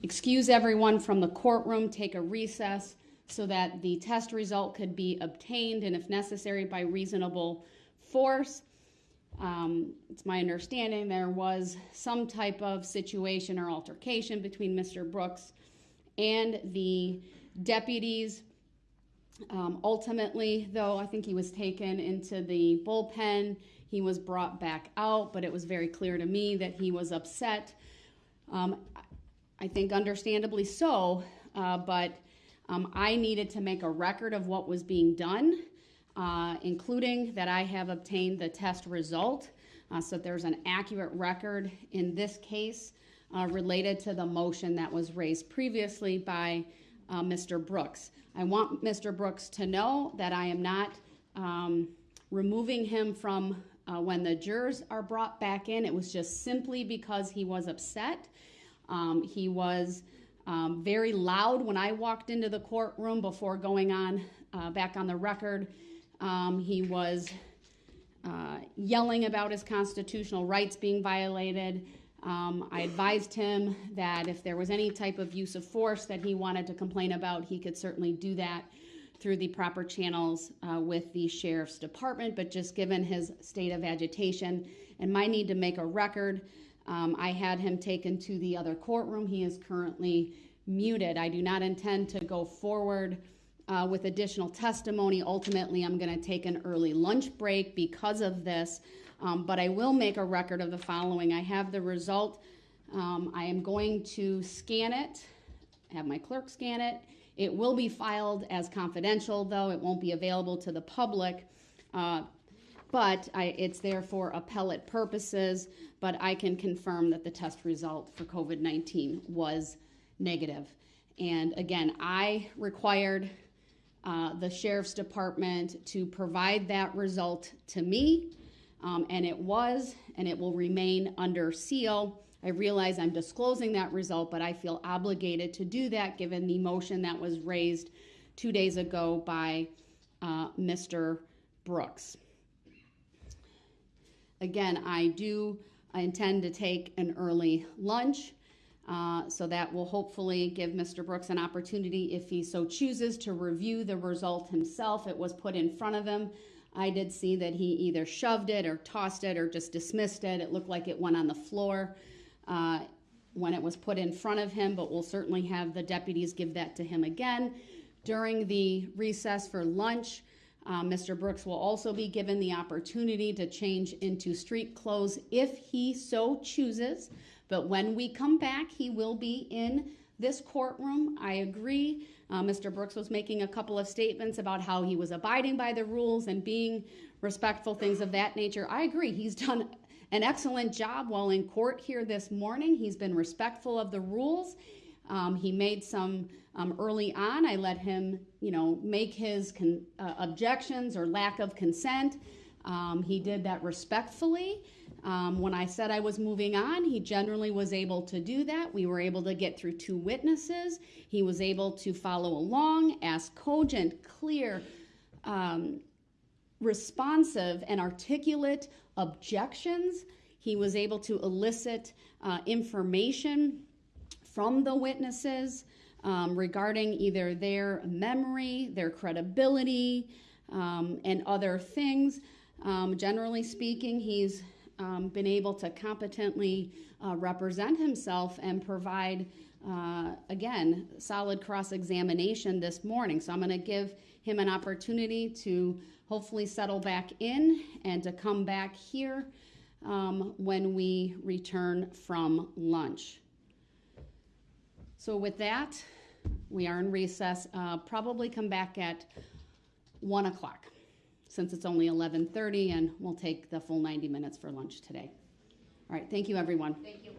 excuse everyone from the courtroom, take a recess so that the test result could be obtained, and if necessary, by reasonable force. It's my understanding there was some type of situation or altercation between Mr. Brooks and the deputies. Ultimately, though, I think he was taken into the bullpen. He was brought back out, but it was very clear to me that he was upset. I think understandably so, but I needed to make a record of what was being done, including that I have obtained the test result, so there's an accurate record in this case related to the motion that was raised previously by Mr. Brooks. I want Mr. Brooks to know that I am not removing him from when the jurors are brought back in. It was just simply because he was upset. He was very loud when I walked into the courtroom before going on back on the record. He was yelling about his constitutional rights being violated. I advised him that if there was any type of use of force that he wanted to complain about, he could certainly do that through the proper channels with the sheriff's department, but just given his state of agitation and my need to make a record, I had him taken to the other courtroom. He is currently muted. I do not intend to go forward with additional testimony. Ultimately, I'm going to take an early lunch break because of this, but I will make a record of the following. I have the result. I am going to scan it, have my clerk scan it. It will be filed as confidential, though. It won't be available to the public, but it's there for appellate purposes, but I can confirm that the test result for COVID-19 was negative. And again, I required the sheriff's department to provide that result to me, and it was, and it will remain under seal. I realize I'm disclosing that result, but I feel obligated to do that given the motion that was raised 2 days ago by Mr. Brooks. Again, I intend to take an early lunch, so that will hopefully give Mr. Brooks an opportunity, if he so chooses, to review the result himself. It was put in front of him. I did see that he either shoved it or tossed it or just dismissed it. It looked like it went on the floor when it was put in front of him, but we'll certainly have the deputies give that to him again. During the recess for lunch, Mr. Brooks will also be given the opportunity to change into street clothes if he so chooses. But when we come back, he will be in this courtroom. I agree. Mr. Brooks was making a couple of statements about how he was abiding by the rules and being respectful, things of that nature. I agree. He's done an excellent job while in court here this morning. He's been respectful of the rules. He made some early on. I let him, make his objections or lack of consent. He did that respectfully. When I said I was moving on, he generally was able to do that. We were able to get through 2 witnesses. He was able to follow along, ask cogent, clear, responsive, and articulate objections. He was able to elicit information from the witnesses regarding either their memory, their credibility, and other things. Generally speaking, he's been able to competently represent himself and provide, again, solid cross-examination this morning. So I'm going to give him an opportunity to hopefully settle back in and to come back here when we return from lunch. So with that, we are in recess. Probably come back at 1 o'clock. Since it's only 11:30, and we'll take the full 90 minutes for lunch today. All right, thank you, everyone. Thank you.